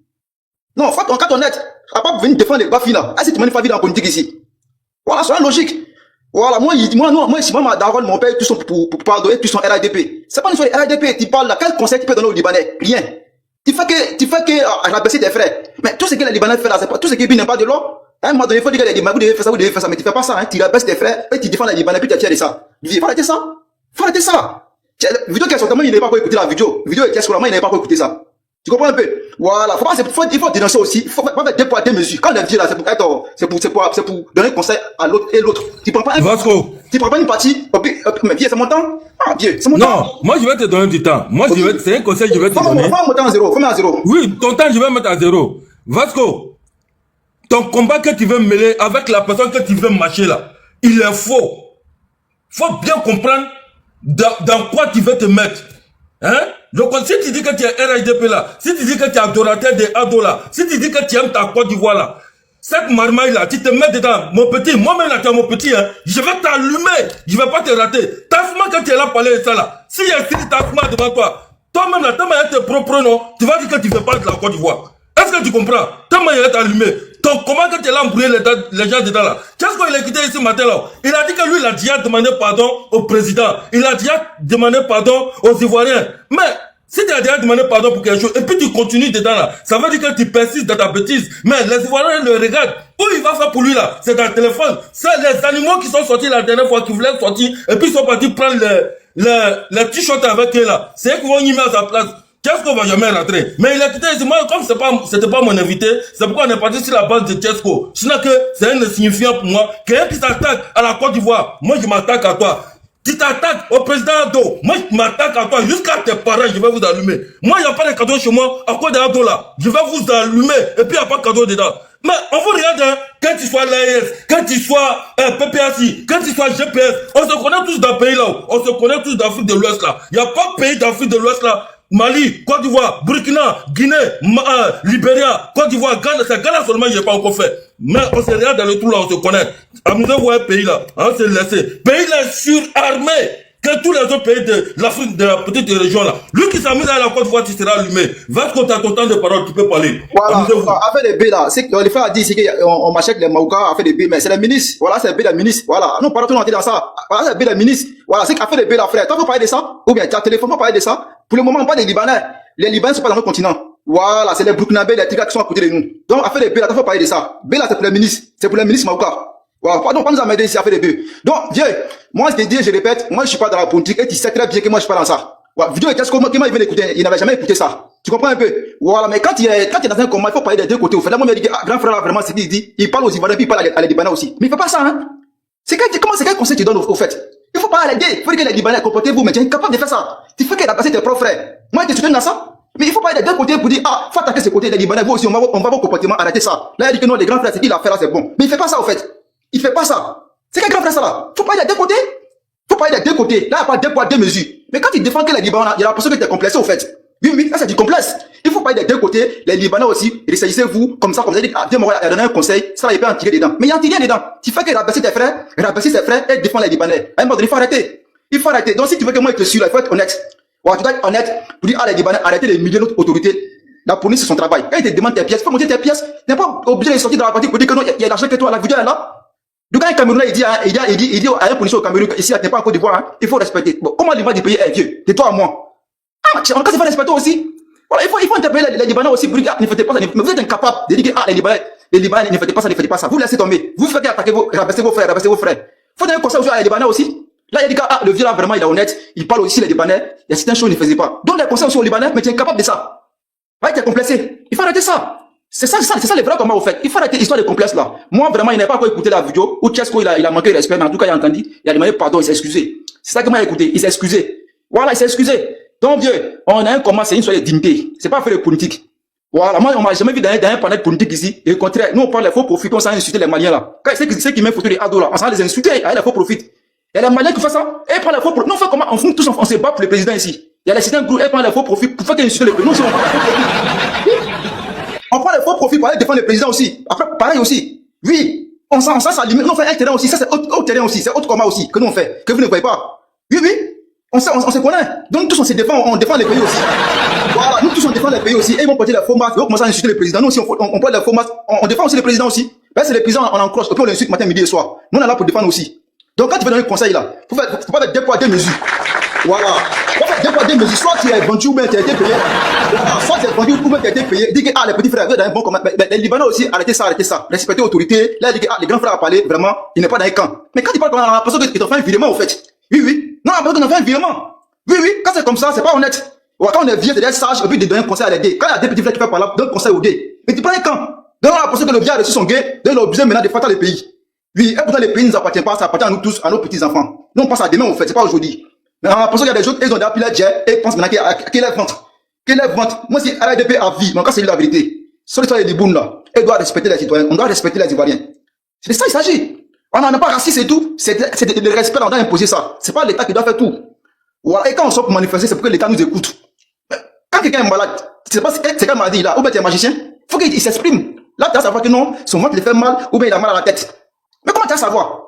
Non, faut être honnête. À part venir défendre les bafis là, est-ce que tu m'as pas vu dans la politique ici? Voilà, sois logique. Voilà, moi, ma daronne, mon père, tous sont pour pardonner, tous sont RADP. C'est pas une histoire de RADP, tu parles là, quel conseil tu peux donner aux Libanais? Rien. Tu fais que rabaisser tes frères. Mais tout ce que les Libanais font là, c'est pas, tout ce qui n'est pas de l'eau. À un moment donné, il faut dire que les Libanais, vous devez faire ça, mais tu fais pas ça, hein. Tu rabaisses tes frères, et tu défends les Libanais, puis tu es fier de ça. Il faut arrêter ça. Faut arrêter ça. La vidéo qui est sortie, il n'avait pas encore écouté la vidéo. Vidéo qui est sortie, il n'avait pas encore écouté ça. Tu comprends un peu? Voilà. Il faut dénoncer aussi. Il faut faire deux poids, deux mesures. Quand on dit là, c'est pour donner conseil à l'autre et l'autre. Tu prends pas un. Vasco. Tu prends pas une partie. Mais vieux, c'est mon temps. Ah, vieux, c'est mon temps. Non, moi je vais te donner du temps. Moi, c'est un conseil que je vais te donner. Faut mon temps à zéro. Faut mettre à zéro. Oui, ton temps, je vais mettre à zéro. Vasco, ton combat que tu veux mêler avec la personne que tu veux marcher là, il est faux. Faut bien comprendre dans quoi tu veux te mettre. Hein? Donc, si tu dis que tu es RHDP là, si tu dis que tu es adorateur des Ado là, si tu dis que tu aimes ta Côte d'Ivoire là, cette marmaille là, tu te mets dedans. Mon petit, moi-même là, tu es mon petit, hein. Je vais t'allumer. Je vais pas te rater. Tassement, quand tu es là parler de ça là, s'il y a un tassement devant toi, toi-même là, ta manière de propre non, tu vas dire que tu ne veux pas de la Côte d'Ivoire. Est-ce que tu comprends? Ta manière est allumée. Donc, comment que tu es là embrouillé les gens dedans là? Qu'est-ce qu'il a écouté ici matin là? Il a dit que lui, il a déjà demandé pardon au président. Il a déjà demandé pardon aux Ivoiriens. Mais, si tu as déjà demandé pardon pour quelque chose, et puis tu continues dedans là, ça veut dire que tu persistes dans ta bêtise. Mais les Ivoiriens le regardent. Où il va faire pour lui là? C'est dans le téléphone. C'est les animaux qui sont sortis la dernière fois, qui voulaient sortir, et puis ils sont partis prendre les t-shirts avec eux là. C'est eux qui vont y mettre à sa place. Qu'est-ce qu'on va jamais rentrer? Mais il a quitté, moi, comme c'était pas mon invité, c'est pourquoi on est parti sur la base de Chesco. Sinon que c'est un signifiant pour moi. Quelqu'un qui s'attaque à la Côte d'Ivoire, moi je m'attaque à toi. Tu t'attaques au président Ado, moi je m'attaque à toi. Jusqu'à tes parents, je vais vous allumer. Moi, il n'y a pas de cadeau chez moi à cause d'Ado là. Je vais vous allumer et puis il n'y a pas de cadeau dedans. Mais on vous regarde, hein, quand tu sois l'AES, quand tu sois PPACI, quand tu sois GPS, on se connaît tous dans le pays là. On se connaît tous d'Afrique de l'Ouest là. Il n'y a pas de pays d'Afrique de l'Ouest là. Mali, Côte d'Ivoire, Burkina, Guinée, Libéria, Côte d'Ivoire, Ghana, c'est Ghana seulement je n'ai pas encore fait. Mais on se regarde dans le trou là, on se connaît. Amusez-vous un pays là, on s'est laissé. Pays là surarmé que tous les autres pays de l'Afrique, de la petite région là. Lui qui s'amuse à la Côte d'Ivoire, tu seras allumé. Va te compter ton temps de parole, tu peux parler. Voilà, affaire des B là, c'est que les frères a dit, c'est qu'on m'achète les Maouka, affaire des B, mais c'est les ministres. Voilà, c'est les B des ministres. Voilà, non, pas tout le monde dans ça. Voilà, c'est les B des ministres. Voilà, c'est qu'affaire des B là, frère. Toi, faut parler de ça? Ou bien, tu as téléphone pour parler de ça? Pour le moment, on parle des Libanais. Les Libanais sont pas dans notre continent. Voilà, c'est les Burkinabés, les Tigres qui sont à côté de nous. Donc, affaire des B là, tu faut parler de ça. B là, c'est pour les ministres. C'est pour les ministres Maouka. Voilà, pardon, pas nous amener ici à faire des buts. Donc, vieux, moi, je te dis, je répète, moi, je suis pas dans la politique et tu sais très bien que moi, je suis pas dans ça. Voilà, vidéo et qu'est-ce que moi, il vient d'écouter, il n'avait jamais écouté ça. Tu comprends un peu? Voilà, mais quand il est dans un combat, il faut parler des deux côtés. Au fait, là, moi, il dit, grand frère, là, vraiment, c'est qu'il dit, il parle aux Ivoiriens, puis il parle à les Libanais aussi. Mais il fait pas ça, hein. Comment c'est quel conseil tu donnes au fait? Il faut pas aider. Il faut dire que les Libanais, comportez-vous, mais tu es incapable de faire ça. Tu fais qu'il a passé tes propres frères. Moi, je te soutiens dans ça. Mais il faut pas des deux côtés pour dire, ah, faut attaquer ce côté des Libanais, vous aussi, on va vos comportements, arrêtez ça. Là, il dit que non, les grands frères, c'est qu'il a fait là, c'est bon. Mais il fait pas ça, au fait. Il fait pas ça. C'est quel grand frère ça là? Faut pas aller des deux côtés. Faut pas aller des deux côtés. Là, il n'y a pas deux poids, deux mesures. Mais quand tu défends que les Libanais, il y a l'impression que tu es complexé, au fait. Oui, là, c'est du complexe. Il faut pas aller des deux côtés. Les Libanais aussi, ressaisissez-vous, comme ça, ah, Dieu m'a donné un conseil, ça, il peut en tirer dedans. Mais il en tire rien dedans. Tu fais que rabaisser tes frères et défendre les Libanais. À un moment donné, il faut arrêter. Il faut arrêter. Donc, si tu veux que moi, je te suis là, il faut être honnête. Voilà, tu dois être honnête pour dire, ah, les Libanais, arrêtez les milliers d'autres autorités. La police, c'est son travail. Quand ils te demandent tes pièces, il faut montrer tes pièces. Tu n'es pas obligé de sortir dans la partie pour dire que non, il y a l'argent que toi, la vidéo est là. Donc, quand un Camerounais, il dit à un policier au Cameroun, ici, tu n'es pas en Côte d'Ivoire, hein, il faut respecter. Bon, comment l'image du pays est vieux? De toi à moi. Ah, en cas, il faut respecter aussi. Voilà, il faut interpeller les Libanais aussi pour dire, ah, ne faites pas ça. Mais vous êtes incapable de dire, ah, les Libanais, ne faites pas ça. Vous laissez tomber. Vous faites attaquer rabaissez vos frères. Faut donner un conseil aux Libanais aussi. Là, il dit que, ah, le vieux là, vraiment, il est honnête. Il parle aussi les Libanais. Il y a certaines choses qu'il ne faisait pas. Donc, les conseils aussi aux Libanais, mais tu es incapable de ça. Ouais, tu es complexé. Il faut arrêter ça. C'est ça les vrais combats, au fait. Il faut arrêter l'histoire de complexe, là. Moi, vraiment, il n'a pas encore écouté la vidéo où Chesco, il a manqué de respect, mais en tout cas, il a entendu. Il a demandé pardon, il s'est excusé. C'est ça que moi, j'ai écouté. Il s'est excusé. Voilà, il s'est excusé. Donc, vieux, on a un combat, c'est une histoire de dignité. C'est pas faire de politique. Voilà, moi, on m'a jamais vu dans un panel politique ici. Et au contraire, nous, on parle des faux profits, on s'en insulter les Maliens là. Quand c'est qui met photo des ados là, on s'en les insulter avec les faux profits. Il y a les Maliens qui font ça, et prennent les faux profits. Nous, on fait comment? On fout tous, on se bat pour le président ici. Il y a les citoyens groupes, et prennent les faux profits pour faire qu'ils insultent le président. Nous, on prend les faux profits pour aller défendre le président aussi. Après, pareil aussi. Oui, on s'alimente. Nous, on fait un terrain aussi. Ça, c'est autre terrain aussi. C'est autre combat aussi que nous, on fait. Que vous ne voyez pas. Oui, oui. On se connaît. Donc, tous, on se défend. On défend les pays aussi. Voilà. Nous, tous, on défend les pays aussi. Et ils vont porter les faux masques. Ils vont commencer à insulter le président. Nous aussi, on porte les faux masques. On défend aussi le président aussi. Ben, c'est le président, on encroche. Et puis, on l'insulte matin, midi et soir. Nous, on est là pour défendre aussi. Donc, quand tu veux donner un conseil là, faut pas faire deux poids, deux mesures. Voilà. Faut faire deux poids, deux mesures. Soit tu es vendu ou bien tu as été payé. Voilà. Soit tu es vendu ou bien tu as été payé. Dis que, les petits frères, vous êtes dans un bon combat. Les Libanais aussi, arrêtez ça. Respectez l'autorité. Là, il dit que, les grands frères à parler, vraiment, il n'est pas dans un camp. Mais quand il parle, on a l'impression qu'ils t'ont fait un virement, au fait. Oui, oui. Non, on a l'impression qu'on a fait un virement. Oui, oui. Quand c'est comme ça, c'est pas honnête. Ouais, quand on est vieux, c'est d'être sage, et puis de donner un conseil à les gays. Quand il y a des petits frères qui font par là, donne un conseil aux gays. Mais tu prends un camp. Donc, on a l'impression que le vieux a reçu son gay, donc il est obligé maintenant de faire les pays. Oui, et pourtant les pays ne nous appartiennent pas, ça appartient à nous tous, à nos petits-enfants. Nous, on pense à demain, en fait, c'est pas aujourd'hui. Mais on a l'impression qu'il y a des autres, ils ont déjà pris la jet, et ils pensent maintenant qu'il est ventre. Qu'il est ventre. Moi, si RDP à vie, mais encore c'est la vérité. Sur l'histoire des bounes, là, ils doivent respecter les citoyens, on doit respecter les Ivoiriens. C'est de ça, il s'agit. On n'en est pas raciste et tout, c'est le respect, on doit imposer ça. C'est pas l'État qui doit faire tout. Voilà, et quand on sort pour manifester, c'est pour que l'État nous écoute. Quand quelqu'un est malade, tu sais pas c'est quelle maladie là, ou bien tu es magicien, faut qu'il s'exprime. Là, tu vas savoir que non, son ventre lui fait mal, ou bien il a mal à la tête. Mais comment tu vas savoir?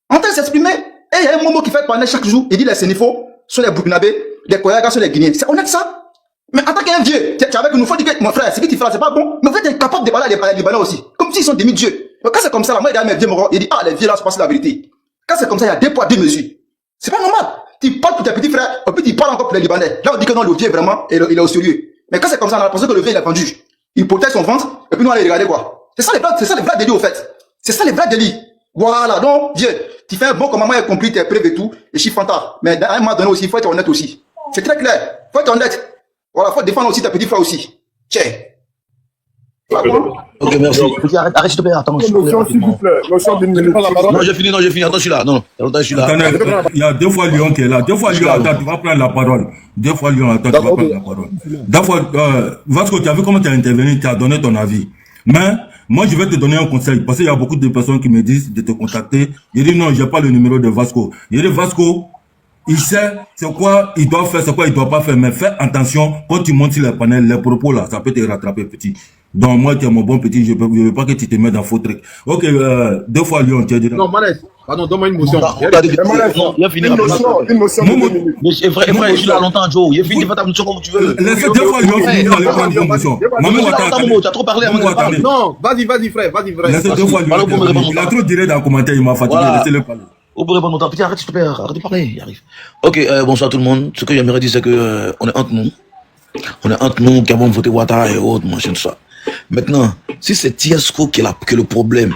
On t'a s'exprimer, et il y a un moment qui fait parler chaque jour, il dit les Sénéfaux, sont les Burkinabés, les Koyagas, sont les Guinéens. C'est honnête ça? Mais en tant qu'un vieux, tu es avec nous, faut dire que mon frère, ce que tu fais là, c'est pas bon, mais vous êtes incapable de parler à les Libanais aussi. Comme s'ils sont demi-dieux. Quand c'est comme ça, là, moi, il y a mes vieux morts, il dit, ah, les vieux là, c'est pas la vérité. Quand c'est comme ça, il y a deux poids, deux mesures. C'est pas normal. Tu parles pour tes petits frères, et puis tu parles encore pour les Libanais. Là, on dit que non, le vieux, vraiment, il est au sérieux. Mais quand c'est comme ça, on a l'impression que le vieux, il est vendu. Il protège son ventre, et puis nous, on allait regarder quoi. C'est ça les vrais délits, au fait. C'est ça les vrais délits. Voilà, donc, vieux, tu fais un bon commandement accompli, tes preuves et tout, et chiffre fantard. Mais à un moment donné aussi, il faut être honnête aussi. C'est très clair. Faut être honnête. Voilà, faut défendre aussi tes petits frères aussi. Tiens. Ok, merci. Arrête, s'il te plaît, attends. Motion, s'il vous plaît. Motion d'une minute. Non, j'ai fini. Attends, je suis là. Non, je suis là. Attendez, il y a deux fois Lyon qui est là. Deux fois Lyon, attends, tu vas prendre la parole. Deux fois Lyon, attends, tu vas prendre la parole. Deux fois, Vasco, tu as vu comment tu as intervenu, tu as donné ton avis. Mais, moi, je vais te donner un conseil, parce qu'il y a beaucoup de personnes qui me disent de te contacter. Je dis non, j'ai pas le numéro de Vasco. Je dis Vasco, il sait c'est quoi il doit faire, c'est quoi il doit pas faire, mais fais attention quand tu montes sur les panels, les propos là, ça peut te rattraper petit. Donc moi tu es mon bon petit, je veux pas que tu te mettes dans faux truc. Ok, deux fois Lyon, tu as dit. Non, Manès, pardon, donne-moi une motion. Il a fini une motion de 2 minutes. Mais frère, je suis là longtemps, Joe. Il a fini, fais ta motion comme tu veux. Laissez deux fois Lyon finir dans les prendre une motion. Maman, tu as trop parlé. Non, vas-y, frère, vas-y, frère. Laissez deux fois Lyon. Il a trop tiré dans le commentaire, il m'a fatigué, laissez-le parler. Au bout de mon temps, petit, arrête s'il te plaît, arrête de parler, il arrive. Ok, bonsoir tout le monde. Ce que j'aimerais dire, c'est que on est entre nous. On est entre nous qui avons voté Ouattara et autres, machin, tout ça. Maintenant, si c'est Tiesco qui est le problème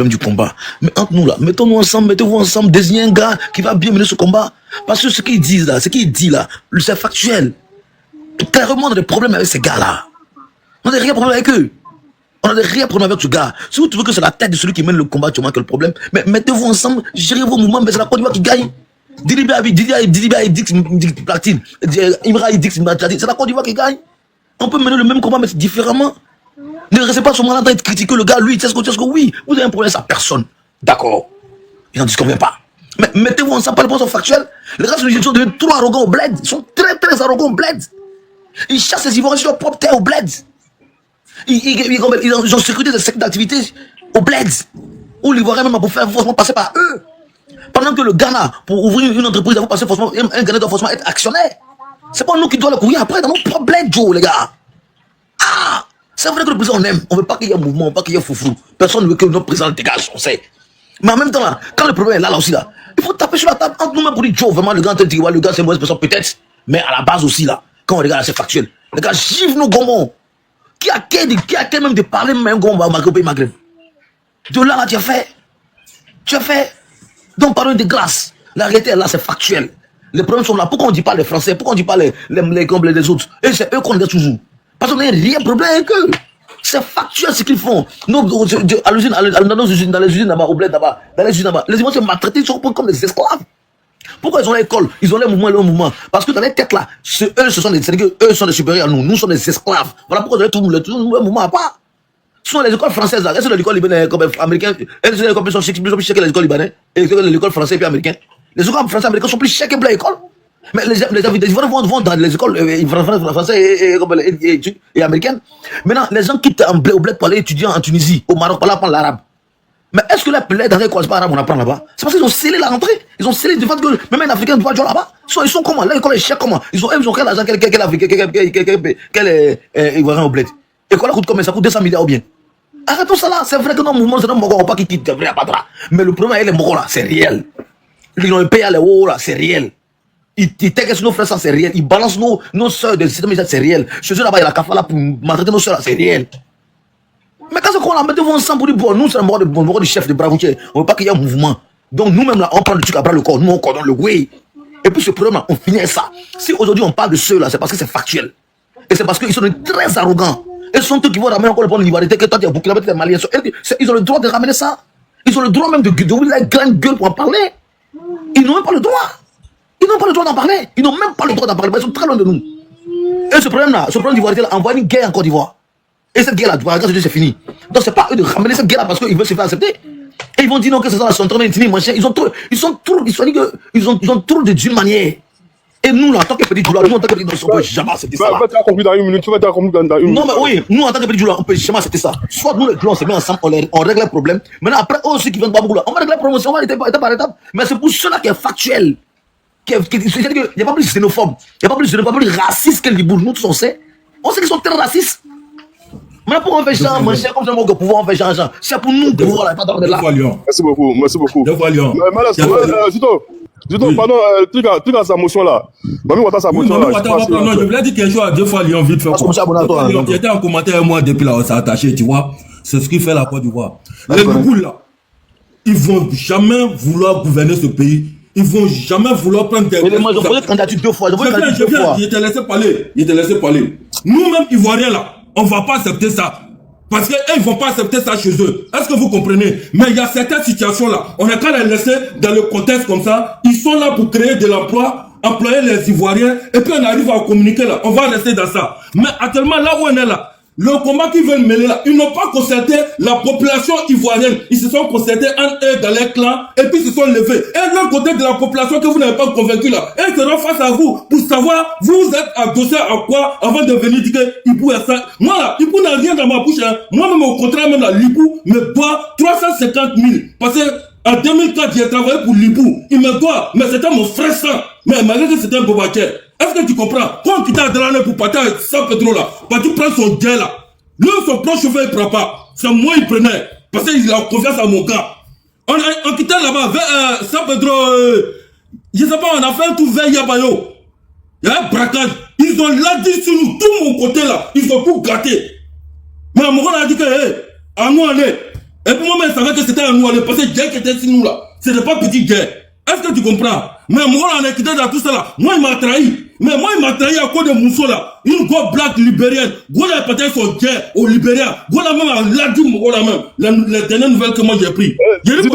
du combat, mais entre nous là, mettons-nous ensemble, mettez-vous ensemble, désignez un gars qui va bien mener ce combat. Parce que ce qu'il dit là, c'est factuel. Clairement, on a des problèmes avec ces gars-là. On n'a rien de problème avec eux. On n'a rien de problème avec ce gars. Si vous trouvez que c'est la tête de celui qui mène le combat, tu manques le problème, mais mettez-vous ensemble, gérez vos mouvements, mais c'est la Côte d'Ivoire qui gagne. Didi il dit que platine. Imra il dit que platine. C'est la Côte d'Ivoire qui gagne. On peut mener le même combat, mais différemment. Ne restez pas sur mon train de critiquer le gars, lui, tu sais ce que oui, vous avez un problème, ça personne. D'accord. Il n'en disconvient pas. Mais mettez-vous ensemble, pas les points sont factuels. Les gars sont devenus trop arrogants au bled. Ils sont très, très arrogants au bled. Ils chassent les Ivoiriens sur leur propre terre au bled. Ils ont sécurité des secteurs d'activité au bled. Où l'Ivoirien même pour faire forcément passer par eux. Pendant que le Ghana, pour ouvrir une entreprise, il faut passer forcément, un Ghana doit forcément être actionnaire. C'est pas nous qui doit le courir après dans nos propres bleds, Joe, les gars. Ah! C'est vrai que le président on aime. On veut pas qu'il y ait un mouvement, on veut pas qu'il y ait foufou. Personne ne veut que notre président dégage, on sait. Mais en même temps, là, quand le problème est là aussi, là, il faut taper sur la table entre nous-mêmes pour dire, Joe, vraiment, le gars, le gars, c'est une mauvaise personne, peut-être. Mais à la base aussi, là, quand on regarde, c'est factuel. Les gars, givent nos gommons. Qui a qu'à même de parler, même gommon au pays Maghreb. De là, tu as fait. Donc, parlons de grâce. La réalité, là, c'est factuel. Les problèmes sont là. Pourquoi on ne dit pas les Français? Pourquoi on ne dit pas les autres? Et c'est eux qu'on regarde toujours. Parce qu'on n'a rien de problème avec eux. C'est factuel ce qu'ils font. Nous, à l'usine, dans les usines là-bas, au bled là-bas, dans les usines là-bas, les Ivoiriens sont maltraités, ils sont comme des esclaves. Pourquoi ils ont l'école? Ils ont les mouvements. Parce que dans les têtes là, eux sont des supérieurs à nous. Nous sommes des esclaves. Voilà pourquoi ils ont tout le mouvement à part. Ce sont les écoles françaises là. Elles sont les écoles libanaise comme américaines. Elles sont les écoles plus chères que les écoles libanaises. Et les écoles françaises et américaines. Les écoles françaises et américaines sont plus chères que les écoles. Mais les Ivoiriens vont dans les écoles françaises et américaines. Maintenant, les gens quittent au bled pour aller étudier en Tunisie, au Maroc, pour aller apprendre l'arabe. Mais est-ce que les dans l'école, c'est pas arabe, on apprend là-bas? C'est parce qu'ils ont scellé la rentrée. Ils ont scellé du fait que même un Africain ne doit pas jouer là-bas. Ils sont comment? L'école est chère comment? Ils ont quel argent, quel Ivoirien au bled? L'école coûte combien? Ça coûte 200 milliards ou bien? Arrêtons ça là. C'est vrai que nos mouvements, c'est nos Mogos pas qui quittent vrai à Padra. Mais le problème avec les Mogos là, c'est réel. Ils ont payé à les hauts là, c'est réel. Ils sur nos frères, ça c'est réel. Ils balancent nos soeurs des systèmes, c'est réel. Chez eux là-bas, il y a la kafala pour maltraiter nos soeurs là, c'est réel. Mais quand c'est qu'on la met devant ensemble pour dire, bon, nous, c'est le mot du chef de Bravoutier. On ne veut pas qu'il y ait un mouvement. Donc, nous-mêmes, là, on prend le truc à bras le corps. Nous, on coordonne le way. Et puis, ce problème-là, on finit ça. Si aujourd'hui, on parle de ceux-là, c'est parce que c'est factuel. Et c'est parce qu'ils sont très arrogants. Ils sont eux qui vont ramener encore le point de l'ivarité que toi, tu es Burkina, tu es Malien. Ils ont le droit de ramener ça. Ils ont le droit même de la grande gueule pour en parler. Ils n'ont même pas le droit. Ils n'ont pas le droit d'en parler. Ils n'ont même pas le droit d'en parler. Ils sont très loin de nous. Et ce problème-là, ce problème d'ivoirité, envoie une guerre en Côte d'Ivoire. Et cette guerre-là, grâce à Dieu, c'est fini. Donc, c'est pas eux de ramener cette guerre-là parce qu'ils veulent se faire accepter. Et ils vont dire non, que c'est ça, la centrale intime, machin. Ils ont trop de d'une manière. Et nous, là, en tant que petit douleur, nous, en tant que petit douleur, on peut jamais accepter ça. Tu vas compris dans une minute, tu vas compris dans une minute. Non, mais oui, nous, en tant que petit douleur, on peut jamais accepter ça. Soit nous, les clous, on se met ensemble, on règle le problème. Maintenant, après, eux aussi qui viennent de Babou, là, on va régler le problème, on va étape par étape. Mais c'est pour cela qui est factuel. C'est-à-dire qu'il n'y a pas plus xénophobe, il n'y a pas plus raciste que les boules. Nous, tous, on sait qu'ils sont très racistes. Mais pourquoi on fait ça, mon cher, comme ça, on va pouvoir faire ça. C'est pour nous pouvoir là, pas dans là. Merci beaucoup. Zito, pardon, tu as sa motion là. Mamie Ouattara, sa motion là. Non, je voulais dire quelque chose à deux fois Lyon, vite fait. Tu étais en commentaire, moi, depuis là, on s'est attaché, tu vois. C'est ce qui fait la Côte d'Ivoire. Les boules là, ils vont jamais vouloir gouverner ce pays. Ils vont jamais vouloir prendre des... Mais moi, je voulais candidature deux fois. Je t'ai laissé parler. Nous-mêmes, Ivoiriens là, on va pas accepter ça. Parce qu'ils ne vont pas accepter ça chez eux. Est-ce que vous comprenez? Mais il y a certaines situations là. On n'a qu'à les laisser dans le contexte comme ça. Ils sont là pour créer de l'emploi, employer les Ivoiriens. Et puis on arrive à communiquer là. On va rester dans ça. Mais actuellement, là où on est là, le combat qu'ils veulent mêler là, ils n'ont pas concerté la population ivoirienne. Ils se sont concertés en eux dans les clans et puis ils se sont levés. Et l'autre côté de la population que vous n'avez pas convaincu là, ils seront face à vous pour savoir vous êtes adossé à quoi avant de venir dire que Ibou est ça. Moi là, Ibou n'a rien dans ma bouche. Hein. Moi-même au contraire, même là, l'Ibou me doit 350 000. Parce que en 2004, j'ai travaillé pour l'Ibou. Il me doit, mais c'était mon frère sang. Mais malgré que c'était un bobaquet. Est-ce que tu comprends? Quand tu t'as donné pour partir avec San Pedro là, quand tu prends son gars là, lui son proche chauffeur il prend pas. C'est moi il prenait. Parce qu'il a confiance à mon gars. On quittait là-bas vers San Pedro, je sais pas, on a fait un tour vers Yabayo. Il y a un braquage. Ils ont dit sur nous, tout mon côté là, ils ont tout gâté. Mais à un moment on a dit que, à nous aller. Et puis moi-même, je savais que c'était à nous aller, parce que Dieu qui était sur nous là, c'était pas petit guerre. Est-ce que tu comprends? Mais moi, on est quitté dans tout ça là. Moi, il m'a trahi. Mais moi, il m'a trahi à cause de Mousso là. Une grosse blague libérienne. Gola est peut-être son guerre au Libéria. Gola même à l'adu, Gola même. Les dernières nouvelles que moi j'ai pris. J'ai dit,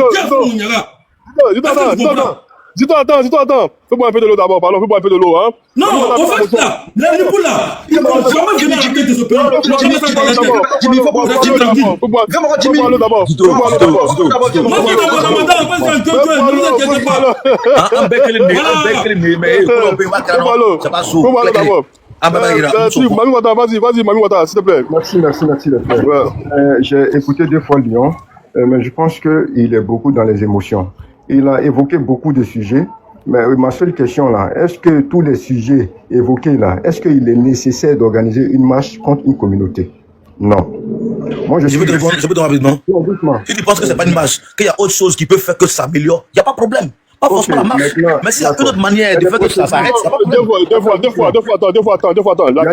attends. Fais-moi un peu de l'eau d'abord, pardon. Fais-moi un peu de l'eau, hein. Non, en fait, là, les Lipoux là, ils vont jamais venir à tête de ce pays. Jimmy, faut pas Jimmy. Fais-moi d'abord. Mamie Ouattara, s'il te plaît. Merci, les frères. J'ai écouté deux fois Lyon, mais je pense qu'il est beaucoup dans les émotions. Il a évoqué beaucoup de sujets, mais ma seule question là, est-ce que tous les sujets évoqués là, est-ce qu'il est nécessaire d'organiser une marche contre une communauté? Non. Moi, je peux te répondre rapidement. Si tu penses que c'est pas une marche, qu'il y a autre chose qui peut faire que ça s'améliore, il n'y a pas de problème. Pas forcément la marche. Mais s'il y a une autre manière de faire que ça s'arrête, c'est pas de problème. Deux fois, attends. La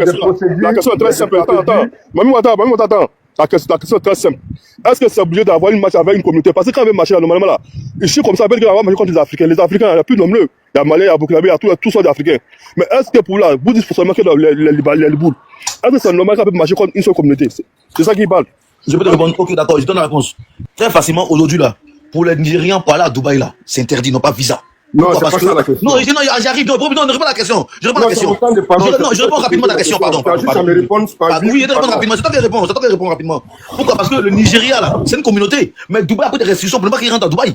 question est très simple. Attends. Mamie Ouattara, attends. La question est très simple. Est-ce que c'est obligé d'avoir une marche avec une communauté? Parce que quand on veut marcher là, normalement là, ici comme ça, on va marcher contre les Africains. Les Africains, il y a plus nombreux. Il y a Malais, il y a Burkinabé, il y a tous sortes d'Africains. Mais est-ce que pour là, vous dites forcément que les boules, est-ce que c'est normal qu'on peut marcher contre une seule communauté? C'est ça qu'il parle. Je peux te répondre, ok, d'accord, je donne la réponse. Très facilement, aujourd'hui là, pour les Nigériens pour aller à Dubaï là, c'est interdit, ils n'ont pas visa. Non, Pourquoi? c'est Parce pas que... ça la question. Non, j'arrive. Non, ne réponds pas à la question. Je réponds à la Non, question. c'est mon temps de parole. Non, je réponds rapidement à la question, pardon. Tu as juste à me répondre par Oui, de répondre rapidement. J'attends qu'elle réponde rapidement. Pourquoi? Parce que le Nigeria, là, c'est une communauté. Mais Dubaï a pris des restrictions pour ne pas qu'ils rentrent à Dubaï.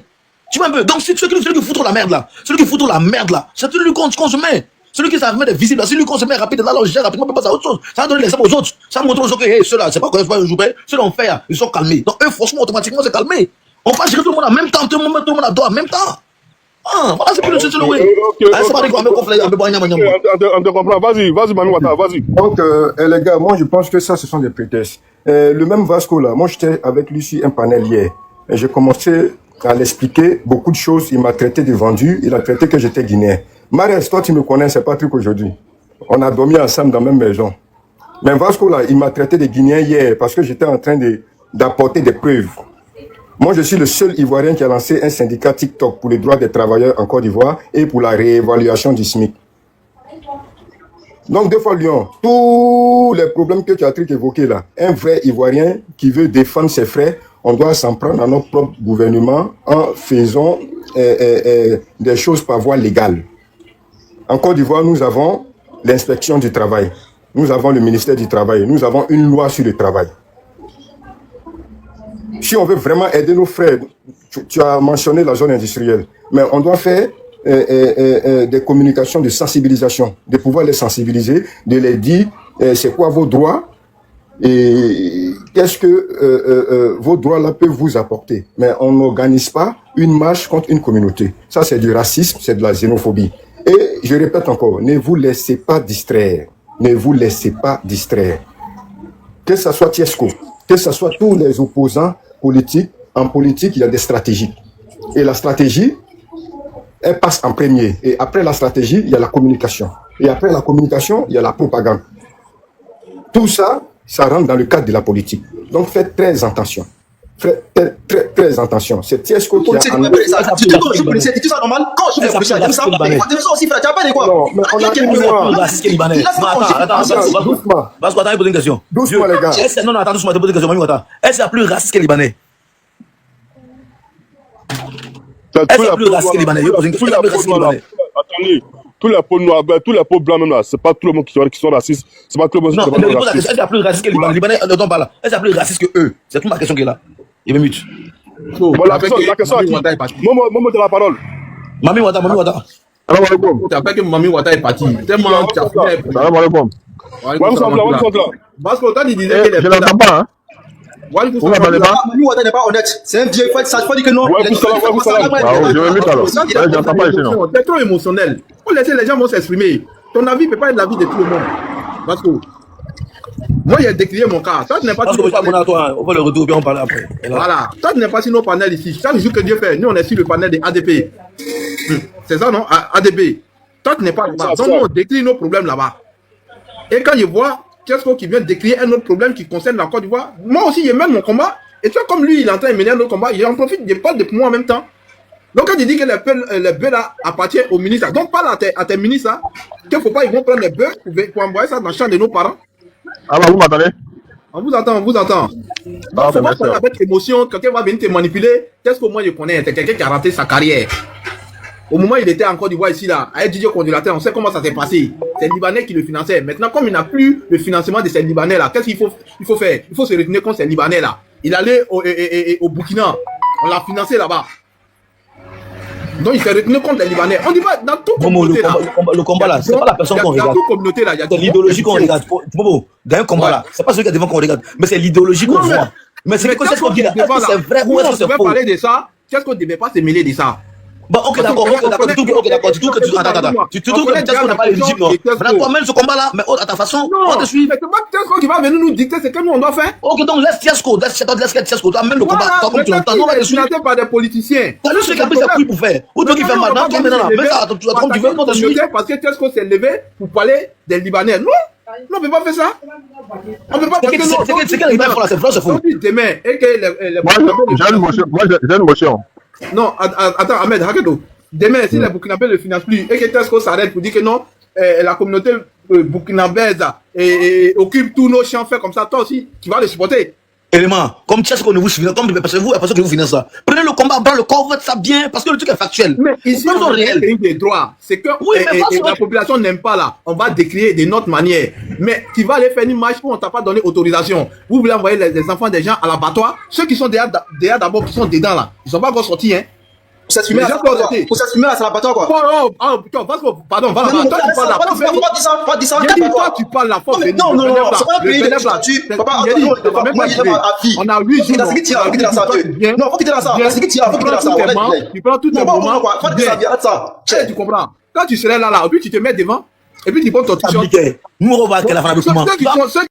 Tu vois un peu? Donc, c'est celui qui fout trop la merde, là. Celui qui fout trop la merde, là. C'est celui qu'on se met. Celui qui s'arrête d'être visible, celui qu'on se met rapide, là, on gère rapidement, on peut passer à autre chose. Ça va donner l'exemple aux autres. Ça montre aux autres que, ceux-là, c'est pas quoi, c'est pas un jouet. Ceux-là, on fait, ils sont calmés. Donc, eux, franchement, automatiquement, c'est calmé. On va gérer tout le monde en même temps, tout le monde a droit en même temps. Ah, voilà, c'est plus le way. C'est pas des gars, on te comprend. Vas-y, Mami Wata, vas-y. Donc, les gars, moi, je pense que ça, ce sont des prétextes. Le même Vasco, là, moi, j'étais avec lui sur un panel hier. Et j'ai commencé à l'expliquer beaucoup de choses. Il m'a traité de vendu. Il a traité que j'étais guinéen. Marès, toi, tu me connais, c'est pas un truc aujourd'hui. On a dormi ensemble dans la même maison. Mais Vasco, là, il m'a traité de guinéen hier parce que j'étais en train d'apporter des preuves. Moi, je suis le seul Ivoirien qui a lancé un syndicat TikTok pour les droits des travailleurs en Côte d'Ivoire et pour la réévaluation du SMIC. Donc, deux fois Lyon, tous les problèmes que tu as évoqués là, un vrai Ivoirien qui veut défendre ses frères, on doit s'en prendre à notre propre gouvernement en faisant des choses par voie légale. En Côte d'Ivoire, nous avons l'inspection du travail, nous avons le ministère du Travail, nous avons une loi sur le travail. Si on veut vraiment aider nos frères, tu as mentionné la zone industrielle, mais on doit faire des communications de sensibilisation, de pouvoir les sensibiliser, de les dire c'est quoi vos droits et qu'est-ce que vos droits là peuvent vous apporter. Mais on n'organise pas une marche contre une communauté. Ça, c'est du racisme, c'est de la xénophobie. Et je répète encore, ne vous laissez pas distraire. Ne vous laissez pas distraire. Que ce soit Tiesco, que ce soit tous les opposants politiques, en politique, il y a des stratégies. Et la stratégie, elle passe en premier. Et après la stratégie, il y a la communication. Et après la communication, il y a la propagande. Tout ça, ça rentre dans le cadre de la politique. Donc faites très attention. Faites très attention. C'est Tiesco qui a... Tu dis ça normal? Quand je fais la politique, ça aussi, tu n'as pas dit quoi? Non, mais on a une loi. Doucement. Parce qu'on t'a posé une question. Doucement, les gars. Non, attends, doucement, t'as posé une question. Est-ce qu'il y a plus raciste que libanais? Est-ce qu'il y a plus raciste que libanais? Attendez, tous les peaux noirs, tous les peaux blancs même là, c'est pas tout le monde qui sont racistes. C'est pas tout le monde qui sont racistes. Est-ce qu'il y a plus raciste que libanais? Libanais, ne t'en pas là. Est-ce qu'il y a plus raciste que eux? C'est toute ma question qui est là. Il me mute. Bon, la question à qui? Moi, t'as la parole. Mami Wata. Alors, tu appelles que Mami Wata est parti. Tellement tu as fait. Salam alaikum. Parce que toi, tu disais que je l'entends pas, hein. Mami Wata n'est pas honnête. C'est un vieux fait, ça faut dire que non. Je vais vite alors. J'entends pas ici, non. C'est trop émotionnel. Faut laisser les gens vont s'exprimer. Ton avis ne peut pas être l'avis de tout le monde. Parce que moi, j'ai décrié mon cas. Toi, tu n'es pas sur on va le retour, bien on parle après. Voilà. Toi, tu n'es pas sur nos panels ici. Chaque jour que Dieu fait, nous, on est sur le panel des ADP. C'est ça, non? ADP. Toi, tu n'es pas là-bas. Donc, nous, on décrit nos problèmes là-bas. Et quand je vois Tiesco qui vient décrire un autre problème qui concerne la Côte d'Ivoire, moi aussi, je mène mon combat. Et toi, comme lui, il est en train de mener un autre combat, il en profite, il parle de moi en même temps. Donc, quand il dit que les bœufs là appartiennent aux ministres, donc parle à tes ministres, hein, qu'il ne faut pas, ils vont prendre les bœufs pour envoyer ça dans le champ de nos parents. Ah bah, vous m'entendez? On vous entend. Donc, faut pas parler avec émotion, quelqu'un va venir te manipuler. Qu'est-ce que moi je connais? C'est quelqu'un qui a raté sa carrière. Au moment où il était en Côte d'Ivoire ici, là, avec Didier Condulateur, on sait comment ça s'est passé. C'est le Libanais qui le finançait. Maintenant, comme il n'a plus le financement de ces Libanais là, qu'est-ce qu'il faut faire? Il faut se retenir contre ces Libanais là. Il allait au Burkina. On l'a financé là-bas. Donc il s'est retenu contre les Libanais. On dit pas dans toute communauté là. Le combat là, c'est pas la personne qu'on regarde. Dans toute communauté là, il y a c'est l'idéologie qu'on regarde. Dans un combat là, c'est pas celui qui est devant qu'on regarde, mais c'est l'idéologie qu'on voit. Mais c'est ce qu'on dit là. Est-ce que c'est vrai ou est-ce que c'est faux? On parler de ça. Qu'est-ce qu'on ne devait pas se mêler de ça? Bon, ok, d'accord. Tu trouves que Tiesco n'est pas éligible, non? Maintenant, toi, mène ce combat-là, mais à ta façon, on te suit. Mais c'est pas Tiesco qui va venir nous dicter ce que nous on doit faire. Ok, donc laisse Tiesco, toi, mène le combat. Toi, comme tu l'entends, nous, on va te suivre. Par des politiciens. T'as vu ce qu'il a pris ses couilles pour faire? Ou toi qui fait mal, non, toi, maintenant, mets ça, comme tu veux, on te suit. Parce que Tiesco s'est levé pour parler des Libanais. Non, on ne peut pas faire ça. On ne peut pas faire ça. C'est quel Libanais là? C'est vrai, c'est faux. Demain, et que les. Moi, j'ai une motion. Non, attends, Ahmed, Hakedo. Demain, si les Burkinabés ne financent plus et que Tiesco s'arrête pour dire que non, la communauté burkinabèse occupe tous nos champs, fait comme ça, toi aussi, tu vas les supporter. élément, comme tu sais ce qu'on vous finit, comme parce que vous finissez ça. Prenez le combat, bras le corps, faites ça bien, parce que le truc est factuel. Mais ici, on a un pays des droits. C'est que la population n'aime pas là. On va décrire de notre manière. Mais tu vas aller faire une marche où on t'a pas donné autorisation. Vous voulez envoyer les enfants des gens à l'abattoir. Ceux qui sont déjà d'abord, qui sont dedans là, ils sont pas encore sortis, hein. Pour s'assumer là, c'est l'abattoir quoi. Pardon, Pas dire ça. Toi, tu parles la force. Non, c'est pas un pays de statut. Papa, moi, je pas à vie. On a 8 jours. Non, faut quitter dans ça. Non, faut quitter dans ça. Tu prends tout tes moments. Faut dire ça. Tu comprends? Quand tu serais là, et puis tu te mets devant, et puis tu prends ton t-shirt. Nous, on va à la fin de